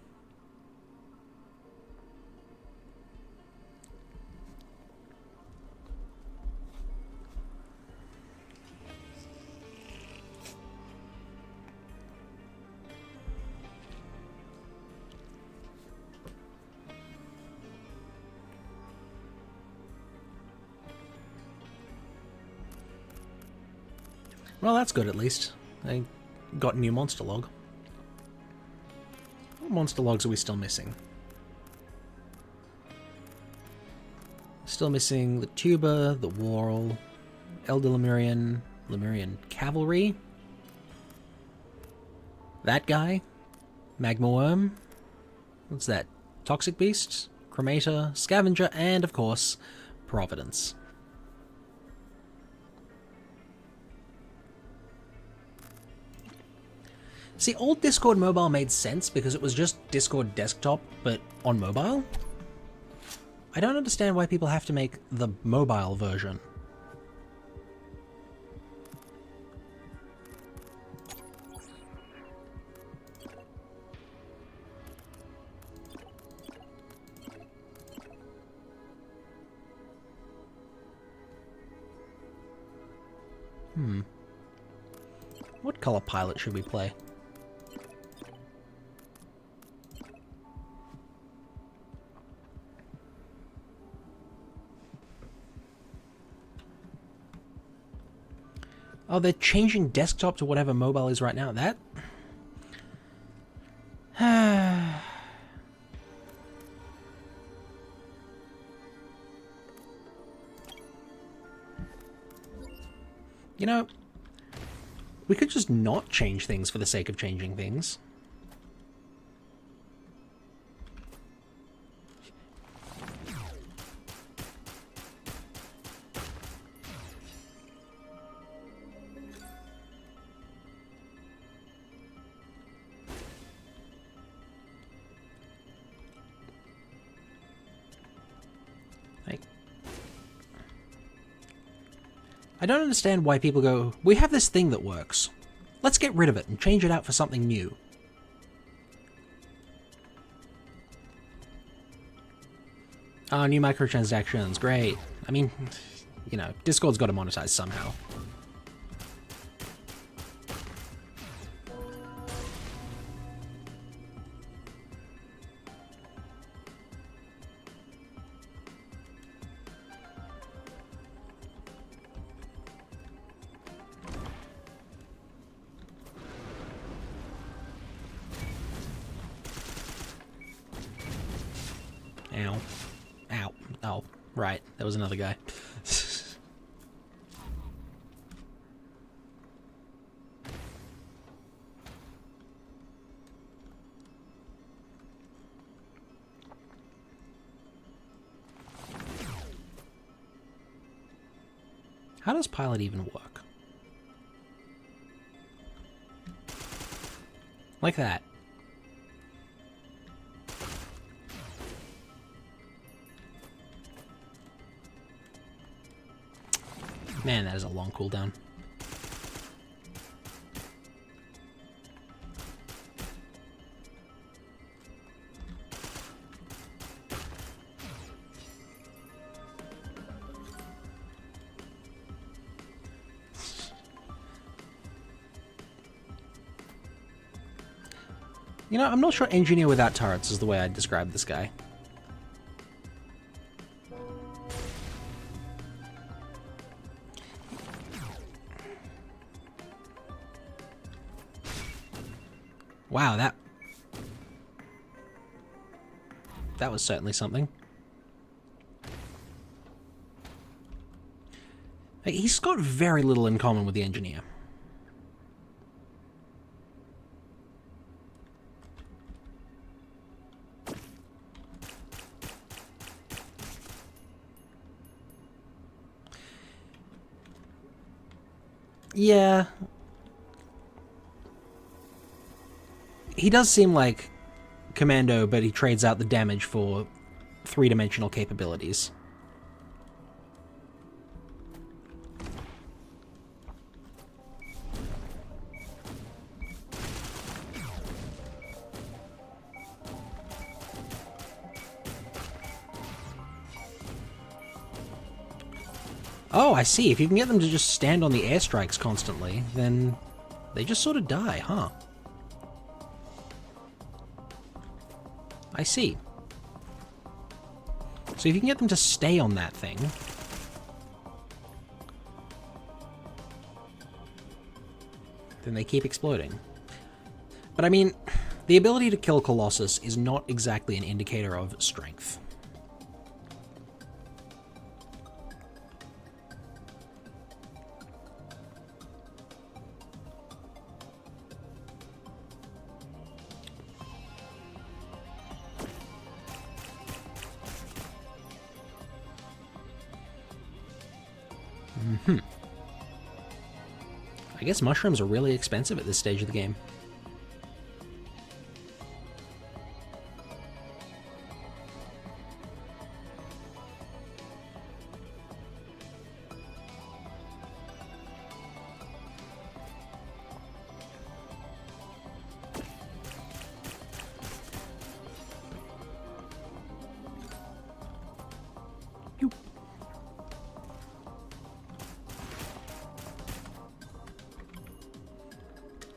Well, that's good at least. I got a new monster log. What monster logs are we still missing? Still missing the Tuba, the Whorl, Elder Lemurian, Lemurian Cavalry, that guy, Magma Worm, what's that, Toxic Beast, Cremator, Scavenger, and of course, Providence. See, old Discord Mobile made sense because it was just Discord Desktop, but on mobile? I don't understand why people have to make the mobile version. What color pilot should we play? Oh, they're changing desktop to whatever mobile is right now. That... You know, we could just not change things for the sake of changing things. I don't understand why people go, we have this thing that works. Let's get rid of it and change it out for something new. Oh, new microtransactions, great. I mean, you know, Discord's got to monetize somehow. Ow. Ow. Oh, right. There was another guy. How does pilot even work? Like that. Man, that is a long cooldown. You know, I'm not sure engineer without turrets is the way I'd describe this guy. Wow, that was certainly something. Like, he's got very little in common with the engineer. Yeah. He does seem like Commando, but he trades out the damage for three-dimensional capabilities. Oh, I see. If you can get them to just stand on the airstrikes constantly, then they just sort of die, huh? I see. So if you can get them to stay on that thing, then they keep exploding. But I mean, the ability to kill Colossus is not exactly an indicator of strength. I guess mushrooms are really expensive at this stage of the game.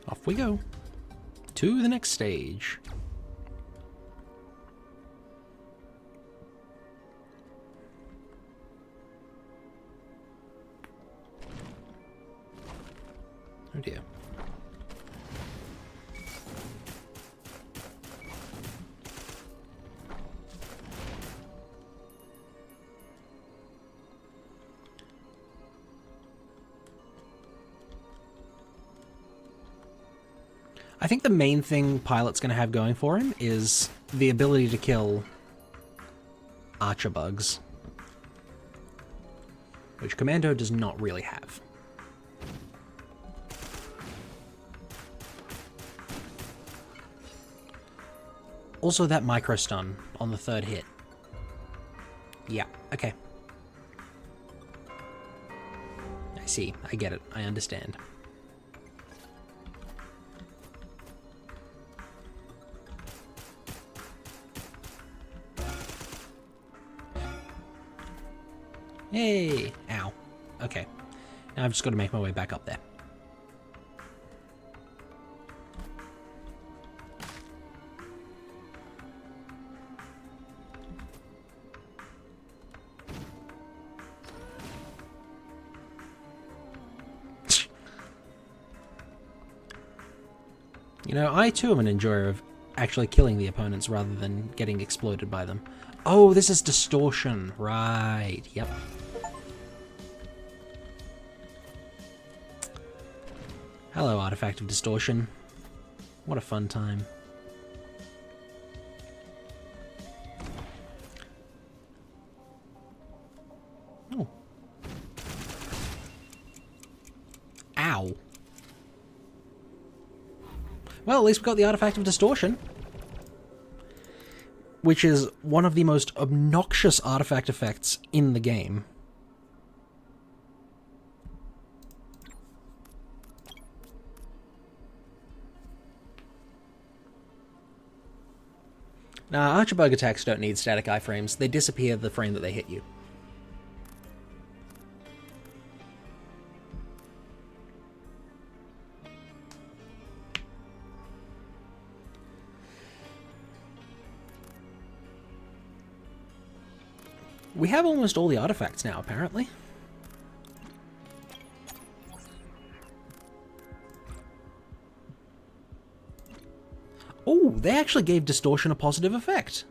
Off we go. To the next stage. Oh dear. I think the main thing Pilot's going to have going for him is the ability to kill archer bugs, which Commando does not really have. Also that micro stun on the third hit. Yeah, okay. I see, I get it, I understand. Hey! Ow. Okay. Now I've just got to make my way back up there. You know, I too am an enjoyer of actually killing the opponents rather than getting exploded by them. Oh, this is distortion. Right. Yep. Hello, Artifact of Distortion. What a fun time. Oh. Ow. Well, at least we got the Artifact of Distortion. Which is one of the most obnoxious artifact effects in the game. Nah, Archibug attacks don't need static iframes. They disappear the frame that they hit you. We have almost all the artifacts now, apparently. Oh, they actually gave Distortion a positive effect.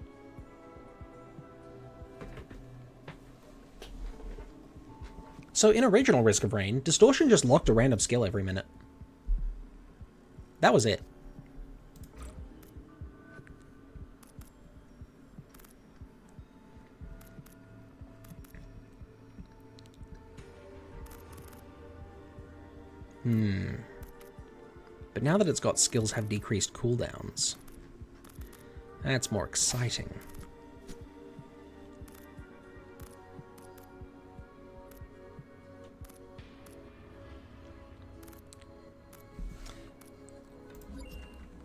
So in original Risk of Rain, Distortion just locked a random skill every minute. That was it. But now that it's got skills have decreased cooldowns, that's more exciting.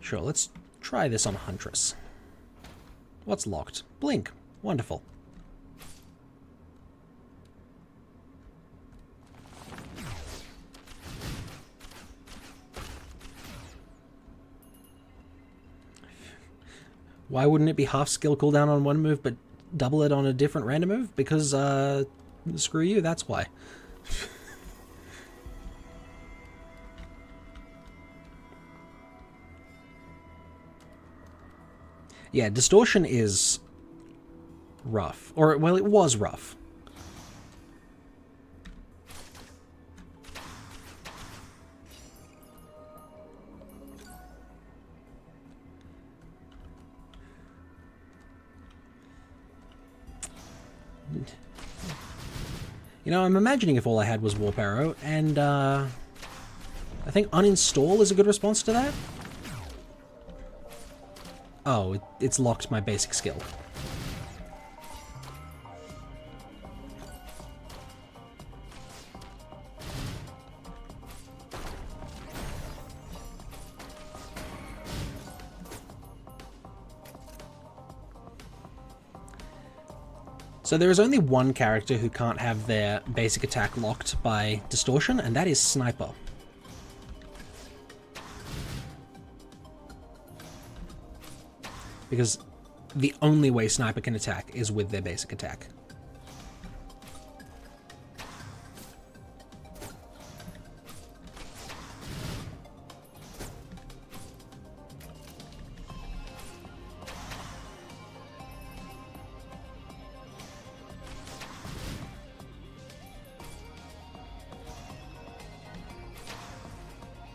Sure, let's try this on Huntress. What's locked? Blink. Wonderful. Why wouldn't it be half skill cooldown on one move, but double it on a different random move? Because, screw you, that's why. Yeah, Distortion is rough. Or, well, it was rough. You know, I'm imagining if all I had was Warp Arrow, and I think uninstall is a good response to that. Oh, it's locked my basic skill. So there is only one character who can't have their basic attack locked by Distortion, and that is Sniper. Because the only way Sniper can attack is with their basic attack.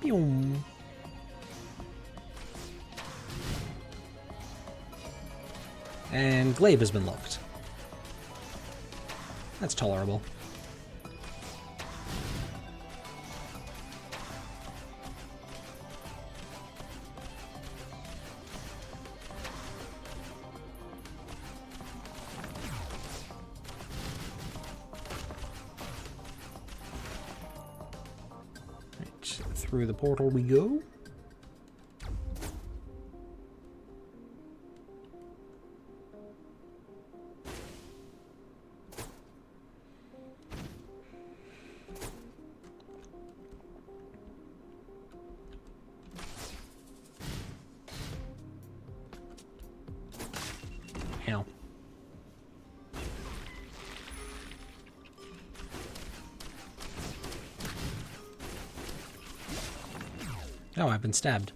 Boom. And Glaive has been locked. That's tolerable. Right, through the portal we go. Ow. Oh, I've been stabbed.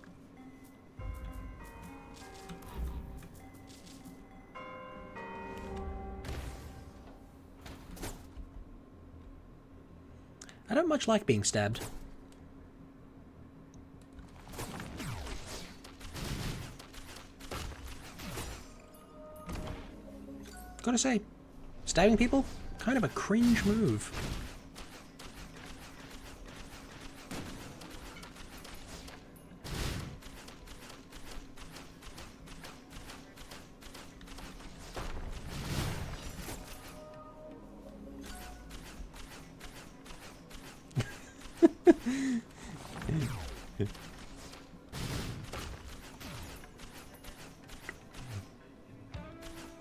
I don't much like being stabbed. Gotta say, stabbing people, kind of a cringe move.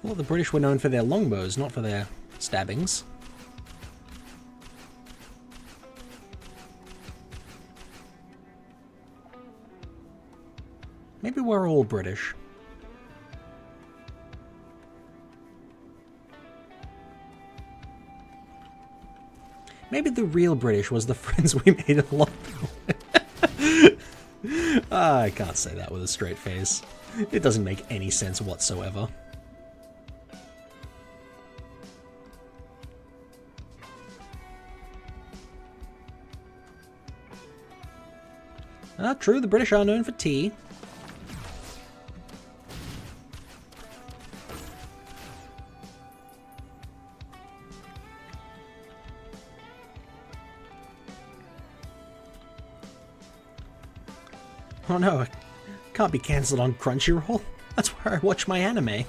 Well, the British were known for their longbows, not for their stabbings. Maybe we're all British. Maybe the real British was the friends we made along the way. I can't say that with a straight face. It doesn't make any sense whatsoever. True, the British are known for tea. Oh no, it can't be cancelled on Crunchyroll. That's where I watch my anime.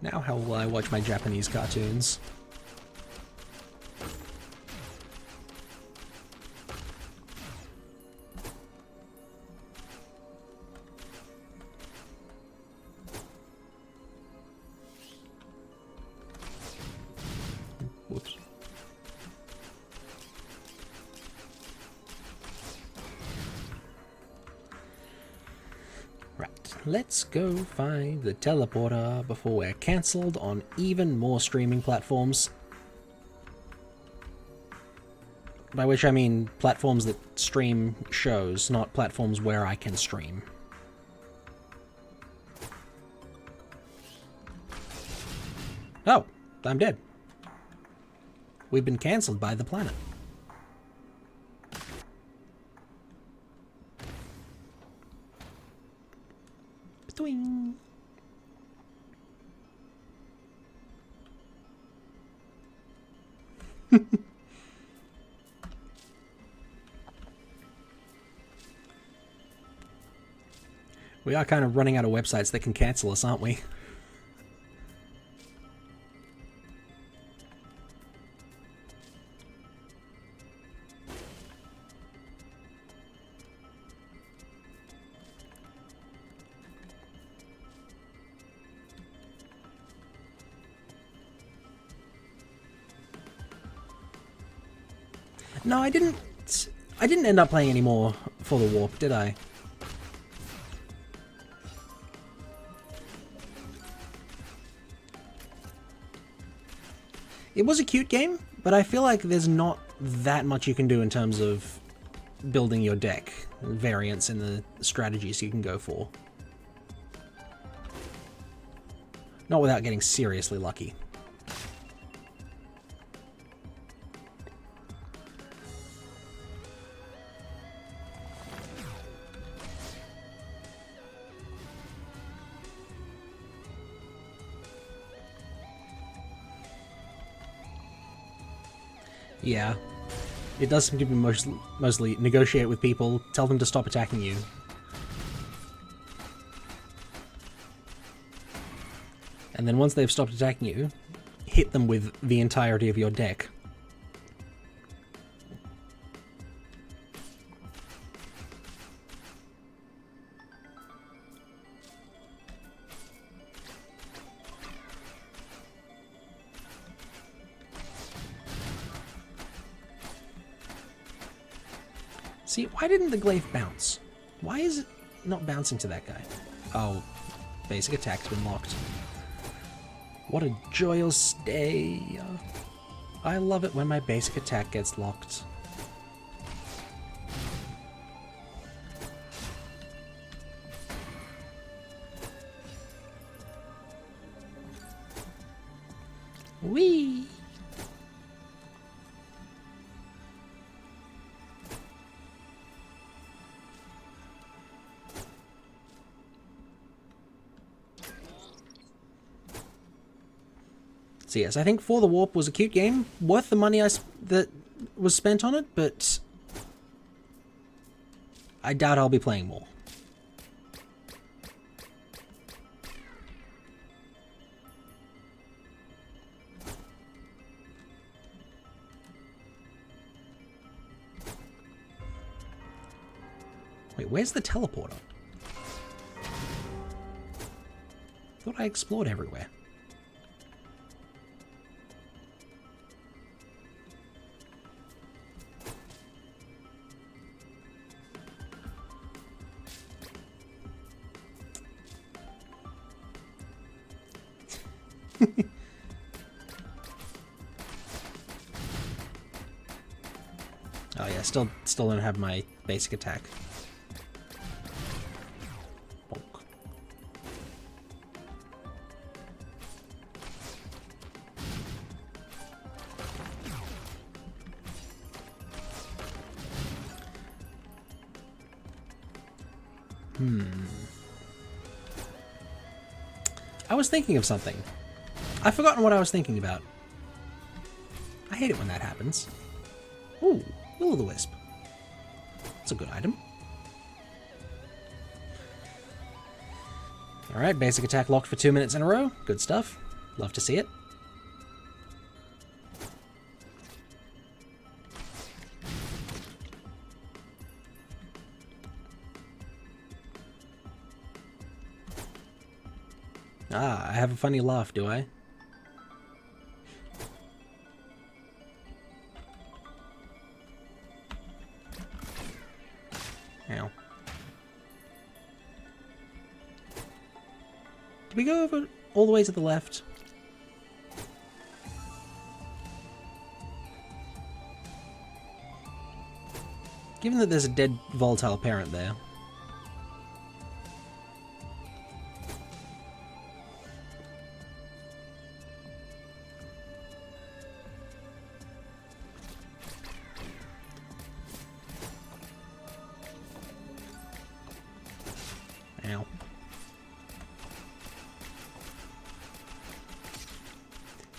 Now how will I watch my Japanese cartoons? Whoops. Right, let's go find the teleporter before we're cancelled on even more streaming platforms. By which I mean platforms that stream shows, not platforms where I can stream. Oh, I'm dead. We've been cancelled by the planet. Twing. We are kind of running out of websites that can cancel us, aren't we? No, I didn't end up playing any more For the Warp, did I? It was a cute game, but I feel like there's not that much you can do in terms of building your deck, variants in the strategies you can go for. Not without getting seriously lucky. Yeah. It does seem to be mostly negotiate with people, tell them to stop attacking you. And then once they've stopped attacking you, hit them with the entirety of your deck. See, why didn't the glaive bounce? Why is it not bouncing to that guy? Oh, basic attack's been locked. What a joyous day. I love it when my basic attack gets locked. Whee! So yes, I think For the Warp was a cute game, worth the money that was spent on it, but I doubt I'll be playing more. Wait, where's the teleporter? Thought I explored everywhere. Oh yeah, still don't have my basic attack. Bonk. I was thinking of something. I've forgotten what I was thinking about. I hate it when that happens. Ooh, Will-o'-the-Wisp. That's a good item. Alright, basic attack locked for 2 minutes in a row. Good stuff. Love to see it. Ah, I have a funny laugh, do I? Ow. Did we go over all the way to the left? Given that there's a dead volatile parent there. Ow.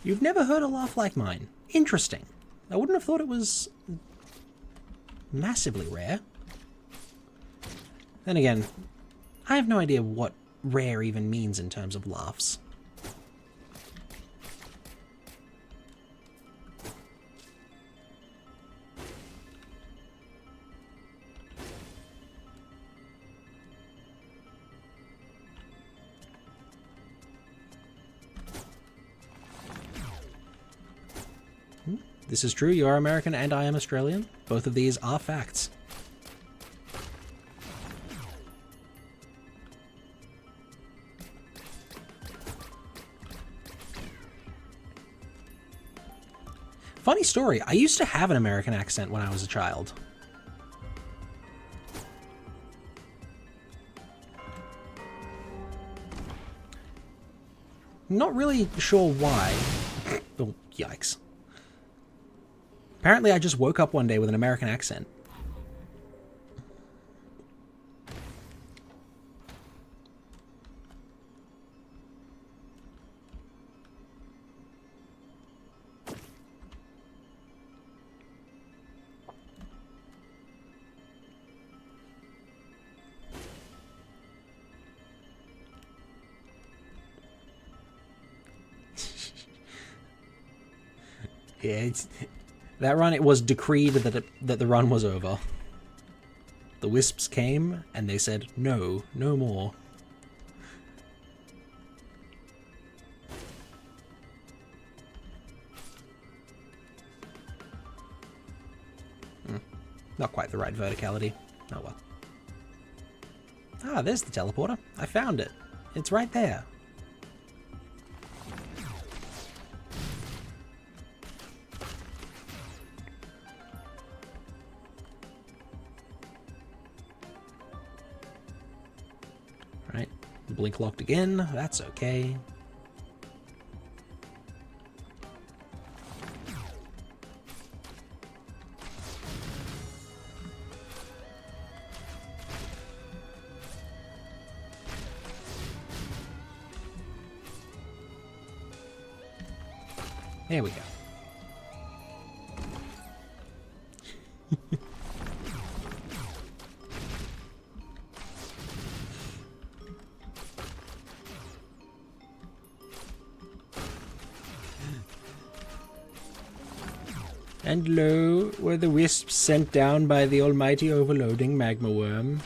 You've never heard a laugh like mine. Interesting. I wouldn't have thought it was massively rare. Then again, I have no idea what rare even means in terms of laughs. This is true, you are American and I am Australian. Both of these are facts. Funny story, I used to have an American accent when I was a child. Not really sure why. Oh, yikes. Apparently I just woke up one day with an American accent. Yeah, that run, it was decreed that the run was over. The wisps came, and they said, no, no more. Not quite the right verticality. Oh well. Ah, there's the teleporter. I found it. It's right there. Right. Blink locked again. That's okay. There we go. And lo, were the wisps sent down by the almighty overloading magma worm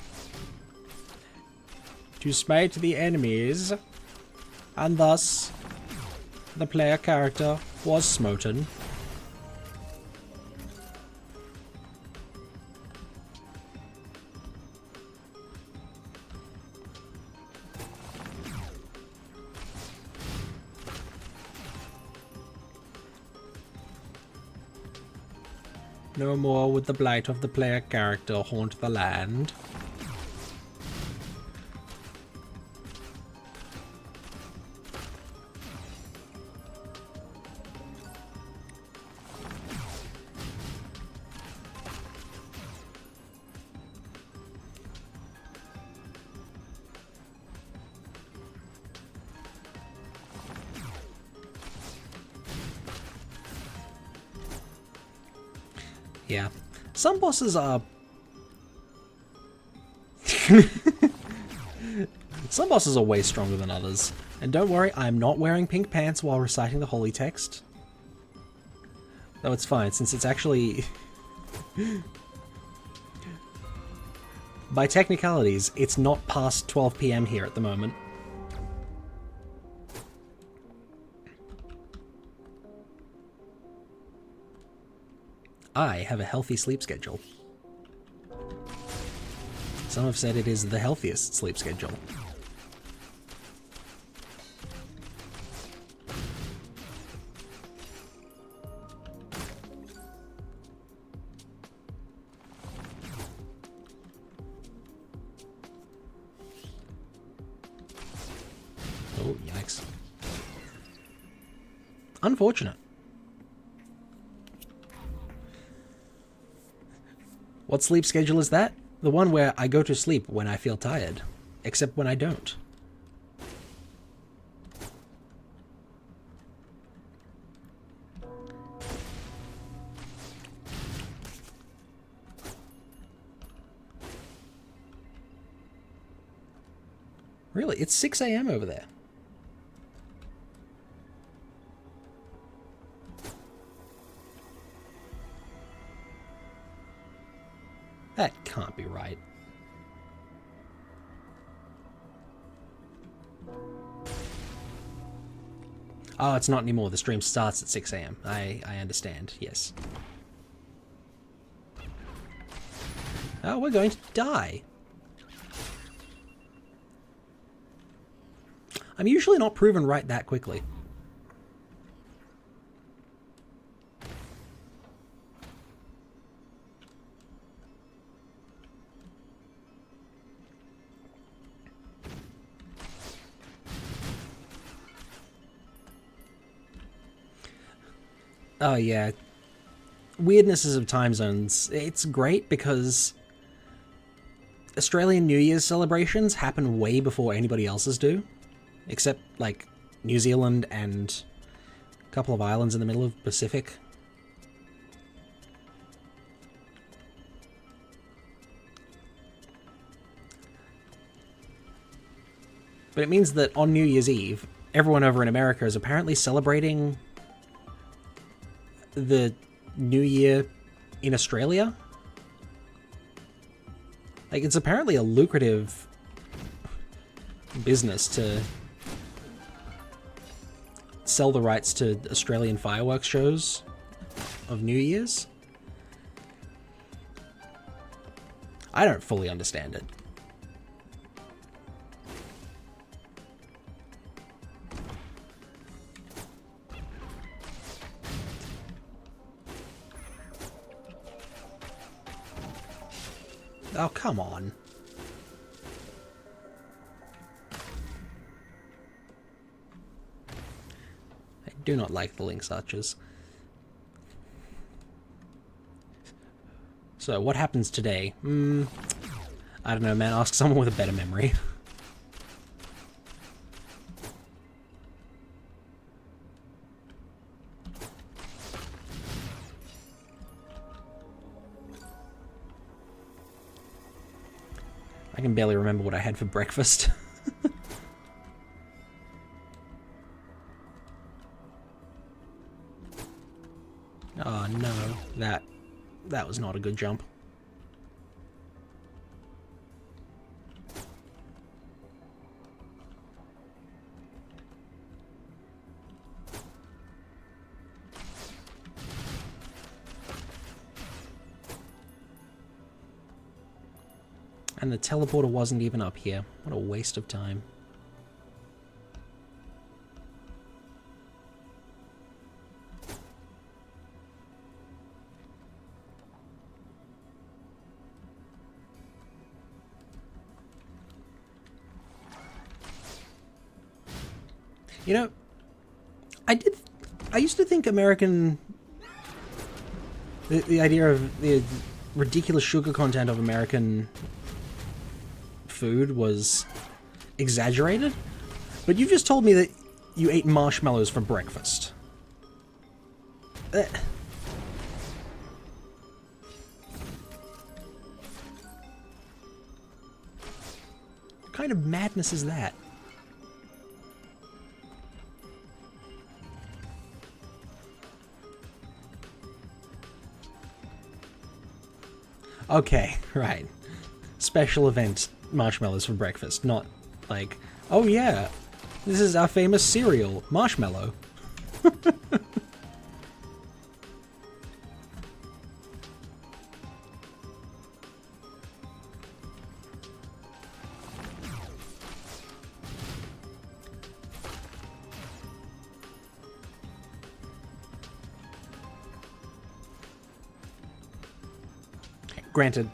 to smite the enemies, and thus the player character was smoten. No more would the blight of the player character haunt the land. Yeah. Some bosses are... Some bosses are way stronger than others. And don't worry, I'm not wearing pink pants while reciting the holy text. Though it's fine, since it's actually... By technicalities, it's not past 12 PM here at the moment. I have a healthy sleep schedule. Some have said it is the healthiest sleep schedule. Oh, yikes. Unfortunate. What sleep schedule is that? The one where I go to sleep when I feel tired, except when I don't. Really? It's 6 AM over there. That can't be right. Oh, it's not anymore. The stream starts at 6 AM. I understand, yes. Oh, we're going to die. I'm usually not proven right that quickly. Oh yeah, weirdnesses of time zones. It's great because Australian New Year's celebrations happen way before anybody else's do, except like New Zealand and a couple of islands in the middle of the Pacific. But it means that on New Year's Eve, everyone over in America is apparently celebrating the New Year in Australia. Like, it's apparently a lucrative business to sell the rights to Australian fireworks shows of New Year's. I don't fully understand it. Oh, come on. I do not like the Lynx Archers. So, what happens today? I don't know, man. Ask someone with a better memory. I can barely remember what I had for breakfast. Oh no, that was not a good jump. And the teleporter wasn't even up here. What a waste of time. You know, I used to think American... The idea of the ridiculous sugar content of American food was exaggerated, but you just told me that you ate marshmallows for breakfast. What kind of madness is that? Okay, right. Special event marshmallows for breakfast, not like, oh yeah, this is our famous cereal, marshmallow. Granted,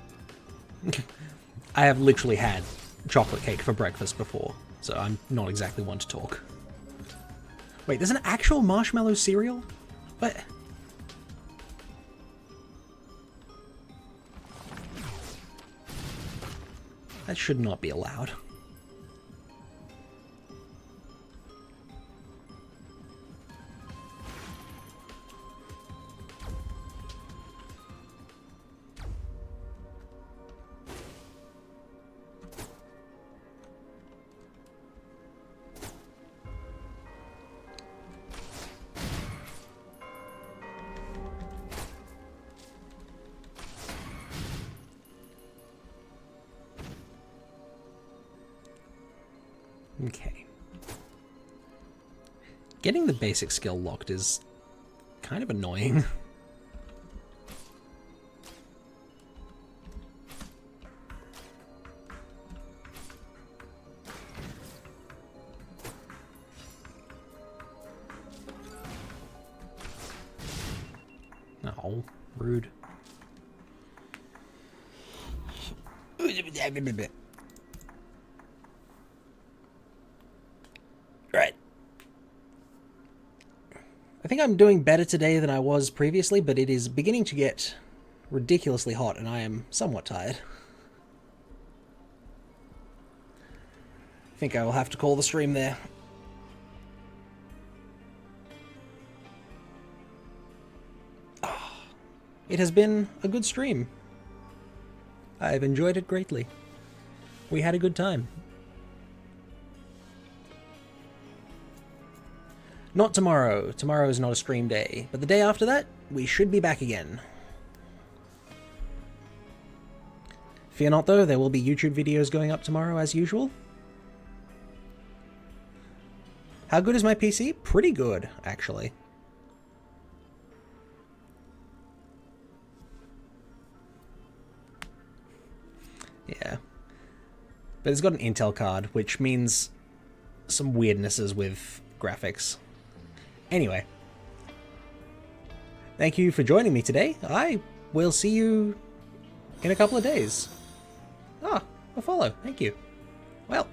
I have literally had chocolate cake for breakfast before, so I'm not exactly one to talk. Wait, there's an actual marshmallow cereal? What? That should not be allowed. Okay. Getting the basic skill locked is kind of annoying. Oh, rude. Right. I think I'm doing better today than I was previously, but it is beginning to get ridiculously hot, and I am somewhat tired. I think I will have to call the stream there. It has been a good stream. I've enjoyed it greatly. We had a good time. Not tomorrow. Tomorrow is not a stream day. But the day after that, we should be back again. Fear not though, there will be YouTube videos going up tomorrow as usual. How good is my PC? Pretty good, actually. Yeah. But it's got an Intel card, which means some weirdnesses with graphics. Anyway. Thank you for joining me today. I will see you in a couple of days. Ah, a follow. Thank you. Well,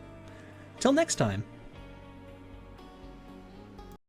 till next time.